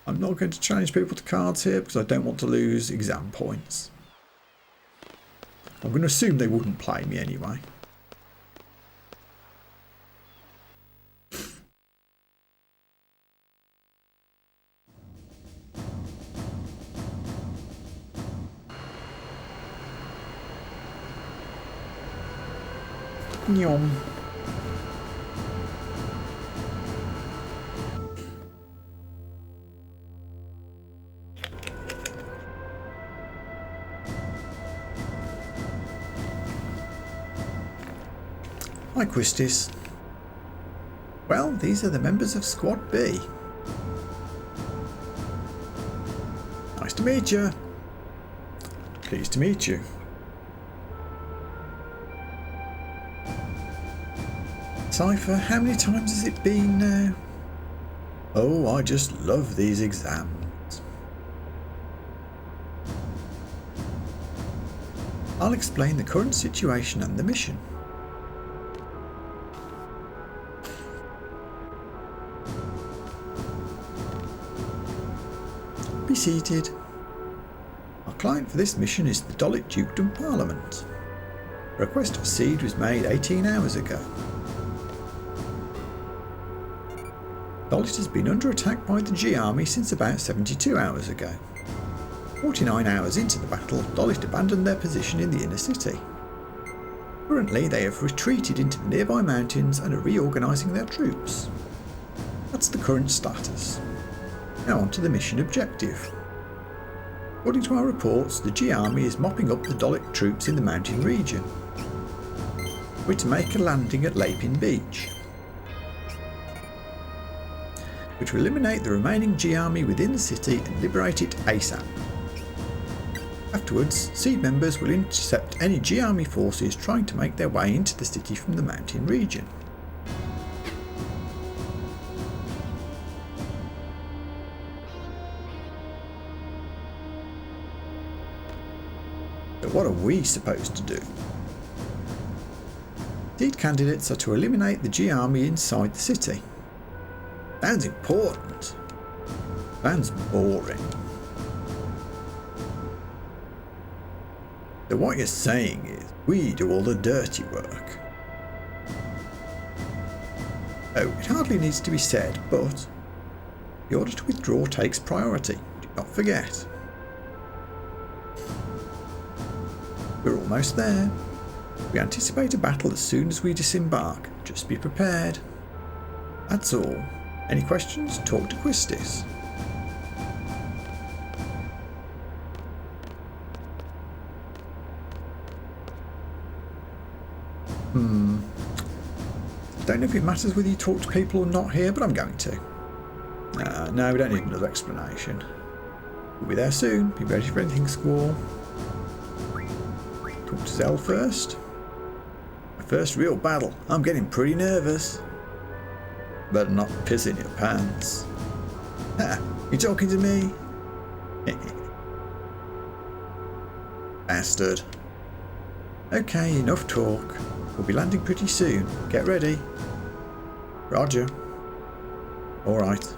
I'm not going to challenge people to cards here because I don't want to lose exam points. I'm going to assume they wouldn't play me anyway. Nyom. Hi, Quistis. Well, these are the members of Squad B. Nice to meet you. Pleased to meet you. Cypher, how many times has it been now? Oh, I just love these exams. I'll explain the current situation and the mission. Be seated. Our client for this mission is the Dolit Dukedom Parliament. A request for seed was made 18 hours ago. Dolit has been under attack by the G Army since about 72 hours ago. 49 hours into the battle, Dolit abandoned their position in the inner city. Currently, they have retreated into the nearby mountains and are reorganising their troops. That's the current status. Now on to the mission objective. According to our reports, the G Army is mopping up the Dolit troops in the mountain region. We're to make a landing at Lapin Beach, which will eliminate the remaining G Army within the city and liberate it ASAP. Afterwards, Seed members will intercept any G Army forces trying to make their way into the city from the mountain region. But what are we supposed to do? Seed candidates are to eliminate the G Army inside the city. Sounds important. Sounds boring. So what you're saying is, we do all the dirty work. Oh, it hardly needs to be said, but the order to withdraw takes priority. Do not forget. We're almost there. We anticipate a battle as soon as we disembark. Just be prepared. That's all. Any questions? Talk to Quistis. Don't know if it matters whether you talk to people or not here, but I'm going to. No, we don't need another explanation. We'll be there soon. Be ready for anything, Squall. Talk to Zell first. My first real battle. I'm getting pretty nervous. Better not piss in your pants. Ha! You talking to me? Bastard. Okay, enough talk. We'll be landing pretty soon. Get ready. Roger. Alright.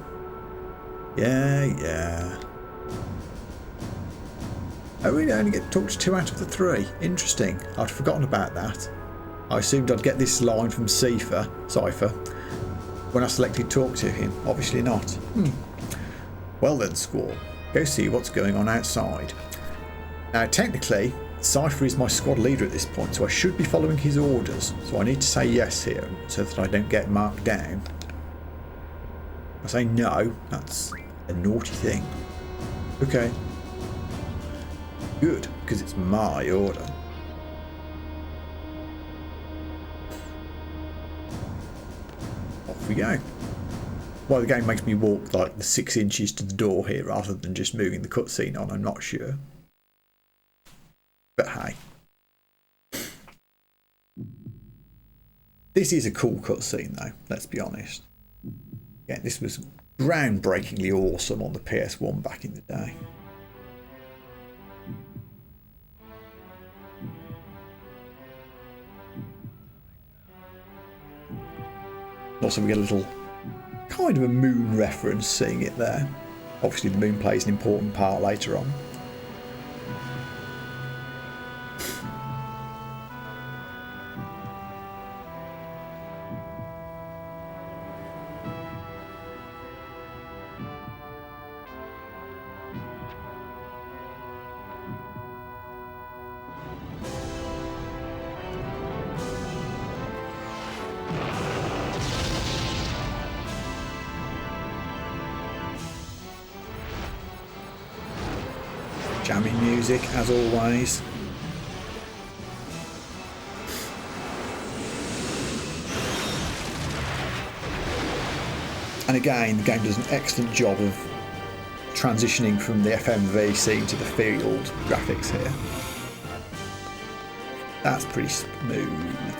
Yeah. I really only get to talk to 2 out of the 3. Interesting. I'd forgotten about that. I assumed I'd get this line from Cypher when I selected talk to him. Obviously not. Well then, Squall. Go see what's going on outside. Now technically, Cypher is my squad leader at this point, so I should be following his orders. So I need to say yes here, so that I don't get marked down. If I say no, that's a naughty thing. Okay. Good, because it's my order. Off we go. Why the game makes me walk like the 6 inches to the door here rather than just moving the cutscene on, I'm not sure. But hey. This is a cool cutscene though, let's be honest. Yeah, this was groundbreakingly awesome on the PS1 back in the day. Also we get a little kind of a moon reference seeing it there. Obviously the moon plays an important part later on. Jamming music as always. And again, the game does an excellent job of transitioning from the FMV scene to the field graphics here. That's pretty smooth.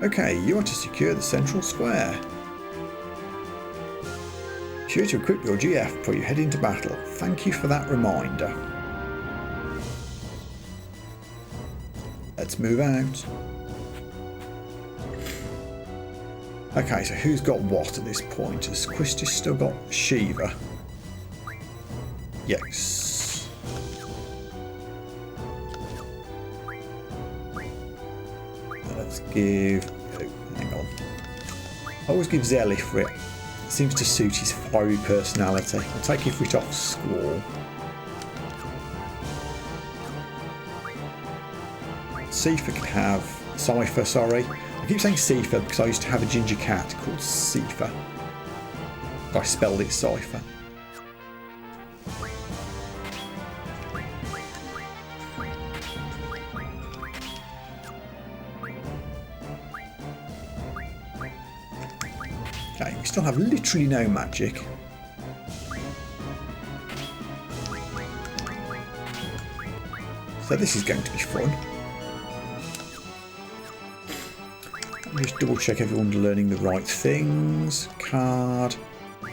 Okay, you want to secure the central square. Be sure to equip your GF before you head into battle. Thank you for that reminder. Let's move out. Okay, so who's got what at this point? Has Quistis still got Shiva? Yes. Let's give... hang on. I always give Zell Ifrit. It seems to suit his fiery personality. I'll take Ifrit off Squall. Sifa can have... Cypher, sorry. I keep saying Sifa because I used to have a ginger cat called Sifa. I spelled it Cypher. Okay, we still have literally no magic. So this is going to be fun. Just double check everyone's learning the right things. Card,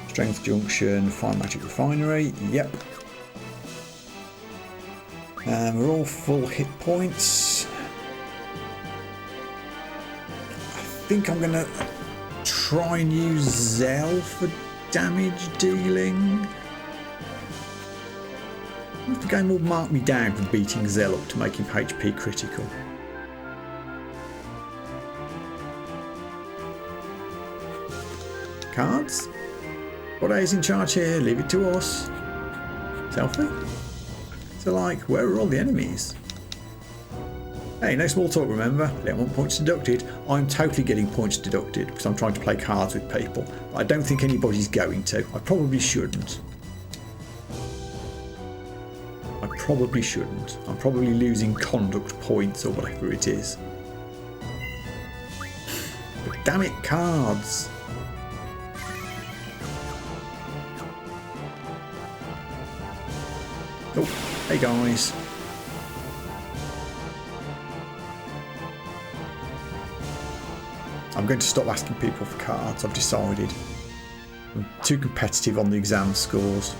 Strength Junction, Fine Magic Refinery. Yep. And we're all full hit points. I think I'm going to try and use Zell for damage dealing. The game will mark me down for beating Zell up to make him HP critical. Cards? What is in charge here? Leave it to us. Selfie? So like, where are all the enemies? Hey, no small talk, remember? I don't want points deducted. I'm totally getting points deducted because I'm trying to play cards with people. But I don't think anybody's going to. I probably shouldn't. I probably shouldn't. I'm probably losing conduct points or whatever it is. But damn it, cards! Oh, hey guys. I'm going to stop asking people for cards, I've decided. I'm too competitive on the exam scores.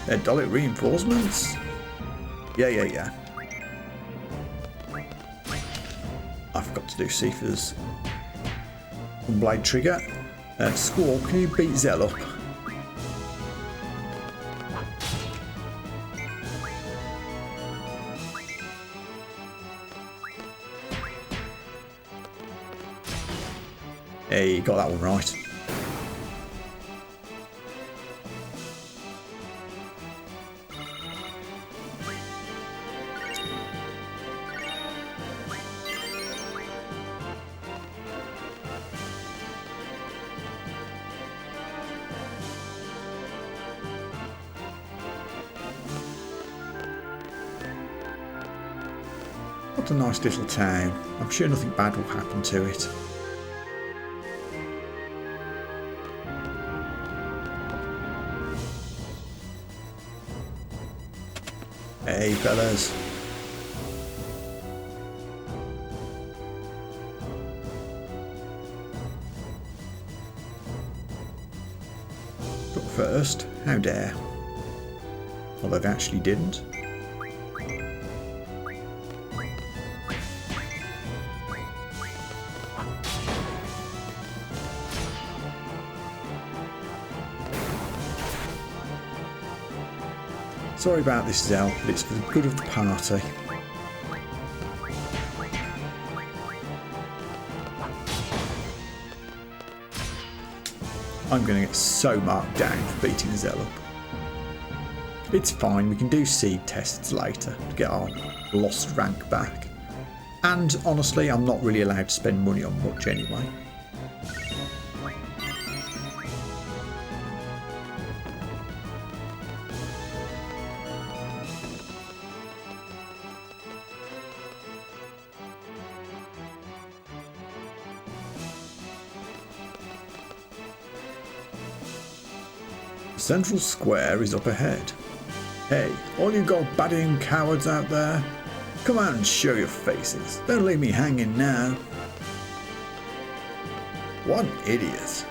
They're Dalek reinforcements? Yeah. I forgot to do Sifa's Blade Trigger. Squall, can you beat Zell up? Hey, got that one right. What a nice little town. I'm sure nothing bad will happen to it. Hey fellas. But first, how dare. Although they actually didn't. Sorry about this, Zell, but it's for the good of the party. I'm going to get so marked down for beating Zell up. It's fine, we can do seed tests later to get our lost rank back. And honestly, I'm not really allowed to spend money on much anyway. Central Square is up ahead. Hey, all you gold-badding cowards out there, come out and show your faces. Don't leave me hanging now. What an idiot.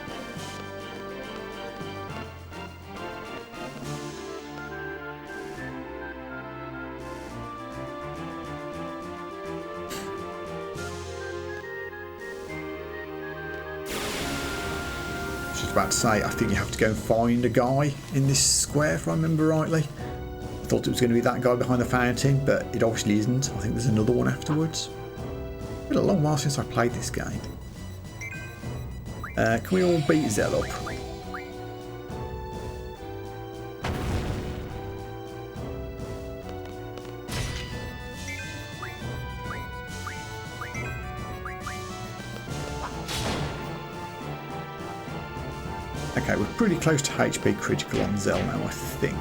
About to say, I think you have to go and find a guy in this square, if I remember rightly. I thought it was going to be that guy behind the fountain, but it obviously isn't. I think there's another one afterwards. It's been a long while since I played this game. Can we all beat Zell up? Okay, we're pretty close to HP critical on Zell now, I think.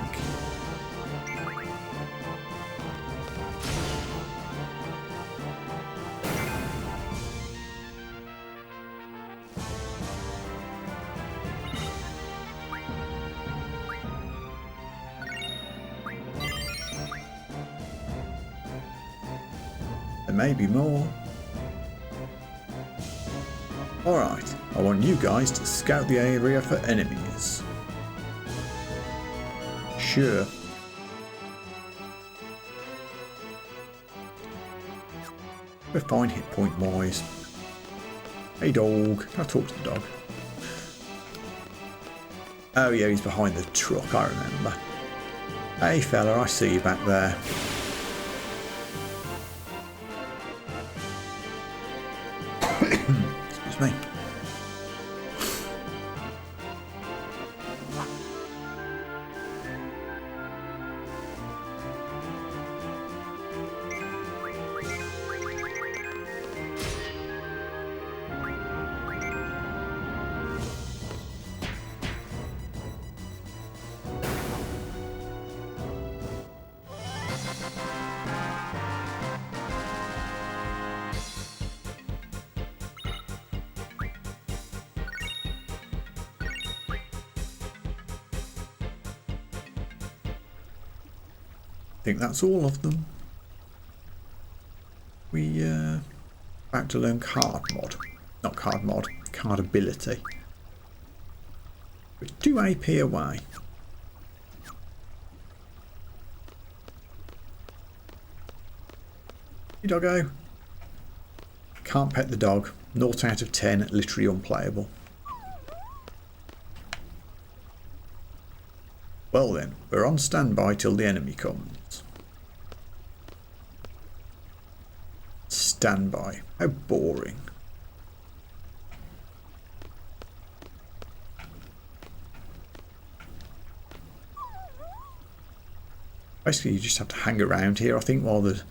There may be more. Alright, I want you guys to scout the area for enemies. Sure. We're fine hit point wise. Hey dog, can I talk to the dog? Oh yeah, he's behind the truck, I remember. Hey fella, I see you back there. Excuse me. I think that's all of them. We about to learn card mod. Not card mod, card ability. We're 2 AP away. Hey doggo. Can't pet the dog. 0 out of 10, literally unplayable. Well then, we're on standby till the enemy comes. Standby. How boring. Basically you just have to hang around here, I think, while the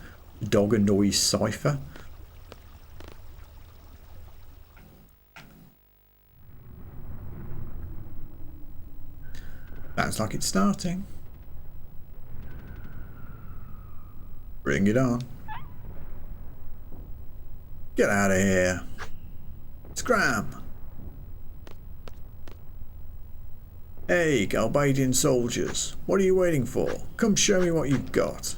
dog annoys Cypher. Sounds like it's starting. Bring it on. Get out of here. Scram. Hey, Galbadian soldiers. What are you waiting for? Come show me what you've got.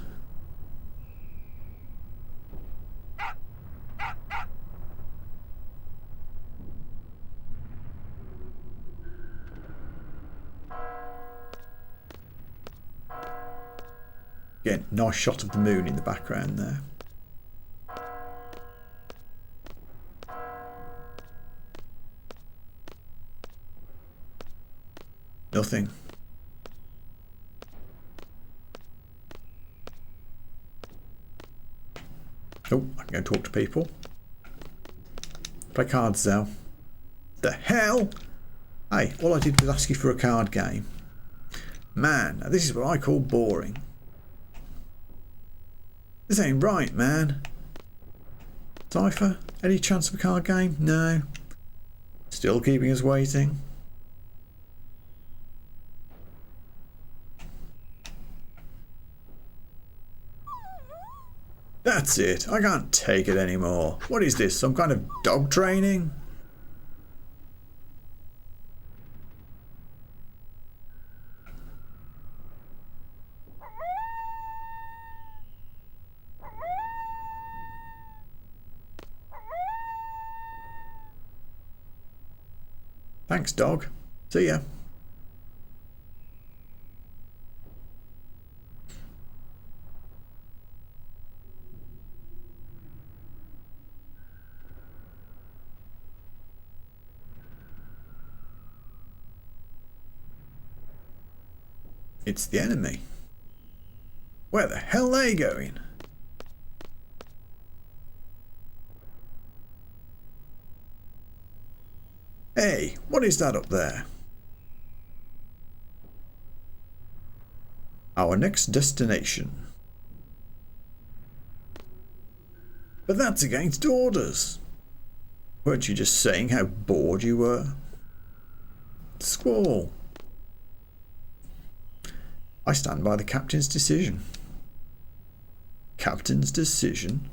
Again, nice shot of the moon in the background there. Nothing. Oh, I can go talk to people. Play cards, Zell. The hell? Hey, all I did was ask you for a card game. Man, now this is what I call boring. This ain't right, man. Cypher, any chance of a card game? No. Still keeping us waiting. That's it. I can't take it anymore. What is this? Some kind of dog training? Thanks, dog. See ya. It's the enemy. Where the hell are they going? Hey, what is that up there? Our next destination. But that's against orders. Weren't you just saying how bored you were? Squall. I stand by the captain's decision. Captain's decision?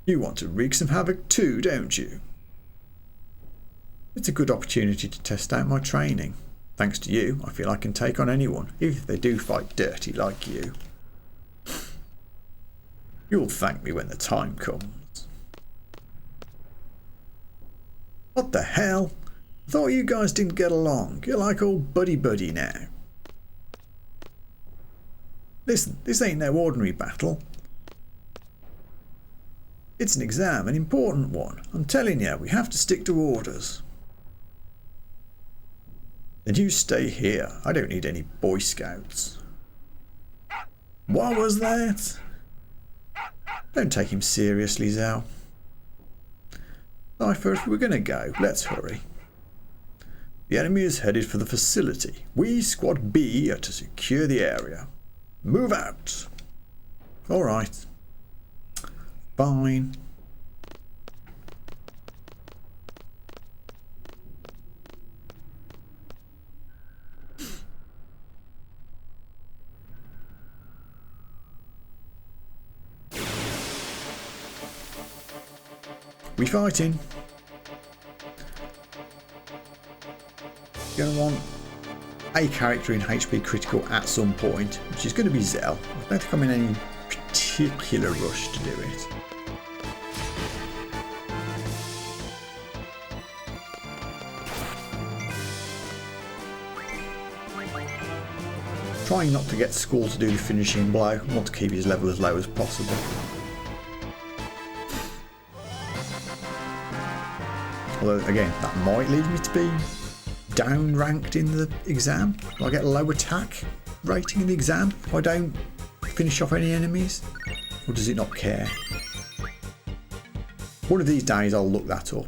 You want to wreak some havoc too, don't you? It's a good opportunity to test out my training. Thanks to you, I feel I can take on anyone, even if they do fight dirty like you. You'll thank me when the time comes. What the hell? I thought you guys didn't get along. You're like all buddy-buddy now. Listen, this ain't no ordinary battle. It's an exam, an important one. I'm telling you, we have to stick to orders. Then you stay here. I don't need any Boy Scouts. What was that? Don't take him seriously, Zhao. Cypher, if we're going to go, let's hurry. The enemy is headed for the facility. We, Squad B, are to secure the area. Move out. All right. Fine. We fighting. You're going to want a character in HP critical at some point, which is going to be Zell. I don't think I'm in any particular rush to do it. Trying not to get Skull to do the finishing blow. I want to keep his level as low as possible. Although, again, that might lead me to be down ranked in the exam. Will I get a low attack rating in the exam if I don't finish off any enemies? Or does it not care? One of these days I'll look that up.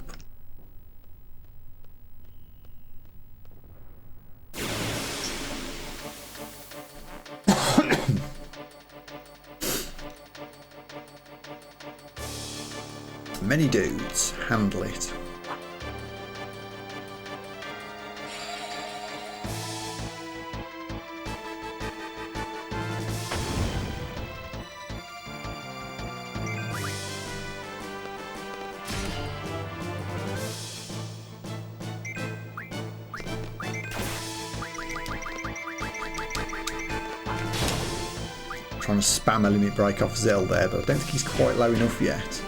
Many dudes, handle it. Trying to spam a limit break off Zell there, but I don't think he's quite low enough yet.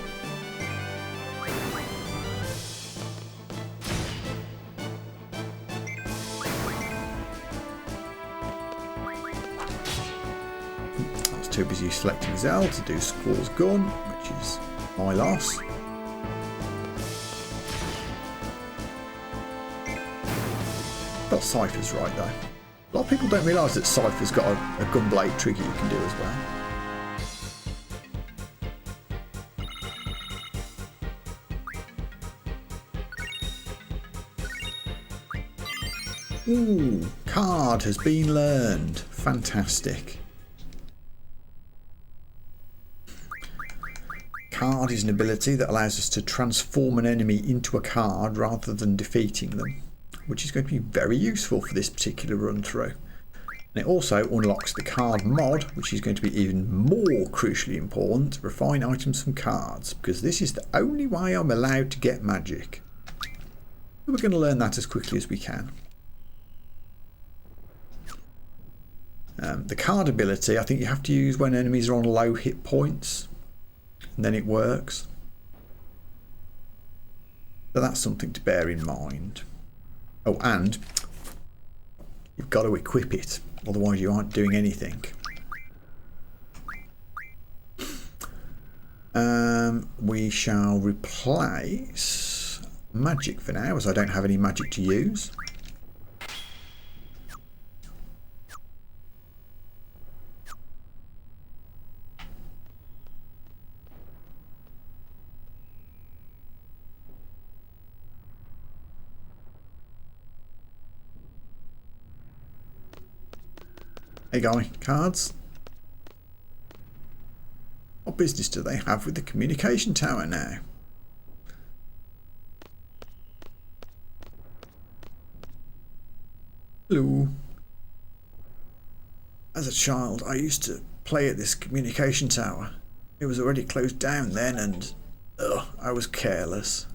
Too busy selecting Zell to do Squall's gun, which is my loss. Got Cypher's right though. A lot of people don't realise that Cypher's got a gunblade trigger you can do as well. Ooh, card has been learned. Fantastic. Card is an ability that allows us to transform an enemy into a card rather than defeating them, which is going to be very useful for this particular run through. And it also unlocks the card mod, which is going to be even more crucially important to refine items from cards, because this is the only way I'm allowed to get magic. We're going to learn that as quickly as we can. The card ability, I think you have to use when enemies are on low hit points, and then it works. So that's something to bear in mind. Oh, and you've got to equip it, otherwise you aren't doing anything. We shall replace magic for now, as I don't have any magic to use. Hey guy, cards. What business do they have with the communication tower now? Hello. As a child, I used to play at this communication tower. It was already closed down then and I was careless.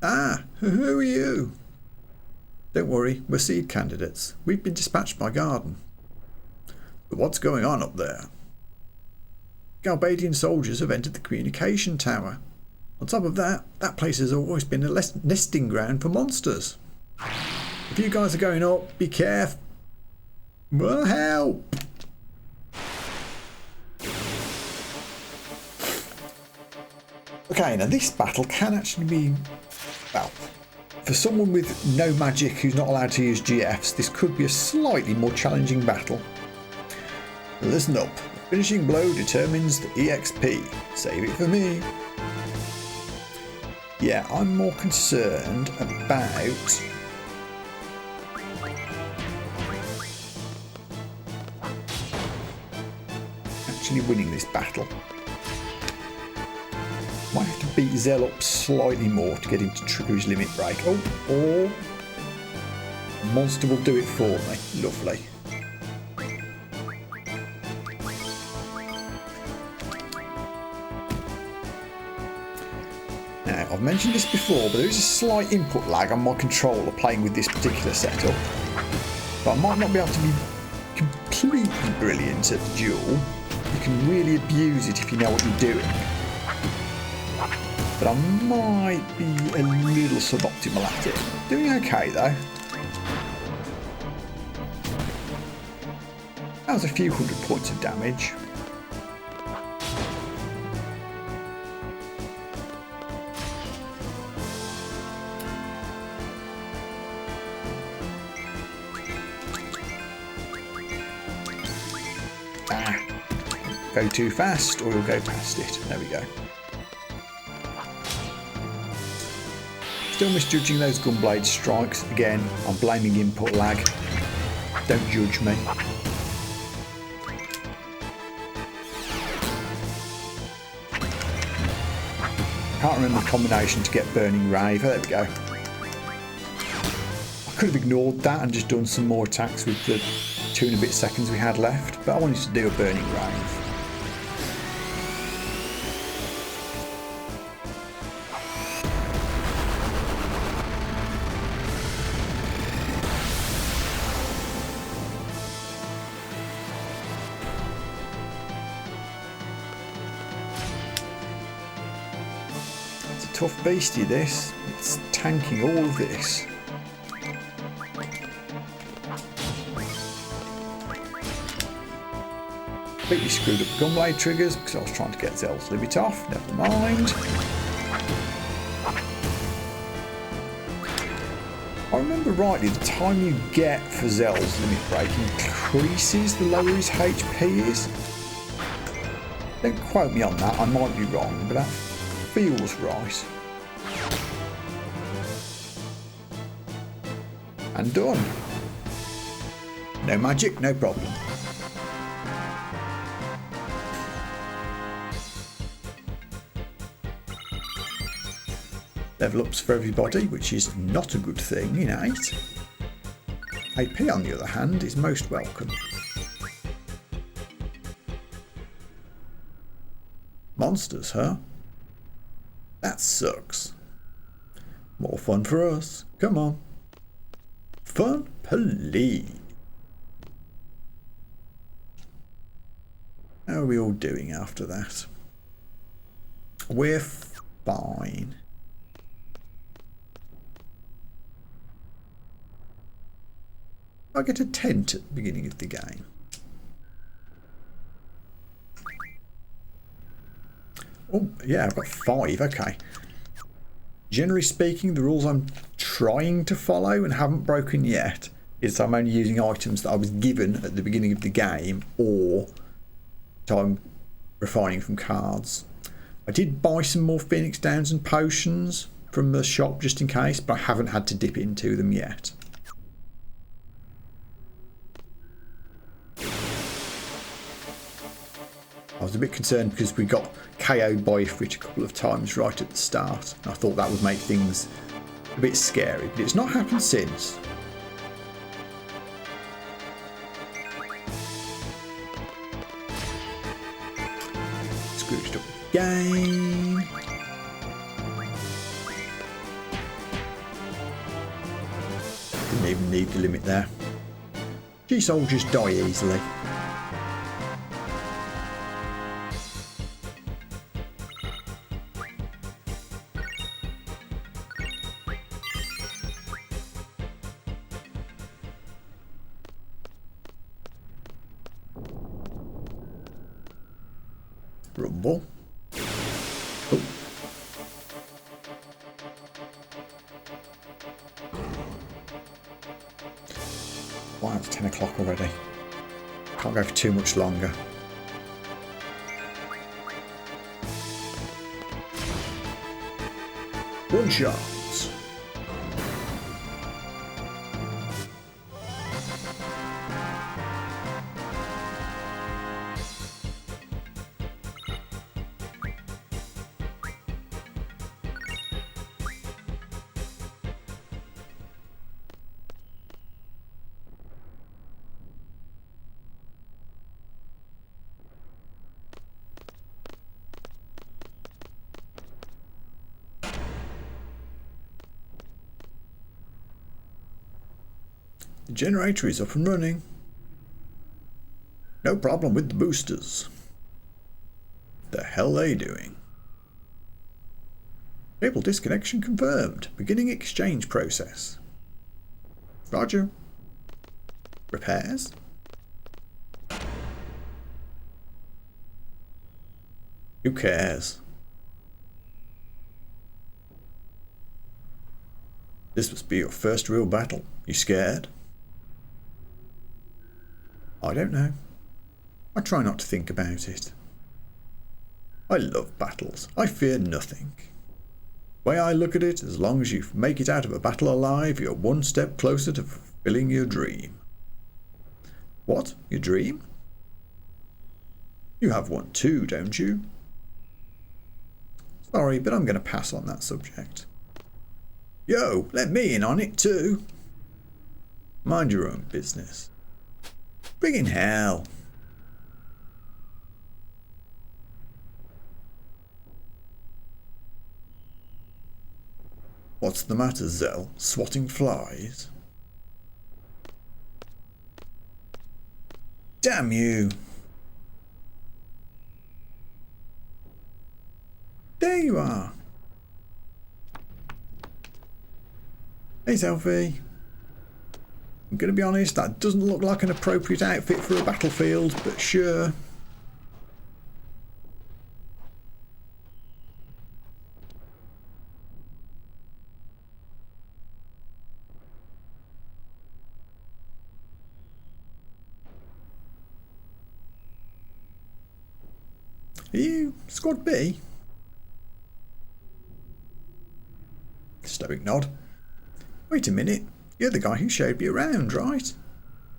Ah, who are you? Don't worry, we're seed candidates. We've been dispatched by Garden. But what's going on up there? Galbadian soldiers have entered the communication tower. On top of that, that place has always been a nesting ground for monsters. If you guys are going up, be careful. Well, help! Okay, now this battle can actually be, well, for someone with no magic who's not allowed to use GFs, this could be a slightly more challenging battle. Listen up, the finishing blow determines the EXP. Save it for me. Yeah, I'm more concerned about actually winning this battle. Might have to beat Zell up slightly more to get him to trigger his limit break. Oh, or Monster will do it for me. Lovely. Now, I've mentioned this before, but there is a slight input lag on my controller playing with this particular setup. But I might not be able to be completely brilliant at duel. You can really abuse it if you know what you're doing. But I might be a little suboptimal at it. Doing okay though. That was a few hundred points of damage. Go too fast or you'll go past it. There we go. Still misjudging those gunblade strikes. Again, I'm blaming input lag. Don't judge me. Can't remember the combination to get Burning Rave. There we go. I could have ignored that and just done some more attacks with the 2 and a bit seconds we had left, but I wanted to do a Burning Rave. Tough beastie this, it's tanking all of this. Completely screwed up the gunblade triggers because I was trying to get Zell's limit off, never mind. I remember rightly, the time you get for Zell's limit break increases the lower his HP is. Don't quote me on that, I might be wrong, but that feels right. And done. No magic, no problem. Level ups for everybody, which is not a good thing in 8. AP on the other hand is most welcome. Monsters, huh? That sucks. More fun for us. Come on. Fun, please. How are we all doing after that? We're fine. I get a tent at the beginning of the game. Oh, yeah, I've got 5. Okay. Generally speaking, the rules I'm trying to follow and haven't broken yet is I'm only using items that I was given at the beginning of the game or that I'm refining from cards. I did buy some more Phoenix Downs and potions from the shop just in case, but I haven't had to dip into them yet. I was a bit concerned because we got KO'd by Ifrit a couple of times right at the start. I thought that would make things a bit scary, but it's not happened since. Scrooged up again. Didn't even need the limit there. G-soldiers die easily. Rumble. Oh. Wow, it's 10 o'clock already. Can't go for too much longer. One shot. The generator is up and running. No problem with the boosters. The hell are they doing? Cable disconnection confirmed. Beginning exchange process. Roger. Repairs? Who cares? This must be your first real battle. You scared? I don't know. I try not to think about it. I love battles. I fear nothing. The way I look at it, as long as you make it out of a battle alive, you're one step closer to fulfilling your dream. What? Your dream? You have one too, don't you? Sorry, but I'm going to pass on that subject. Yo, let me in on it too. Mind your own business. Bring in hell. What's the matter, Zell? Swatting flies? Damn you! There you are. Hey, Selfie. I'm going to be honest, that doesn't look like an appropriate outfit for a battlefield, but sure. Are you Squad B? Stoic nod. Wait a minute. You're the guy who showed me around, right?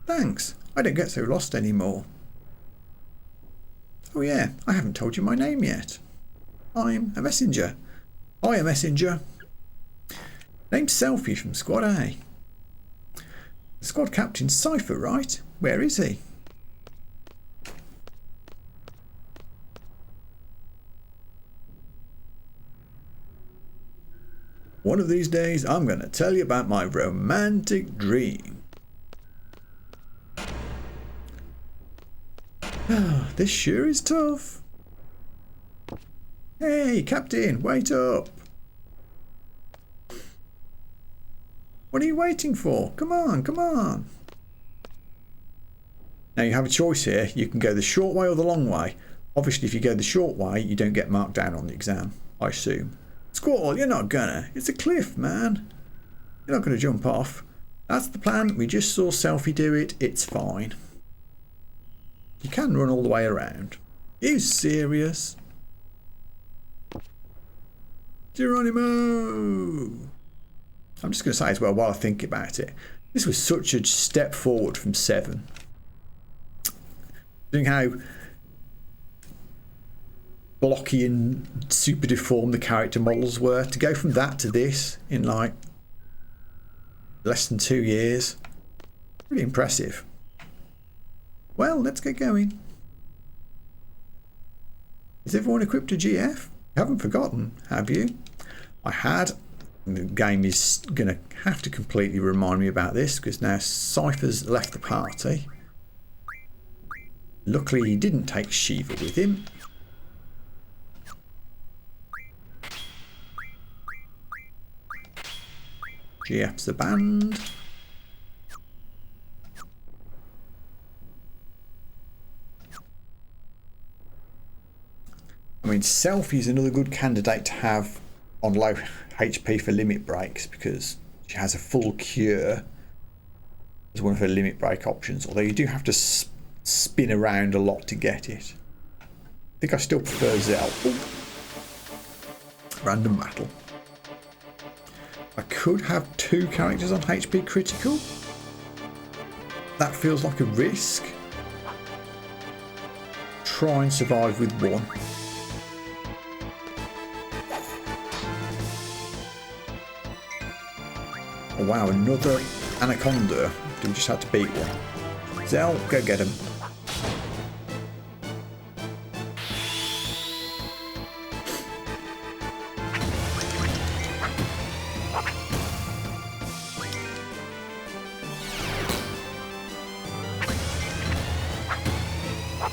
Thanks. I don't get so lost anymore. Oh yeah, I haven't told you my name yet. I'm a messenger. Hi, a messenger. Name's Selfie from Squad A. The squad captain's Cypher, right? Where is he? One of these days, I'm going to tell you about my romantic dream. This sure is tough. Hey, Captain, wait up. What are you waiting for? Come on, come on. Now you have a choice here. You can go the short way or the long way. Obviously, if you go the short way, you don't get marked down on the exam, I assume. Squall, you're not gonna. It's a cliff, man. You're not gonna jump off. That's the plan. We just saw Selfie do it. It's fine. You can run all the way around. Are you serious? Geronimo! I'm just going to say as well, while I think about it, this was such a step forward from 7. Seeing how blocky and super deformed the character models were, to go from that to this in like less than 2 years, pretty impressive. Well, let's get going. Is everyone equipped to GF? You haven't forgotten, have you? I had. The game is going to have to completely remind me about this because now Cypher's left the party. Luckily he didn't take Shiva with him. GF's the band. I mean, Selfie's another good candidate to have on low HP for limit breaks because she has a full cure as one of her limit break options, although you do have to spin around a lot to get it. I think I still prefer Zell. Ooh. Random battle. I could have 2 characters on HP critical. That feels like a risk. Try and survive with 1. Oh wow, another Anaconda. We just had to beat one. Zell, go get him.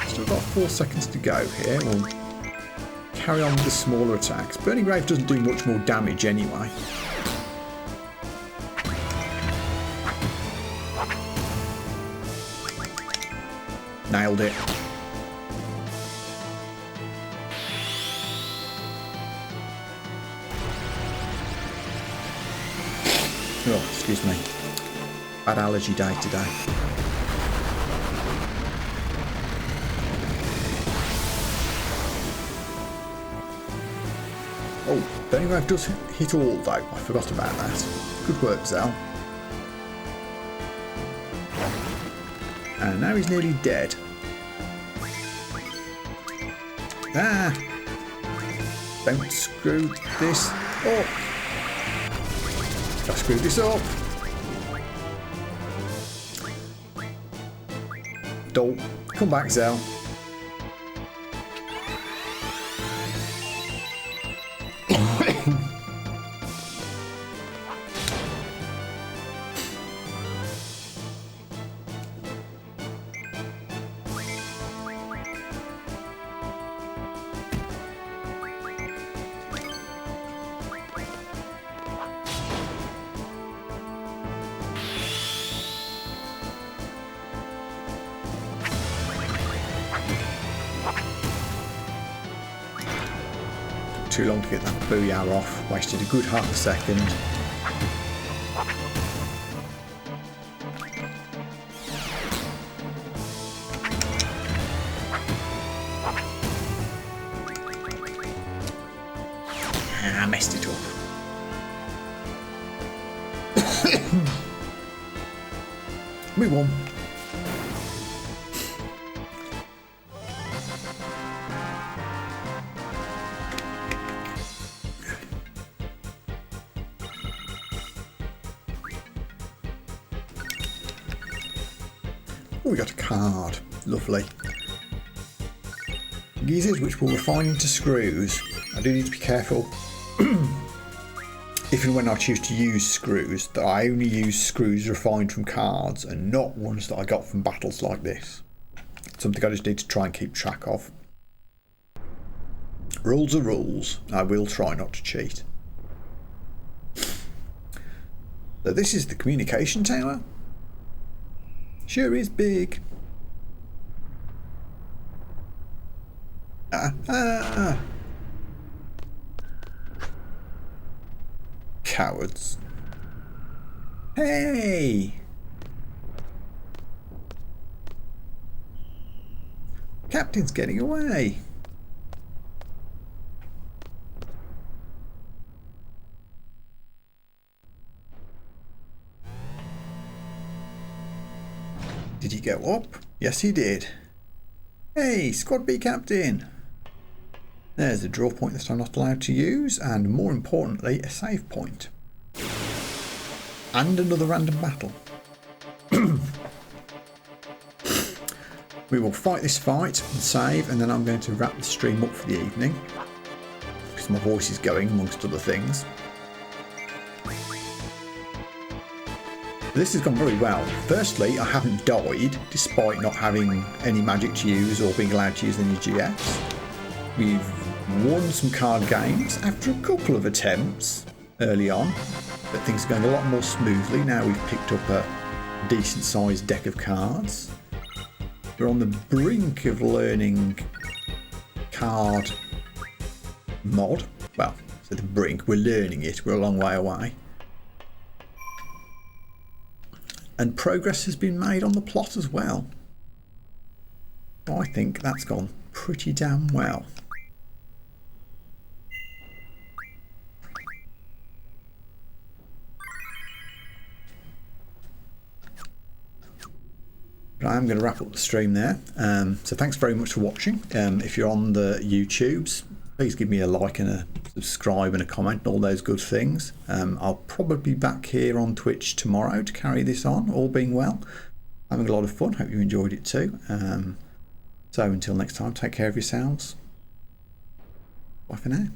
Still got 4 seconds to go here. We'll carry on with the smaller attacks. Burning Grave doesn't do much more damage anyway. Nailed it. Oh, excuse me. Bad allergy day today. Oh, Burning Grave does hit all though. I forgot about that. Good work, Zell. And now he's nearly dead. Ah! Don't screw this up. I screwed this up. Don't come back, Zell. Too long to get that booyah off. Wasted a good half a second. I messed it up. We won. Oh, we got a card. Lovely. Geezers, which will refine into screws. I do need to be careful. If and when I choose to use screws, that I only use screws refined from cards and not ones that I got from battles like this. Something I just need to try and keep track of. Rules are rules. I will try not to cheat. So this is the communication tower. Sure is big. Cowards. Hey! Captain's getting away. Did he go up? Yes, he did. Hey, Squad B Captain. There's a draw point that I'm not allowed to use, and more importantly, a save point. And another random battle. We will fight this fight and save, and then I'm going to wrap the stream up for the evening. Because my voice is going, amongst other things. This has gone very well. Firstly, I haven't died, despite not having any magic to use or being allowed to use any GS. We've won some card games after a couple of attempts early on, but things are going a lot more smoothly now we've picked up a decent sized deck of cards. We're on the brink of learning card mod. Well, so the brink, we're learning it, we're a long way away. And progress has been made on the plot as well. I think that's gone pretty damn well. But I am going to wrap up the stream there. So thanks very much for watching. If you're on the YouTubes, please give me a like and a subscribe and a comment and all those good things. I'll probably be back here on Twitch tomorrow to carry this on, all being well. Having a lot of fun. Hope you enjoyed it too. So until next time, take care of yourselves. Bye for now.